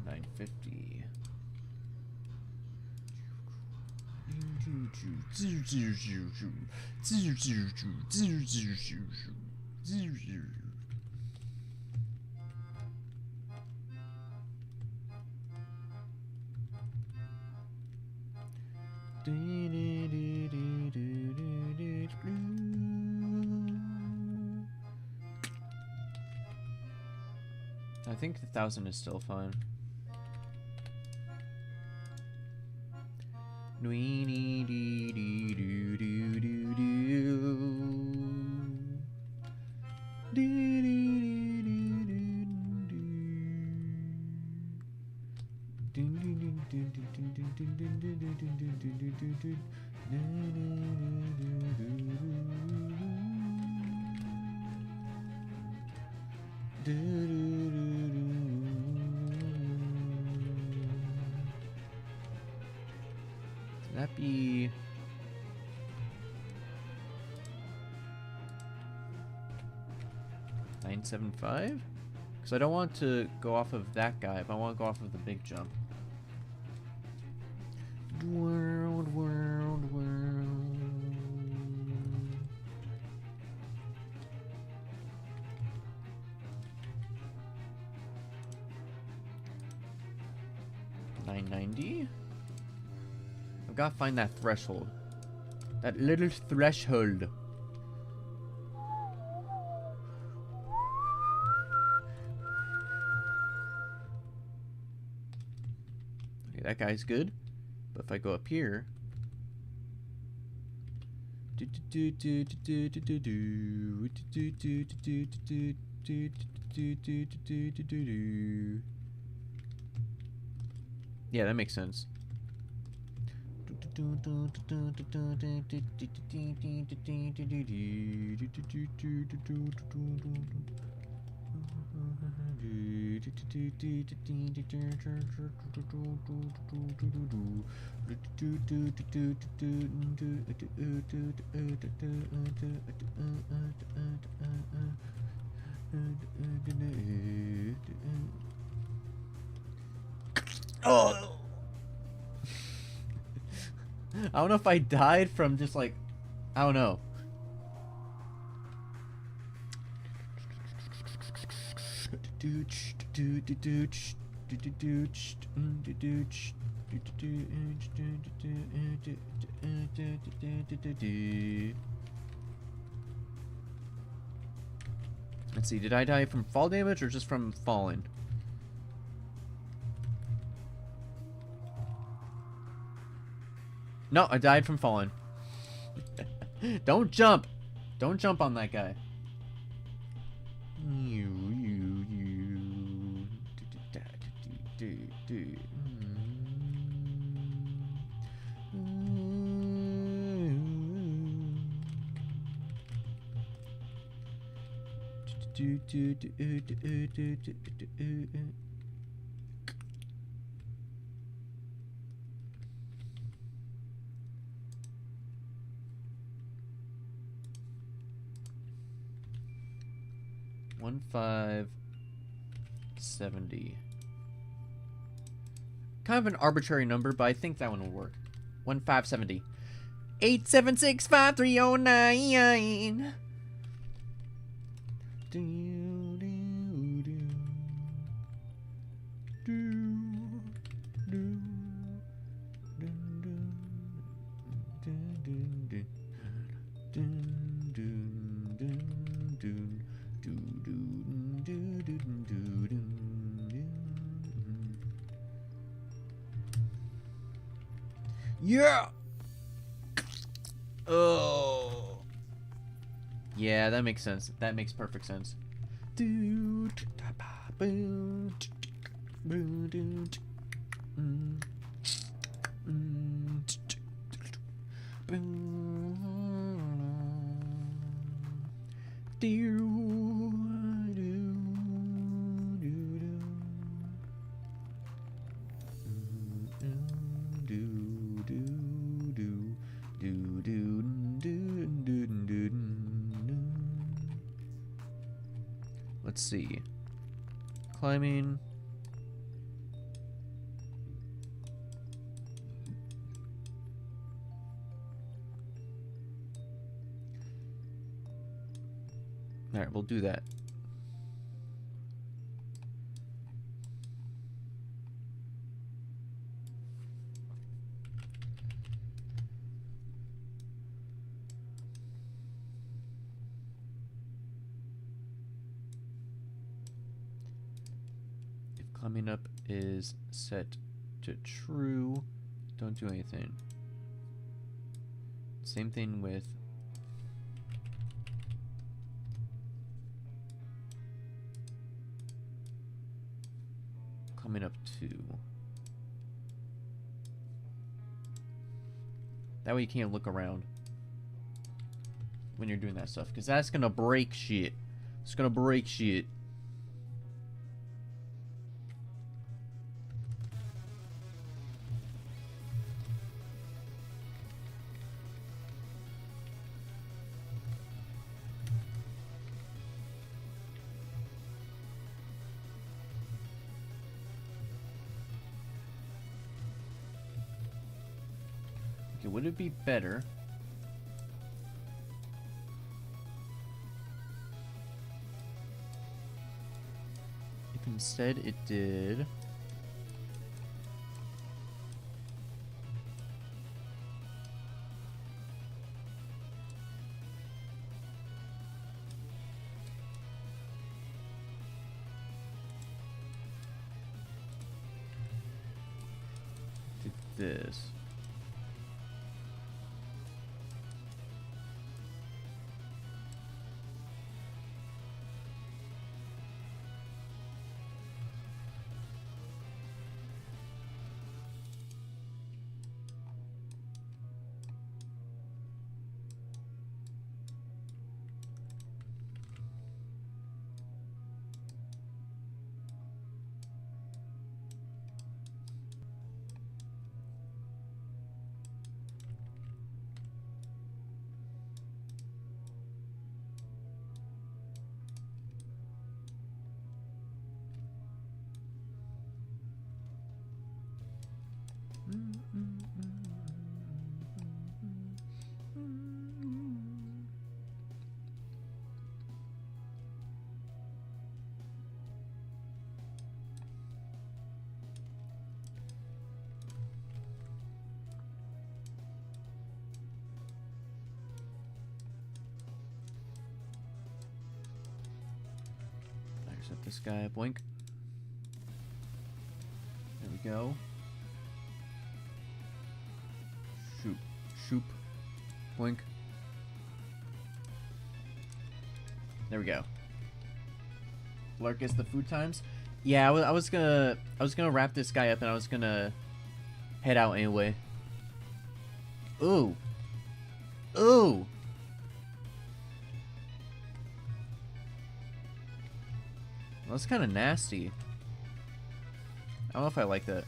$9.50. I think 1,000 is still fine. That be 975? Because I don't want to go off of that guy, if I want to go off of the big jump. World, world, world. $9.90. I've got to find that threshold. That little threshold. Okay, that guy's good. But if I go up here. Yeah, that makes sense. Oh! I don't know if I died from just like, I don't know. Let's see, did I die from fall damage or just from falling? No, I died from falling. Don't jump! Don't jump on that guy. $1,570. Kind of an arbitrary number, but I think that one will work. 1,570. 8765309. Yeah. Oh. Yeah, that makes sense. That makes perfect sense. Let's see. Climbing. Alright, we'll do that. If climbing up is set to true, don't do anything. Same thing with coming up to. That way you can't look around when you're doing that stuff, because that's gonna break shit. It's gonna break shit. Okay, would it be better if instead it did this? Set this guy, boink. There we go. Shoop, shoop, boink. There we go. Lurk is the food times. Yeah, I was gonna wrap this guy up and I was gonna head out anyway. Ooh, ooh. Well, that's kind of nasty. I don't know if I like that.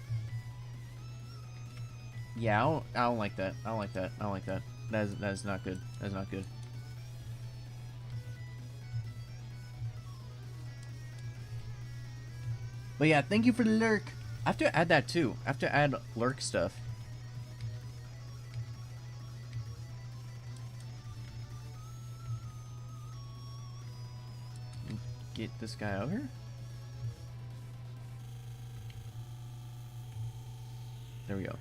Yeah, I don't like that. I don't like that. I don't like that. That is not good. That is not good. But yeah, thank you for the lurk. I have to add that too. I have to add lurk stuff. Get this guy out here. There we go.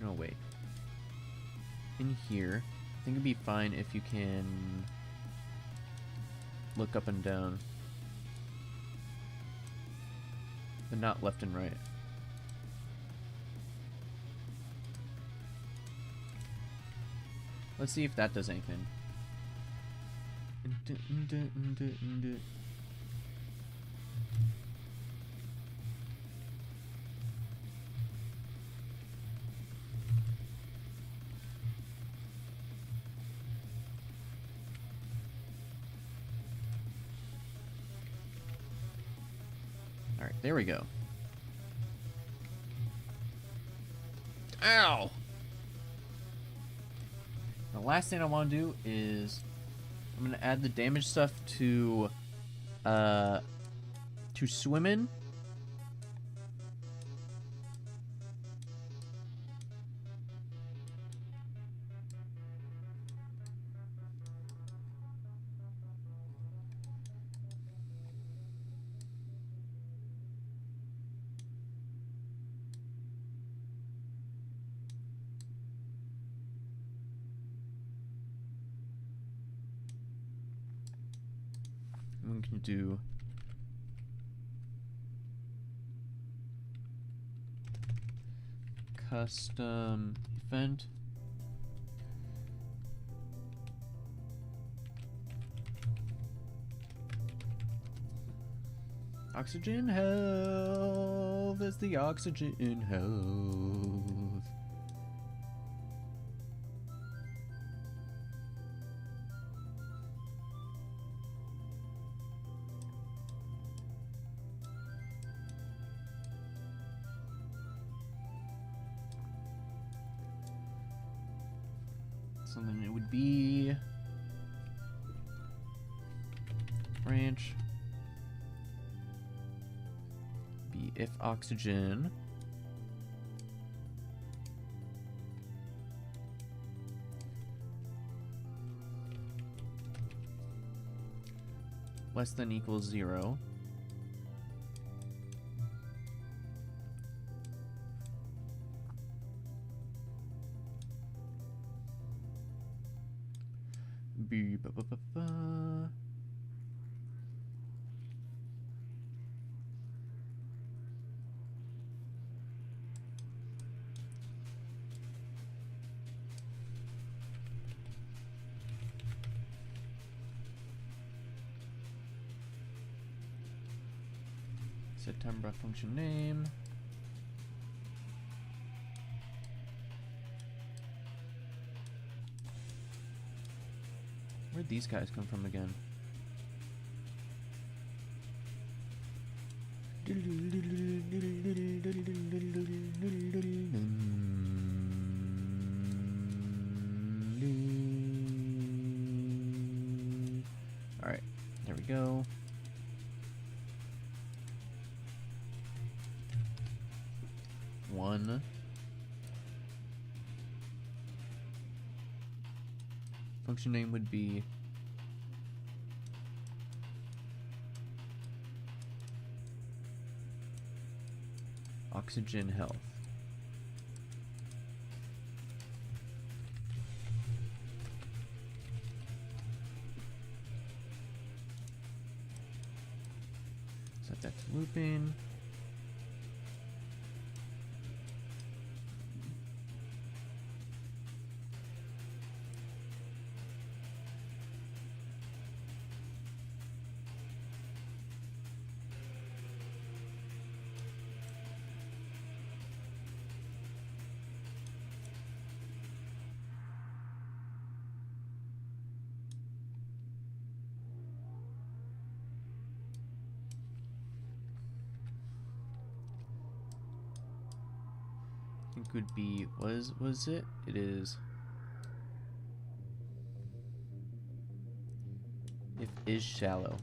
No, wait. In here, I think it'd be fine if you can look up and down. But not left and right. Let's see if that does anything. Alright, there we go. Ow! The last thing I want to do is I'm gonna add the damage stuff to swimming. We can do custom event. Oxygen health is the oxygen health. So then it would be branch be if oxygen less than equals 0. Be ba ba ba ba. September function name. Where'd these guys come from again? Alright, there we go. One. Function name would be oxygen health. Set that to looping. Would be was it? It is if is shallow.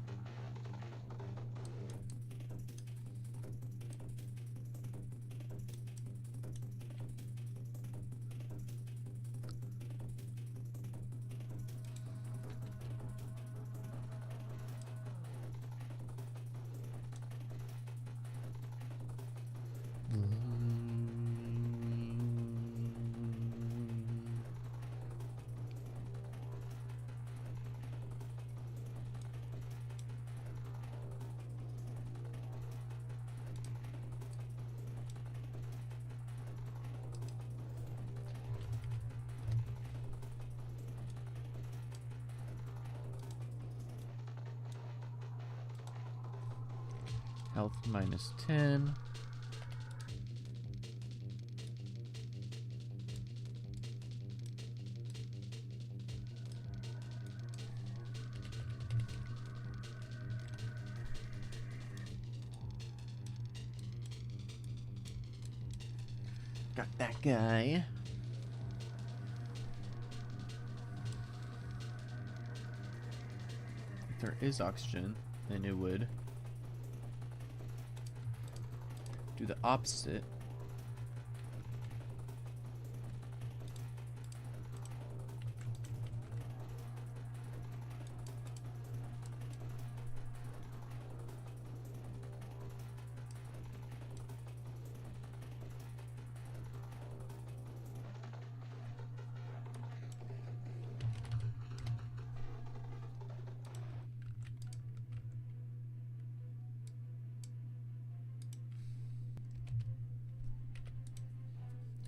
Health minus 10. Got that guy. If there is oxygen, then it would do the opposite.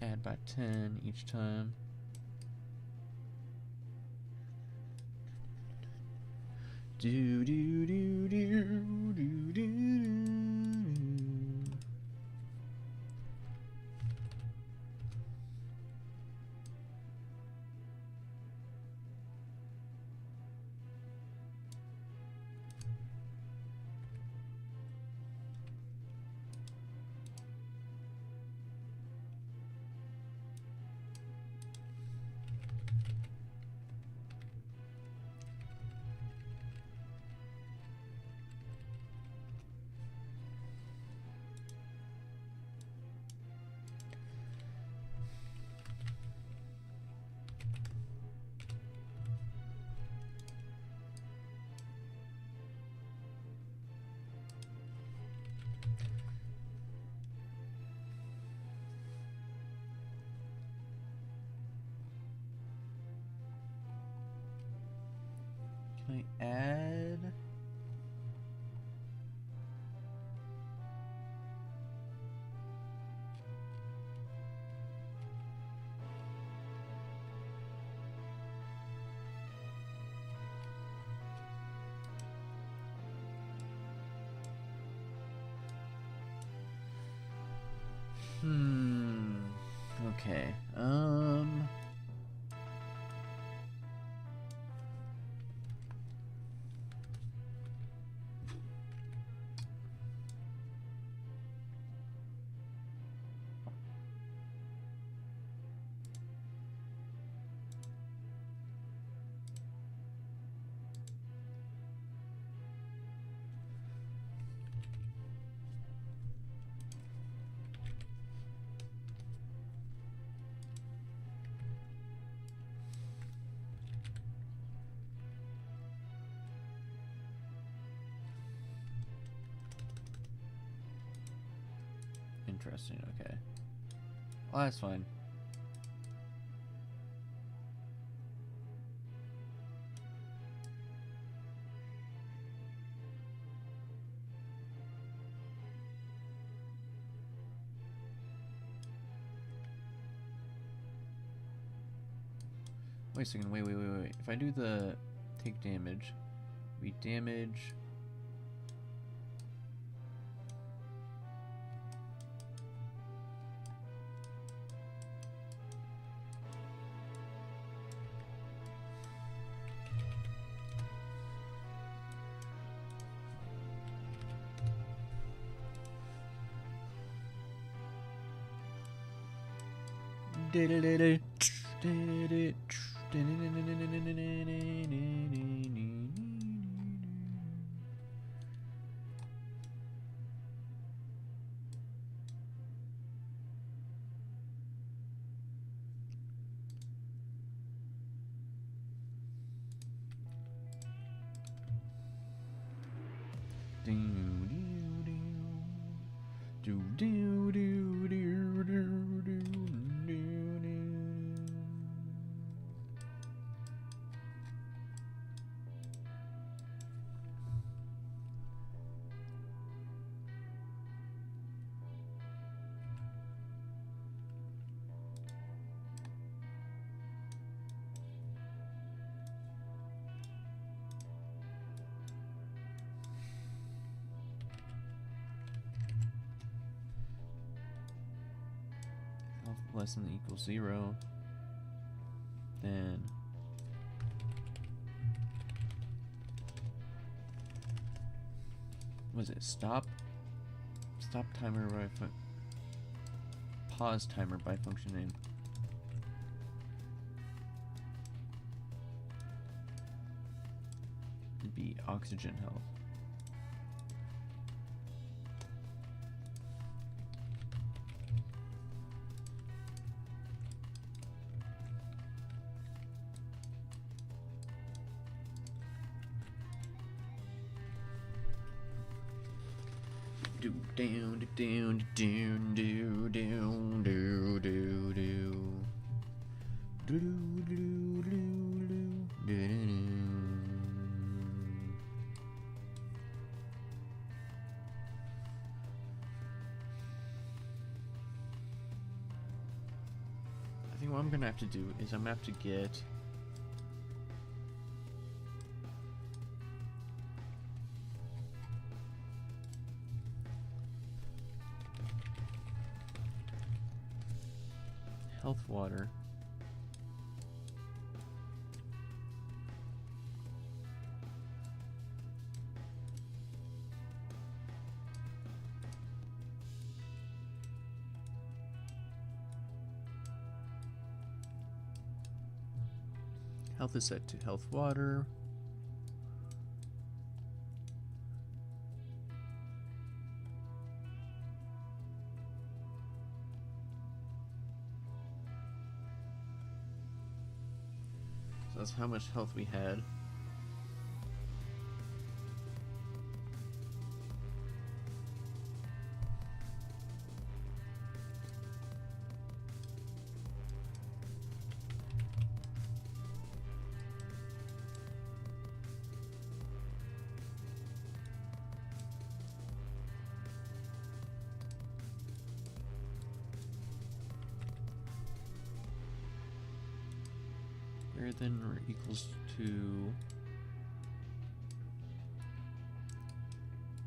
Add by 10 each time. Do do do do do do. Can I add? Okay. Interesting, okay. Well, that's fine. Wait a second, wait. If I do the take damage, we damage... health less than or equals 0, then was it stop timer by pause timer by function name. It'd be oxygen health. Do down do down do do do do do do do do do do. I think what I'm gonna have to do is I'm gonna have to get health water. Health is set to health water. So that's how much health we had. Greater than or equals to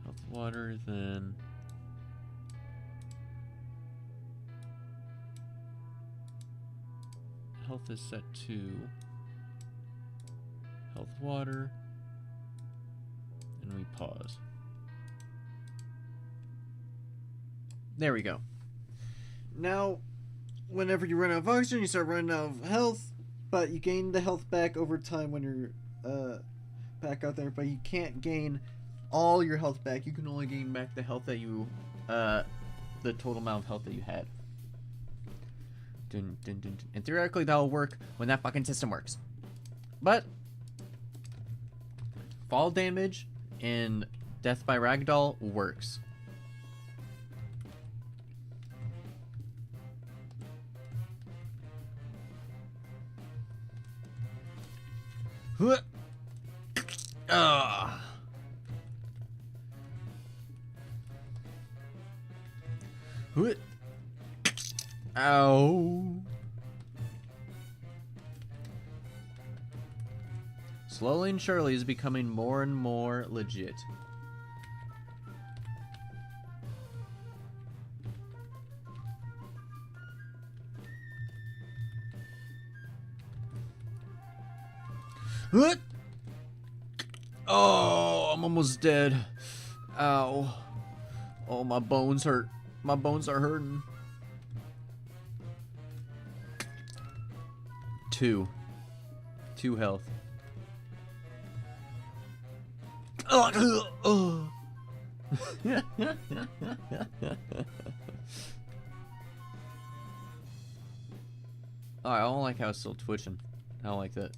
health water, then health is set to health water, and we pause. There we go. Now, whenever you run out of oxygen, you start running out of health. But you gain the health back over time when you're back out there. But you can't gain all your health back. You can only gain back the health that you, the total amount of health that you had. Dun, dun, dun, dun. And theoretically, that'll work when that fucking system works. But fall damage and death by ragdoll works. Ow. Slowly and surely is becoming more and more legit. Oh, I'm almost dead. Ow. Oh, my bones hurt. My bones are hurting. 2 health. Oh, I don't like how it's still twitching. I don't like that.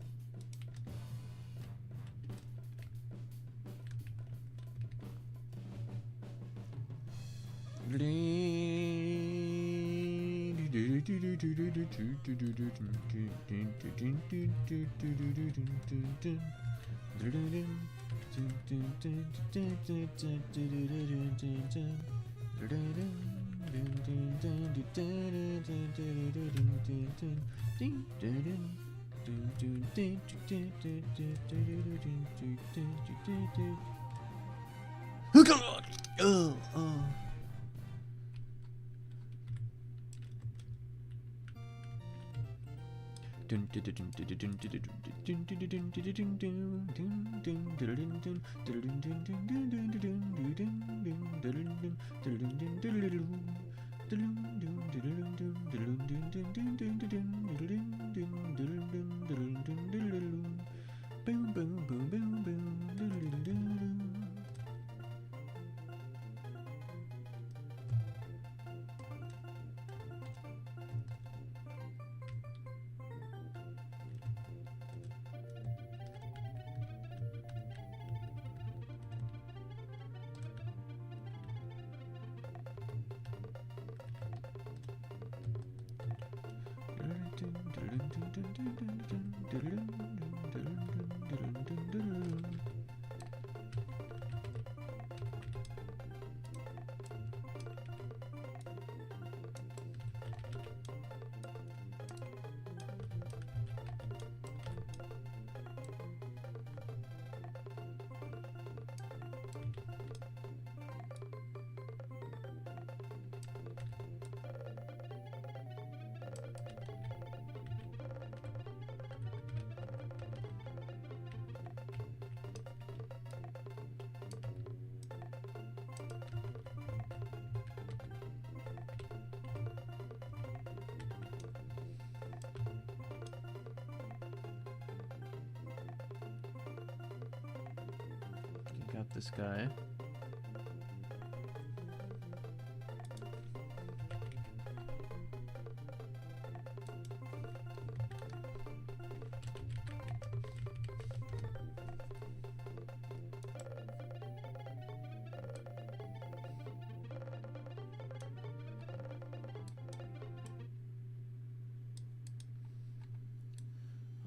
Got this guy.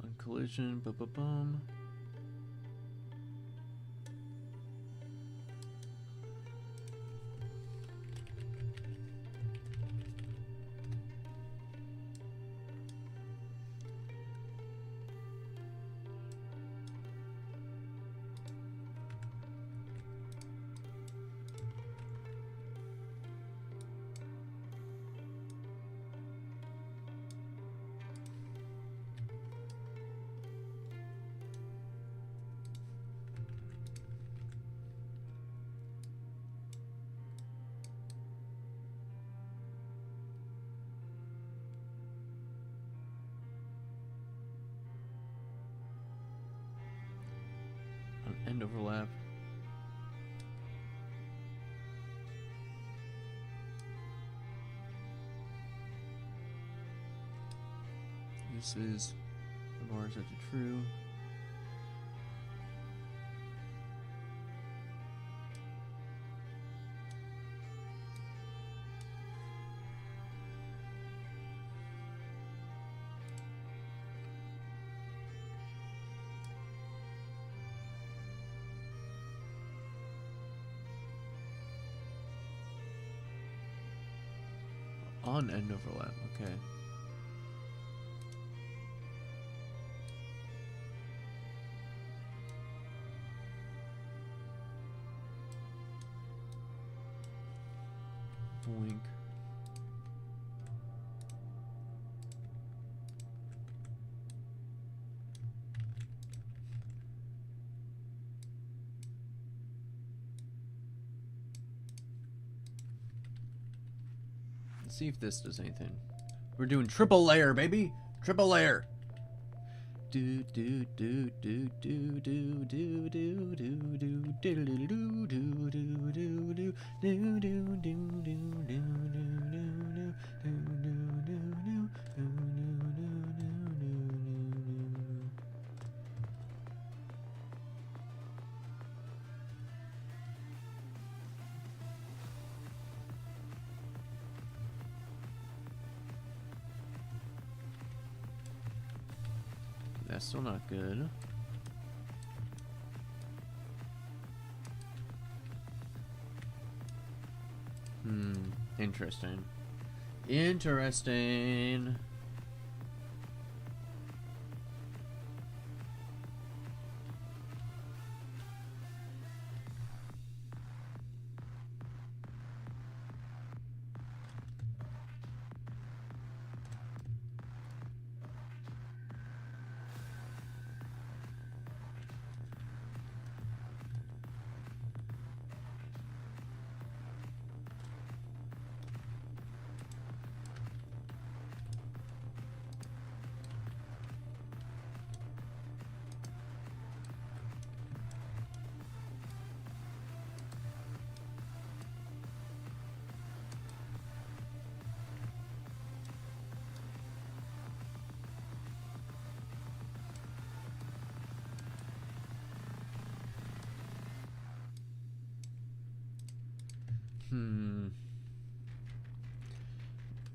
On collision, bum. End overlap. This is the bar set to true. On end overlap, okay. Boink. Let's see if this does anything. We're doing triple layer, baby! Triple layer! Do do do do do do do do do do do do do do do do do do That's still not good. Interesting. Interesting.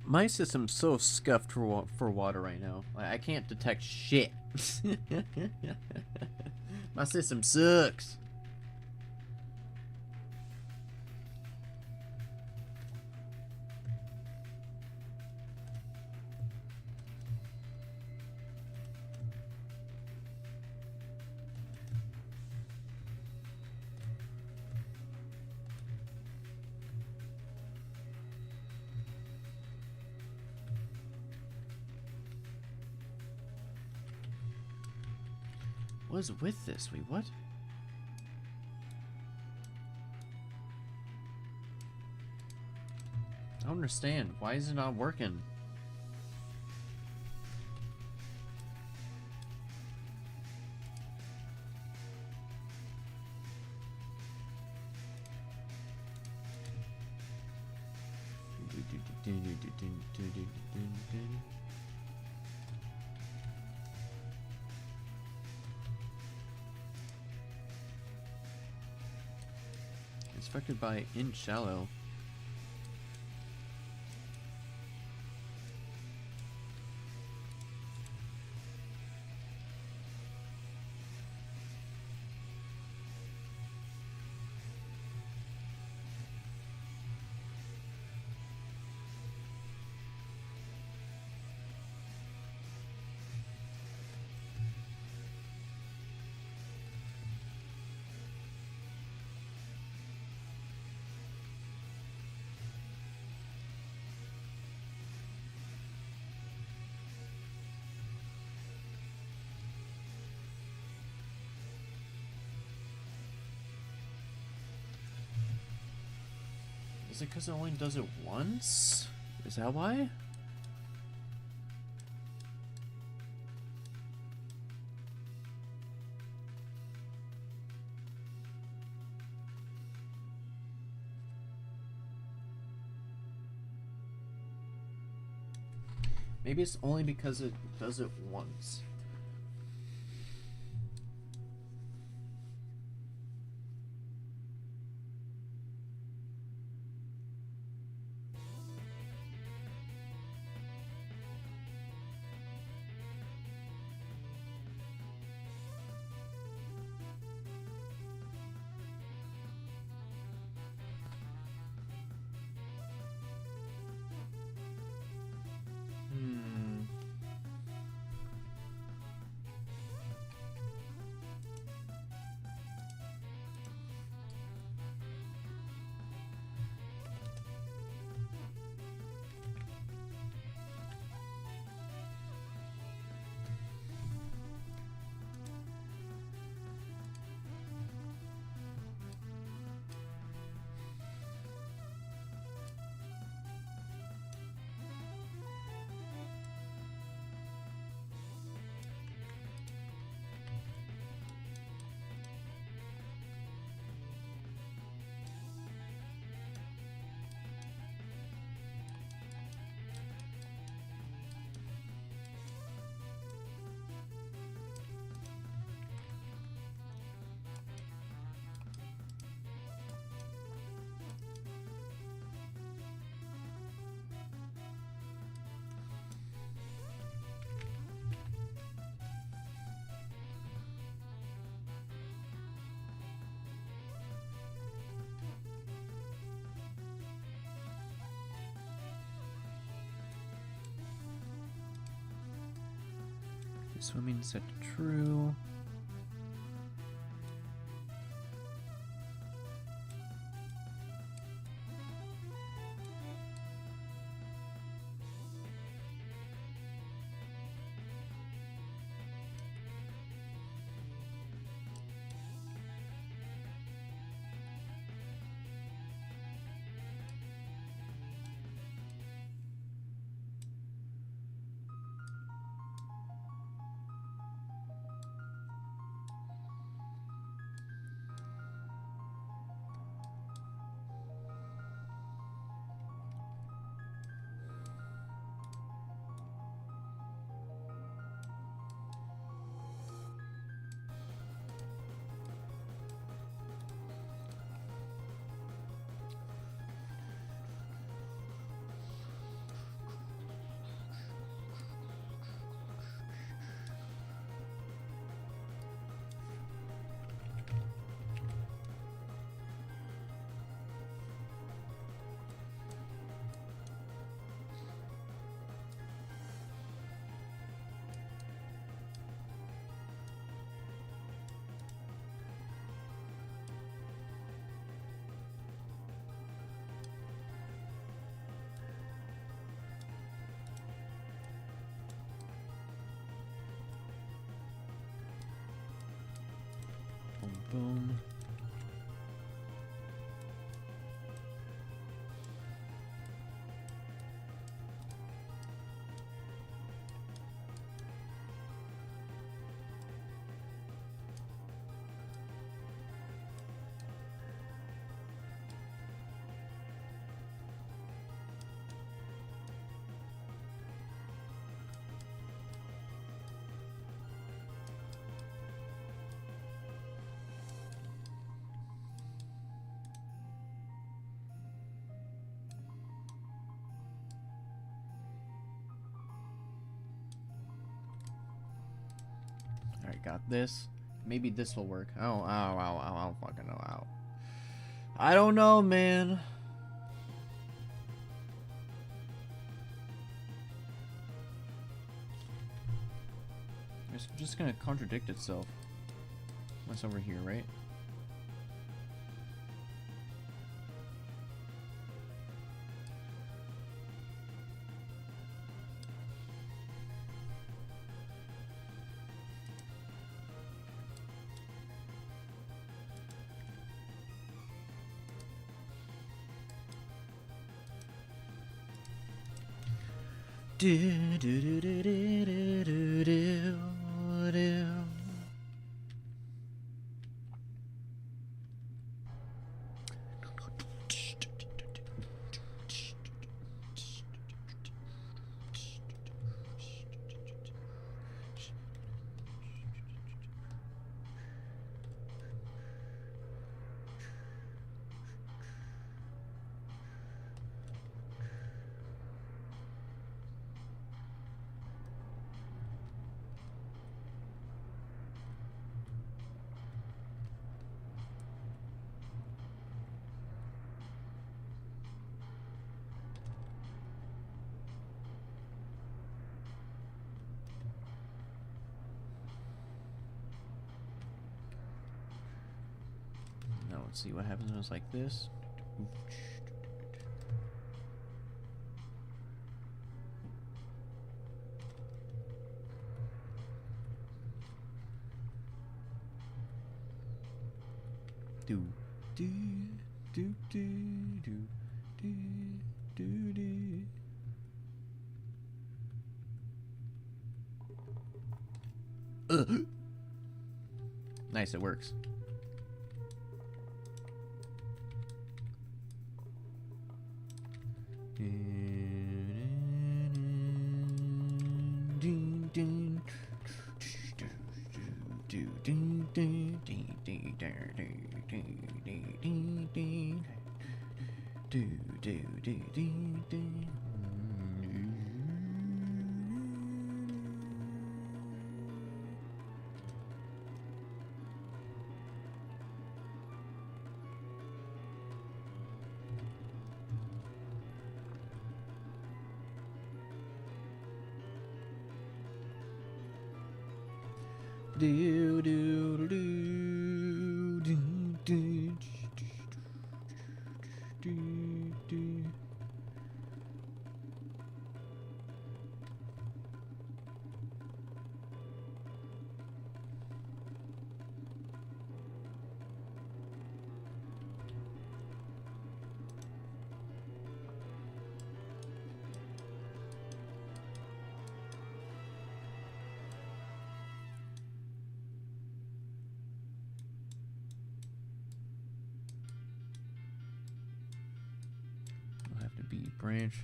My system's so scuffed for water right now. Like, I can't detect shit. My system sucks. What is with this? Wait, what? I don't understand. Why is it not working? It's affected by in shallow. Is it because it only does it once? Is that why? Maybe it's only because it does it once. Swimming set to true. Boom. Alright, got this. Maybe this will work. Oh, I don't fucking know. Ow. I don't know, man. It's just gonna contradict itself. What's over here, right? Do do do do do do do do do. Now let's see what happens when it's like this. Do do do do do do do do. Ugh. Nice, it works. Do do do do do do do. Will have to be branch.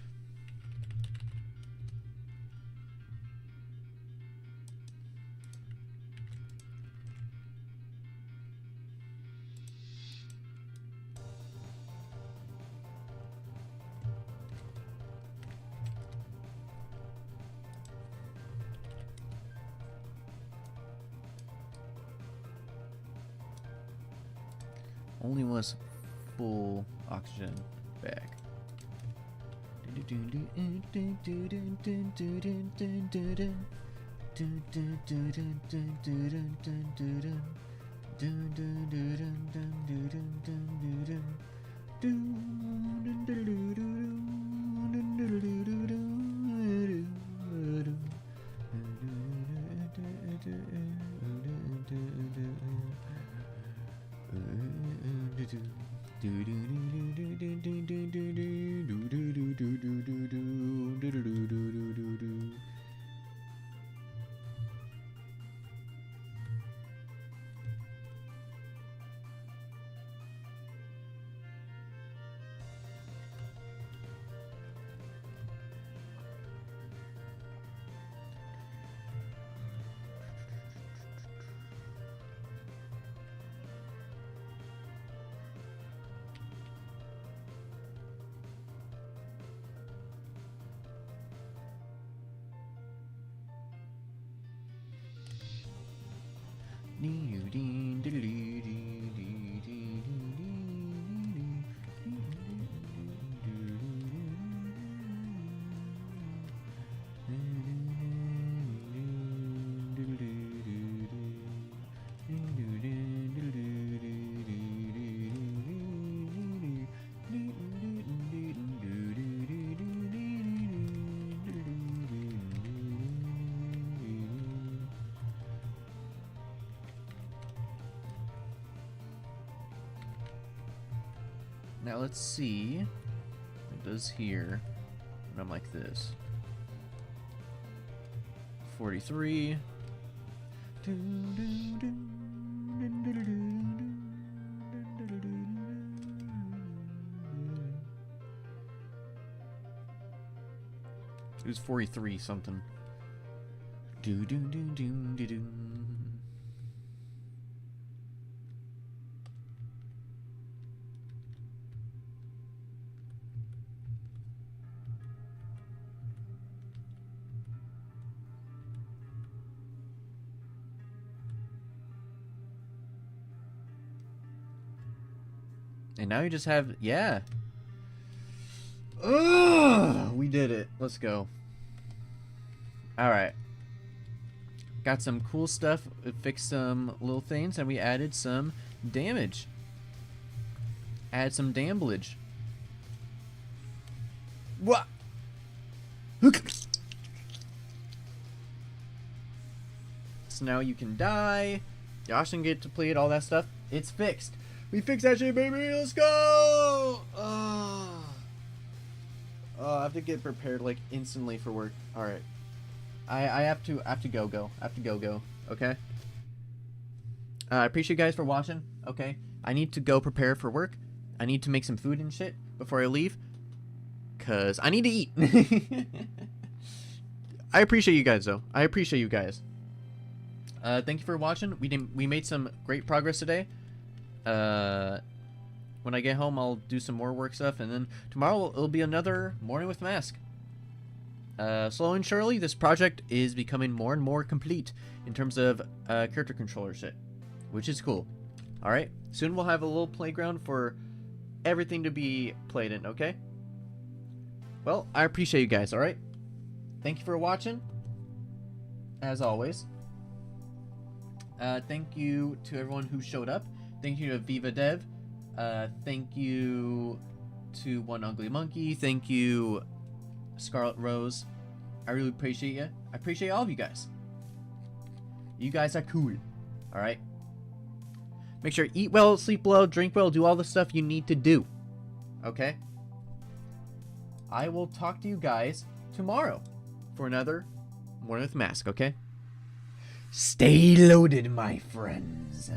Only was full oxygen bag. Now let's see what it does here when I'm like this. 43. It was 43 something. Do do do do do do. And now you just have, yeah. Ugh, we did it. Let's go. Alright. Got some cool stuff. We fixed some little things, and we added some damage. Add some damblage. What? So now you can die. Josh can get to play it, all that stuff. It's fixed. We fixed that shit, baby. Let's go. I have to get prepared like instantly for work. All right. I have to go. I have to go. Okay. I appreciate you guys for watching. Okay. I need to go prepare for work. I need to make some food and shit before I leave, cause I need to eat. I appreciate you guys though. I appreciate you guys. Thank you for watching. We made some great progress today. When I get home, I'll do some more work stuff, and then tomorrow it'll be another morning with Mask. Slowly and surely, this project is becoming more and more complete in terms of character controller shit, which is cool. All right, soon we'll have a little playground for everything to be played in. Okay. Well, I appreciate you guys. All right. Thank you for watching. As always. Thank you to everyone who showed up. Thank you to Viva Dev. Thank you to One Ugly Monkey. Thank you, Scarlet Rose. I really appreciate you. I appreciate all of you guys. You guys are cool. Alright? Make sure to eat well, sleep well, drink well, do all the stuff you need to do. Okay? I will talk to you guys tomorrow for another Morning with Mask, okay? Stay loaded, my friends.